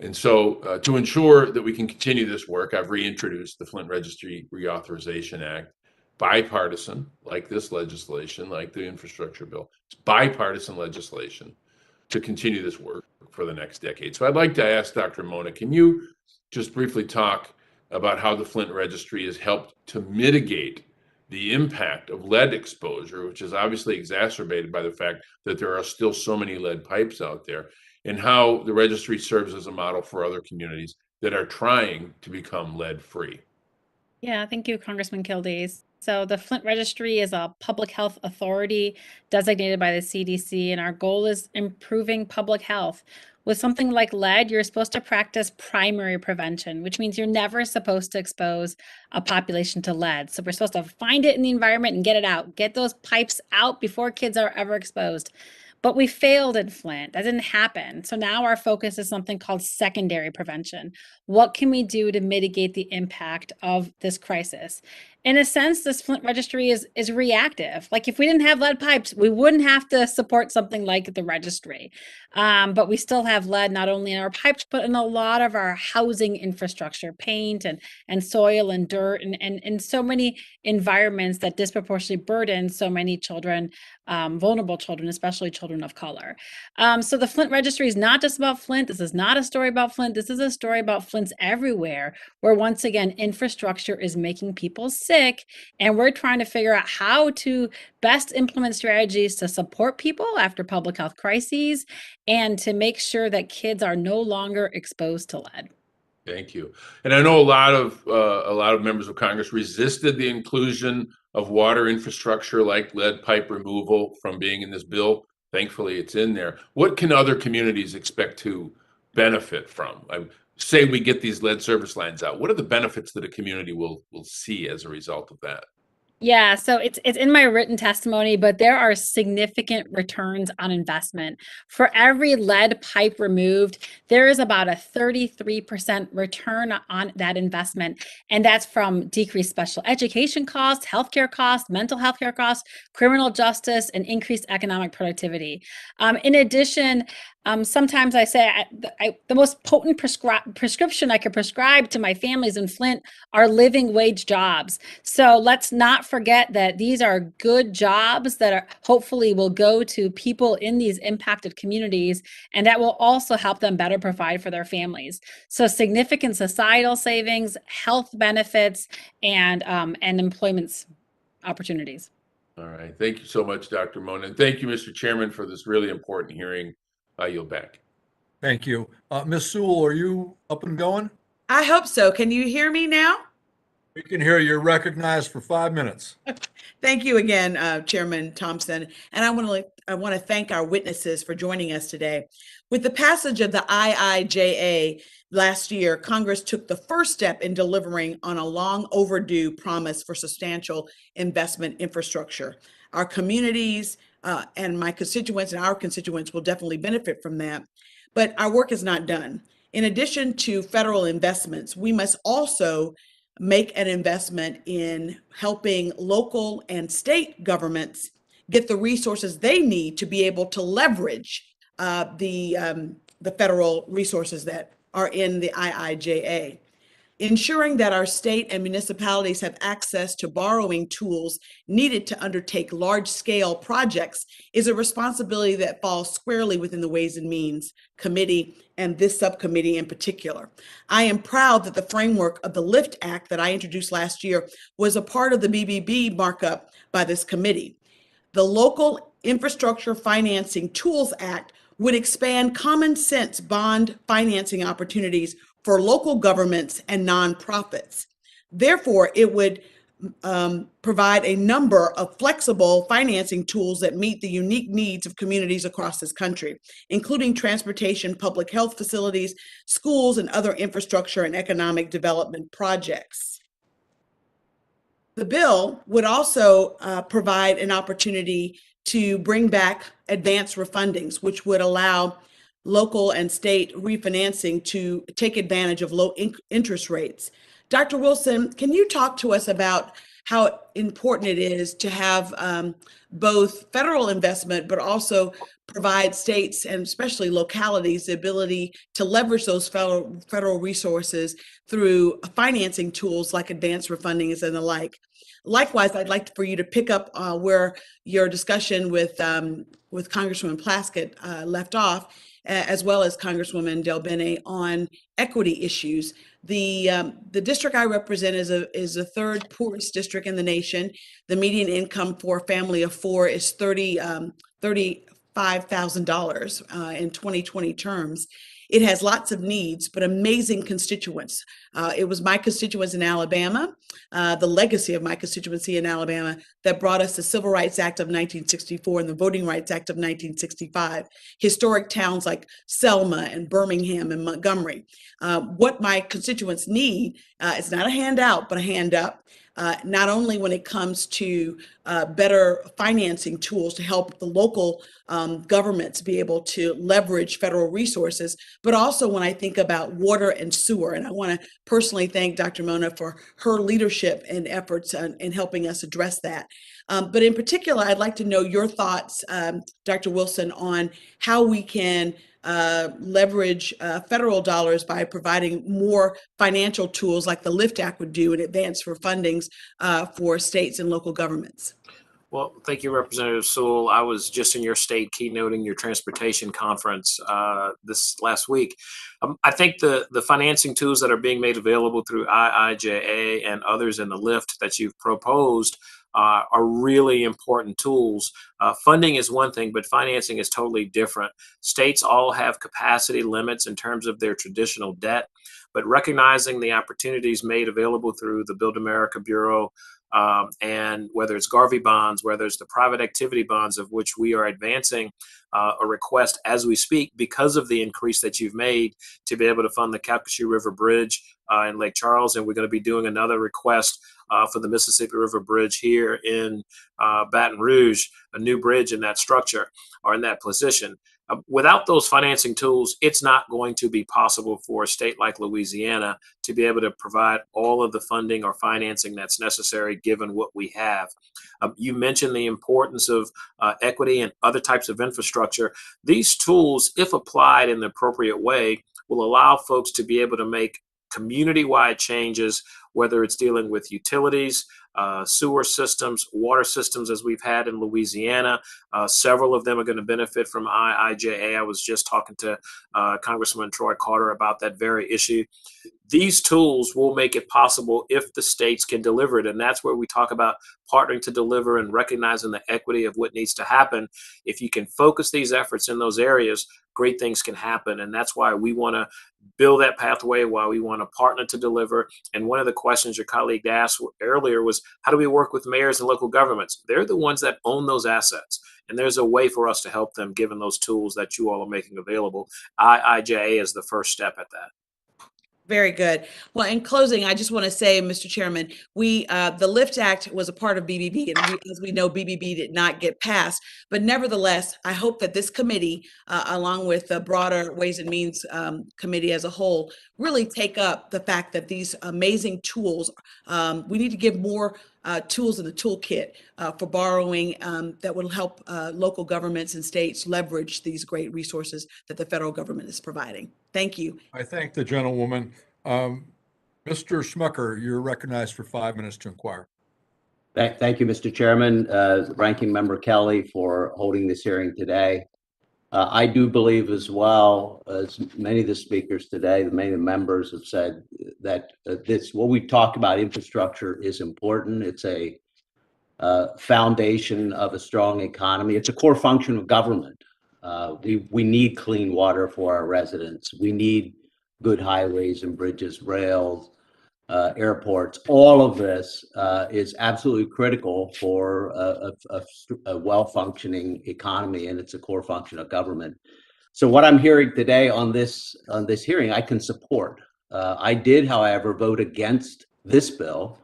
And so to ensure that we can continue this work, I've reintroduced the Flint Registry Reauthorization Act, bipartisan, like this legislation, like the infrastructure bill. It's bipartisan legislation to continue this work for the next decade. So I'd like to ask Dr. Mona, can you just briefly talk about how the Flint Registry has helped to mitigate the impact of lead exposure, which is obviously exacerbated by the fact that there are still so many lead pipes out there, and how the registry serves as a model for other communities that are trying to become lead-free? Yeah, thank you, Congressman Kildee. So the Flint Registry is a public health authority designated by the CDC, and our goal is improving public health. With something like lead, you're supposed to practice primary prevention, which means you're never supposed to expose a population to lead. So we're supposed to find it in the environment and get it out, get those pipes out before kids are ever exposed. but we failed in Flint. That didn't happen. So now our focus is something called secondary prevention. What can we do to mitigate the impact of this crisis? In a sense, this Flint registry is reactive. Like if we didn't have lead pipes, we wouldn't have to support something like the registry. But we still have lead not only in our pipes, but in a lot of our housing infrastructure, paint and soil and dirt and so many environments that disproportionately burden so many children, vulnerable children, especially children of color. So the Flint registry is not just about Flint. This is not a story about Flint. This is a story about Flints everywhere, where once again, infrastructure is making people sick. And we're trying to figure out how to best implement strategies to support people after public health crises and to make sure that kids are no longer exposed to lead. Thank you. And I know a lot of members of Congress resisted the inclusion of water infrastructure like lead pipe removal from being in this bill. Thankfully, it's in there. What can other communities expect to benefit from? Say we get these lead service lines out. What are the benefits that a community will see as a result of that? Yeah, so it's in my written testimony, but there are significant returns on investment. For every lead pipe removed, there is about a 33% return on that investment. And that's from decreased special education costs, healthcare costs, mental health care costs, criminal justice, and increased economic productivity. In addition, sometimes I say the most potent prescription I could prescribe to my families in Flint are living wage jobs. So let's not forget that these are good jobs that are hopefully will go to people in these impacted communities, and that will also help them better provide for their families. So significant societal savings, health benefits, and employment opportunities. All right. Thank you so much, Dr. Mona. And thank you, Mr. Chairman, for this really important hearing. I yield back. Thank you. Ms. Sewell, are you up and going? I hope so. Can you hear me now? We can hear you. Recognized for 5 minutes. Thank you again, Chairman Thompson. And I want to thank our witnesses for joining us today. With the passage of the IIJA last year, Congress took the first step in delivering on a long overdue promise for substantial investment infrastructure. Our communities and my constituents and our constituents will definitely benefit from that. But our work is not done. In addition to federal investments, we must also make an investment in helping local and state governments get the resources they need to be able to leverage the federal resources that are in the IIJA. Ensuring that our state and municipalities have access to borrowing tools needed to undertake large-scale projects is a responsibility that falls squarely within the Ways and Means Committee and this subcommittee in particular. I am proud that the framework of the LIFT Act that I introduced last year was a part of the BBB markup by this committee. The Local Infrastructure Financing Tools Act would expand common sense bond financing opportunities for local governments and nonprofits. Therefore, it would provide a number of flexible financing tools that meet the unique needs of communities across this country, including transportation, public health facilities, schools, and other infrastructure and economic development projects. The bill would also provide an opportunity to bring back advanced refundings, which would allow local and state refinancing to take advantage of low interest rates. Dr. Wilson, can you talk to us about how important it is to have both federal investment, but also provide states and especially localities the ability to leverage those federal resources through financing tools like advanced refundings and the like? Likewise, I'd like for you to pick up where your discussion with Congresswoman Plaskett left off, as well as Congresswoman Del Bene on equity issues. The district I represent is the third poorest district in the nation. The median income for a family of four is $35,000 in 2020 terms. It has lots of needs, but amazing constituents. It was my constituents in Alabama, the legacy of my constituency in Alabama, that brought us the Civil Rights Act of 1964 and the Voting Rights Act of 1965. Historic towns like Selma and Birmingham and Montgomery. What my constituents need is not a handout, but a hand up. not only when it comes to better financing tools to help the local governments be able to leverage federal resources, but also when I think about water and sewer. And I want to personally thank Dr. Mona for her leadership and efforts in helping us address that. But in particular, I'd like to know your thoughts, Dr. Wilson, on how we can leverage federal dollars by providing more financial tools like the LIFT Act would do in advance for fundings for states and local governments. Well, thank you, Representative Sewell. I was just in your state keynoting your transportation conference this last week. I think the financing tools that are being made available through IIJA and others in the LIFT that you've proposed are really important tools. Funding is one thing, but financing is totally different. States all have capacity limits in terms of their traditional debt, but recognizing the opportunities made available through the Build America Bureau, and whether it's Garvey bonds, whether it's the private activity bonds, of which we are advancing a request as we speak because of the increase that you've made to be able to fund the Calcasieu River Bridge in Lake Charles. And we're going to be doing another request for the Mississippi River Bridge here in Baton Rouge, a new bridge in that structure or in that position. Without those financing tools, it's not going to be possible for a state like Louisiana to be able to provide all of the funding or financing that's necessary given what we have. You mentioned the importance of equity and other types of infrastructure. These tools, if applied in the appropriate way, will allow folks to be able to make community-wide changes, whether it's dealing with utilities, sewer systems, water systems, as we've had in Louisiana. Several of them are going to benefit from IIJA. I was just talking to Congressman Troy Carter about that very issue. These tools will make it possible if the states can deliver it. And that's where we talk about partnering to deliver and recognizing the equity of what needs to happen. If you can focus these efforts in those areas, great things can happen. And that's why we want to build that pathway, why we want to partner to deliver. And one of the questions your colleague asked earlier was, how do we work with mayors and local governments? They're the ones that own those assets. And there's a way for us to help them given those tools that you all are making available. IIJA is the first step at that. Very good. Well, in closing, I just want to say, Mr. Chairman, the LIFT Act was a part of BBB, and as we know, BBB did not get passed. But nevertheless, I hope that this committee, along with the broader Ways and Means Committee as a whole, really take up the fact that these amazing tools, we need to give more tools in the toolkit for borrowing that will help local governments and states leverage these great resources that the federal government is providing. Thank you. I thank the gentlewoman. Mr. Schmucker, you're recognized for 5 minutes to inquire. Thank you, Mr. Chairman, Ranking Member Kelly, for holding this hearing today. I do believe as well, as many of the speakers today, many of the members have said that what we talked about, infrastructure, is important. It's a foundation of a strong economy. It's a core function of government. We need clean water for our residents. We need good highways and bridges, rails, airports. All of this is absolutely critical for a well-functioning economy, and it's a core function of government. So what I'm hearing today on this hearing, I can support. I did, however, vote against this bill,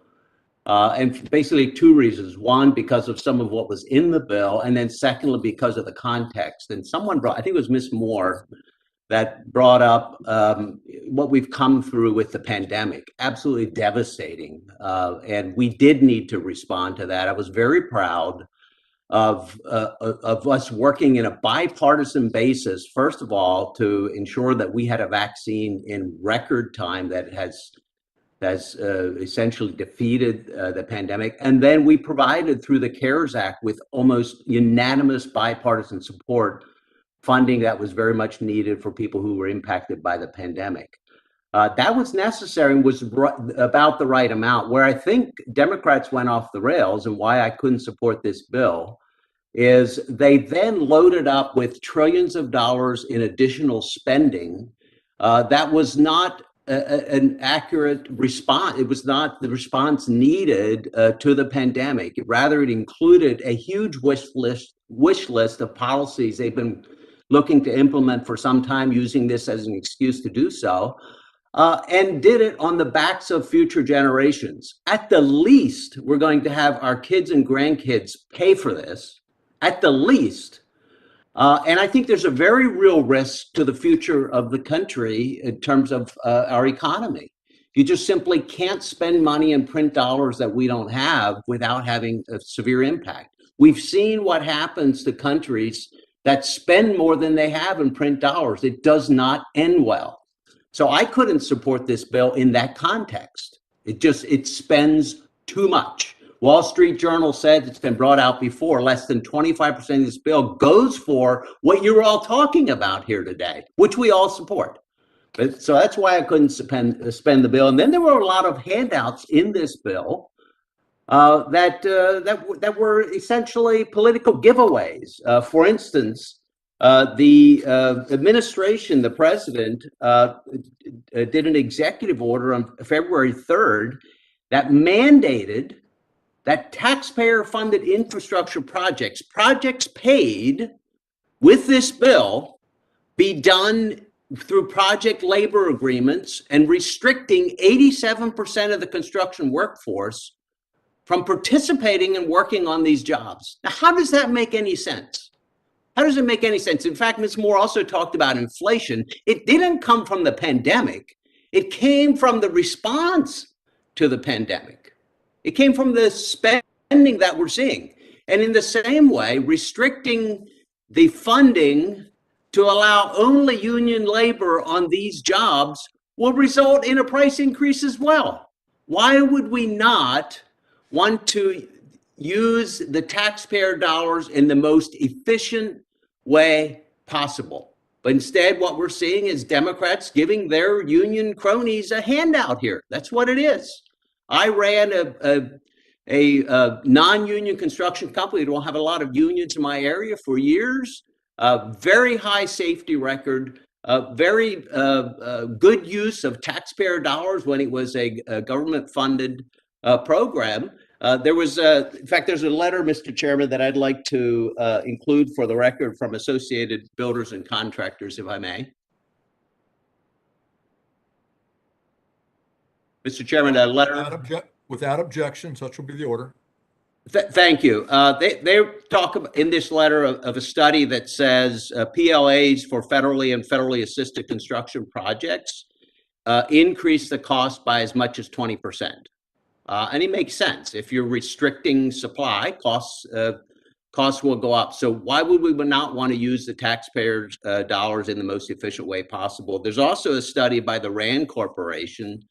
and basically two reasons. One, because of some of what was in the bill, and then secondly, because of the context. And someone brought, I think it was Ms. Moore, that brought up what we've come through with the pandemic. Absolutely devastating. And we did need to respond to that. I was very proud of us working in a bipartisan basis, first of all, to ensure that we had a vaccine in record time that has essentially defeated the pandemic. And then we provided through the CARES Act with almost unanimous bipartisan support funding that was very much needed for people who were impacted by the pandemic. That was necessary and was about the right amount. Where I think Democrats went off the rails and why I couldn't support this bill is they then loaded up with trillions of dollars in additional spending that was not an accurate response. It was not the response needed to the pandemic. Rather, it included a huge wish list of policies they've been looking to implement for some time, using this as an excuse to do so. and did it on the backs of future generations. At the least, we're going to have our kids and grandkids pay for this, at the least. And I think there's a very real risk to the future of the country in terms of our economy. You just simply can't spend money and print dollars that we don't have without having a severe impact. We've seen what happens to countries that spend more than they have and print dollars. It does not end well. So I couldn't support this bill in that context. It spends too much. Wall Street Journal said, it's been brought out before, less than 25% of this bill goes for what you're all talking about here today, which we all support. So that's why I couldn't spend the bill. And then there were a lot of handouts in this bill that were essentially political giveaways. For instance, the administration, the president, did an executive order on February 3rd that mandated that taxpayer-funded infrastructure projects paid with this bill, be done through project labor agreements and restricting 87% of the construction workforce from participating and working on these jobs. Now, how does that make any sense? How does it make any sense? In fact, Ms. Moore also talked about inflation. It didn't come from the pandemic. It came from the response to the pandemic. It came from the spending that we're seeing. And in the same way, restricting the funding to allow only union labor on these jobs will result in a price increase as well. Why would we not want to use the taxpayer dollars in the most efficient way possible? But instead, what we're seeing is Democrats giving their union cronies a handout here. That's what it is. I ran a non-union construction company. We don't have a lot of unions in my area for years. Very high safety record, very good use of taxpayer dollars when it was a government-funded program. In fact, there's a letter, Mr. Chairman, that I'd like to include for the record from Associated Builders and Contractors, if I may. Mr. Chairman, a letter. Without objection, such will be the order. Thank you. They talk about, in this letter of a study that says PLAs for federally and federally assisted construction projects increase the cost by as much as 20%. And it makes sense. If you're restricting supply, costs will go up. So why would we not want to use the taxpayers' dollars in the most efficient way possible? There's also a study by the RAND Corporation.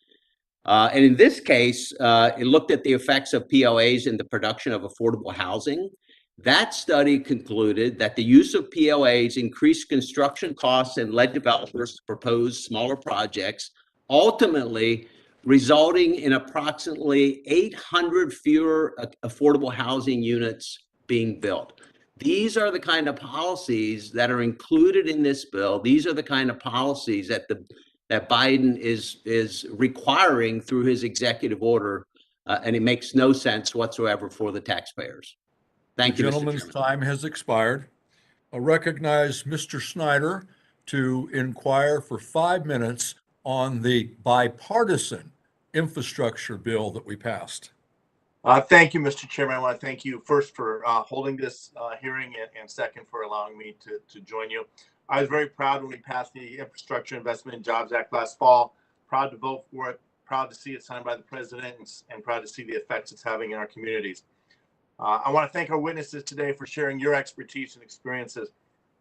And in this case, it looked at the effects of PLAs in the production of affordable housing. That study concluded that the use of PLAs increased construction costs and led developers to propose smaller projects, ultimately resulting in approximately 800 fewer affordable housing units being built. These are the kind of policies that are included in this bill. These are the kind of policies that Biden is requiring through his executive order, and it makes no sense whatsoever for the taxpayers. Thank you, Mr. Chairman. Gentleman's time has expired. I'll recognize Mr. Snyder to inquire for 5 minutes on the bipartisan infrastructure bill that we passed. Thank you, Mr. Chairman. I want to thank you first for holding this hearing and second for allowing me to join you. I was very proud when we passed the Infrastructure Investment and Jobs Act last fall. Proud to vote for it, proud to see it signed by the president, and proud to see the effects it's having in our communities. I want to thank our witnesses today for sharing your expertise and experiences.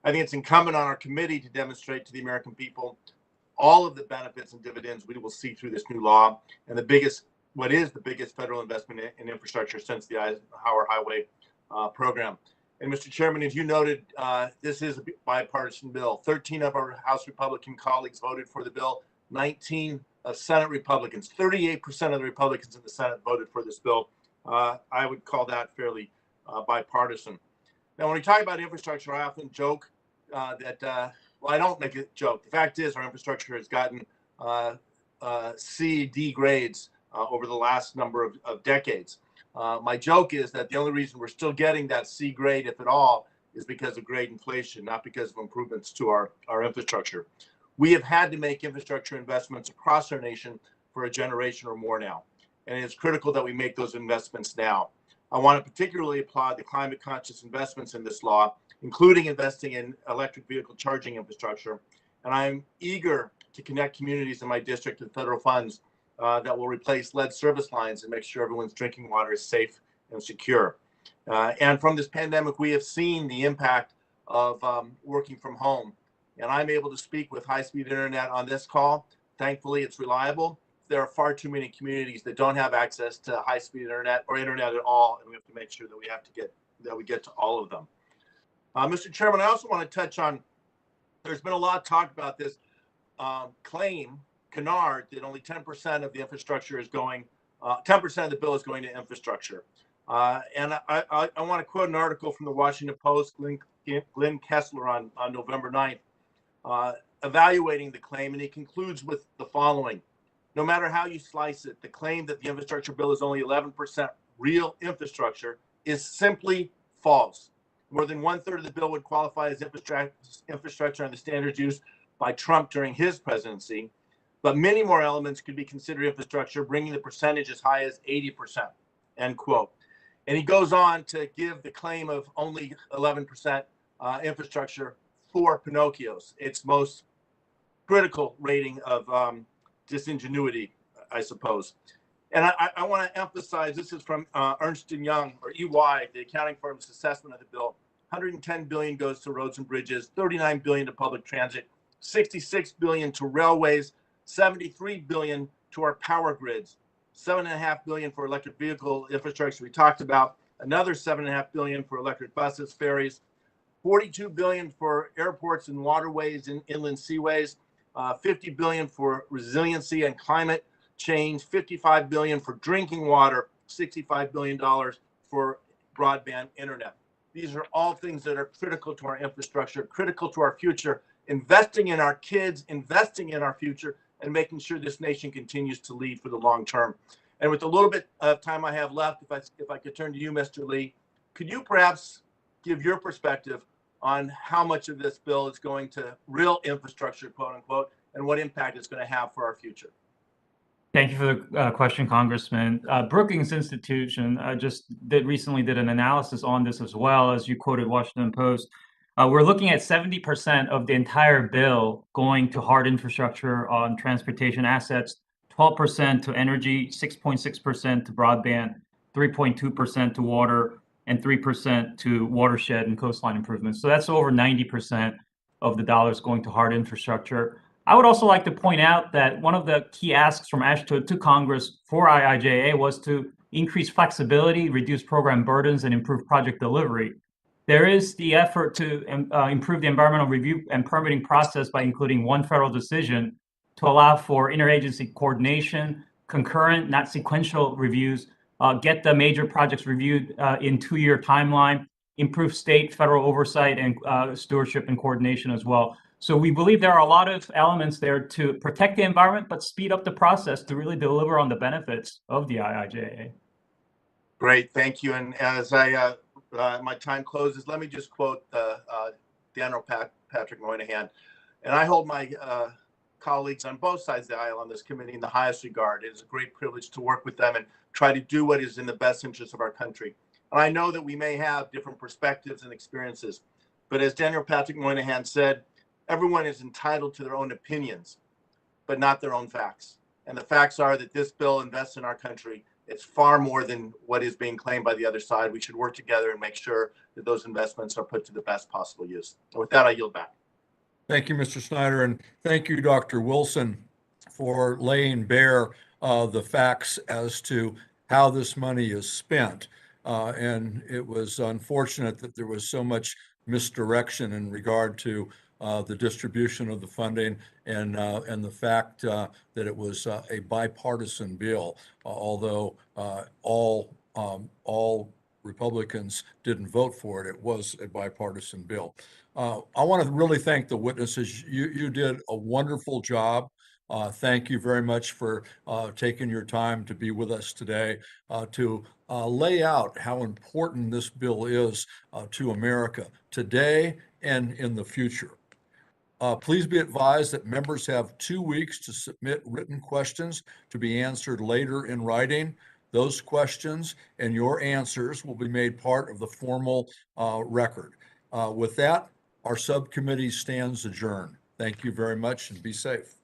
I think it's incumbent on our committee to demonstrate to the American people all of the benefits and dividends we will see through this new law and what is the biggest federal investment in infrastructure since the Eisenhower Highway program. And Mr. Chairman, as you noted, this is a bipartisan bill. 13 of our House Republican colleagues voted for the bill, 19 Senate Republicans, 38% of the Republicans in the Senate voted for this bill. I would call that fairly bipartisan. Now, when we talk about infrastructure, I often joke that, well, I don't make a joke. The fact is our infrastructure has gotten C, D grades over the last number of decades. My joke is that the only reason we're still getting that C grade, if at all, is because of grade inflation, not because of improvements to our infrastructure. We have had to make infrastructure investments across our nation for a generation or more now, and it's critical that we make those investments now. I want to particularly applaud the climate conscious investments in this law, including investing in electric vehicle charging infrastructure. And I'm eager to connect communities in my district to federal funds that will replace lead service lines and make sure everyone's drinking water is safe and secure. And from this pandemic, we have seen the impact of working from home. And I'm able to speak with high-speed internet on this call. Thankfully, it's reliable. There are far too many communities that don't have access to high-speed internet or internet at all, and we have to make sure that we get to all of them. Mr. Chairman, I also want to touch on, there's been a lot of talk about this canard that only 10% of the infrastructure is going, 10% of the bill is going to infrastructure. And I want to quote an article from the Washington Post, Glenn Kessler on November 9th, evaluating the claim, and he concludes with the following. No matter how you slice it, the claim that the infrastructure bill is only 11% real infrastructure is simply false. More than 1/3 of the bill would qualify as infrastructure on the standards used by Trump during his presidency, but many more elements could be considered infrastructure, bringing the percentage as high as 80%, end quote. And he goes on to give the claim of only 11% infrastructure for Pinocchio's, its most critical rating of disingenuity, I suppose. And I want to emphasize, this is from Ernst & Young, or EY, the accounting firm's assessment of the bill. 110 billion goes to roads and bridges, 39 billion to public transit, 66 billion to railways, 73 billion to our power grids, 7.5 billion for electric vehicle infrastructure we talked about, another 7.5 billion for electric buses, ferries, 42 billion for airports and waterways and inland seaways, 50 billion for resiliency and climate change, 55 billion for drinking water, $65 billion for broadband internet. These are all things that are critical to our infrastructure, critical to our future, investing in our kids, investing in our future, and making sure this nation continues to lead for the long term. And with a little bit of time I have left, if I could turn to you, Mr. Lee, could you perhaps give your perspective on how much of this bill is going to real infrastructure, quote unquote, and what impact it's going to have for our future? Thank you for the question, Congressman. Brookings Institution recently did an analysis on this as well, as you quoted Washington Post. We're looking at 70% of the entire bill going to hard infrastructure on transportation assets, 12% to energy, 6.6% to broadband, 3.2% to water, and 3% to watershed and coastline improvements. So that's over 90% of the dollars going to hard infrastructure. I would also like to point out that one of the key asks from AASHTO to Congress for IIJA was to increase flexibility, reduce program burdens, and improve project delivery. There is the effort to improve the environmental review and permitting process by including one federal decision to allow for interagency coordination, concurrent, not sequential reviews, get the major projects reviewed in 2-year timeline, improve state, federal oversight and stewardship and coordination as well. So we believe there are a lot of elements there to protect the environment, but speed up the process to really deliver on the benefits of the IIJA. Great, thank you. And as my time closes, let me just quote Daniel Patrick Moynihan. And I hold my colleagues on both sides of the aisle on this committee in the highest regard. It is a great privilege to work with them and try to do what is in the best interest of our country. And I know that we may have different perspectives and experiences, but as Daniel Patrick Moynihan said, everyone is entitled to their own opinions, but not their own facts. And the facts are that this bill invests in our country. It's far more than what is being claimed by the other side. We should work together and make sure that those investments are put to the best possible use. And with that, I yield back. Thank you, Mr. Snyder, and thank you, Dr. Wilson, for laying bare the facts as to how this money is spent. And it was unfortunate that there was so much misdirection in regard to the distribution of the funding and the fact that it was a bipartisan bill, although all Republicans didn't vote for it. It was a bipartisan bill. I want to really thank the witnesses. You did a wonderful job. Thank you very much for taking your time to be with us today to lay out how important this bill is to America today and in the future. Please be advised that members have 2 weeks to submit written questions to be answered later in writing. Those questions and your answers will be made part of the formal record. With that, our subcommittee stands adjourned. Thank you very much and be safe.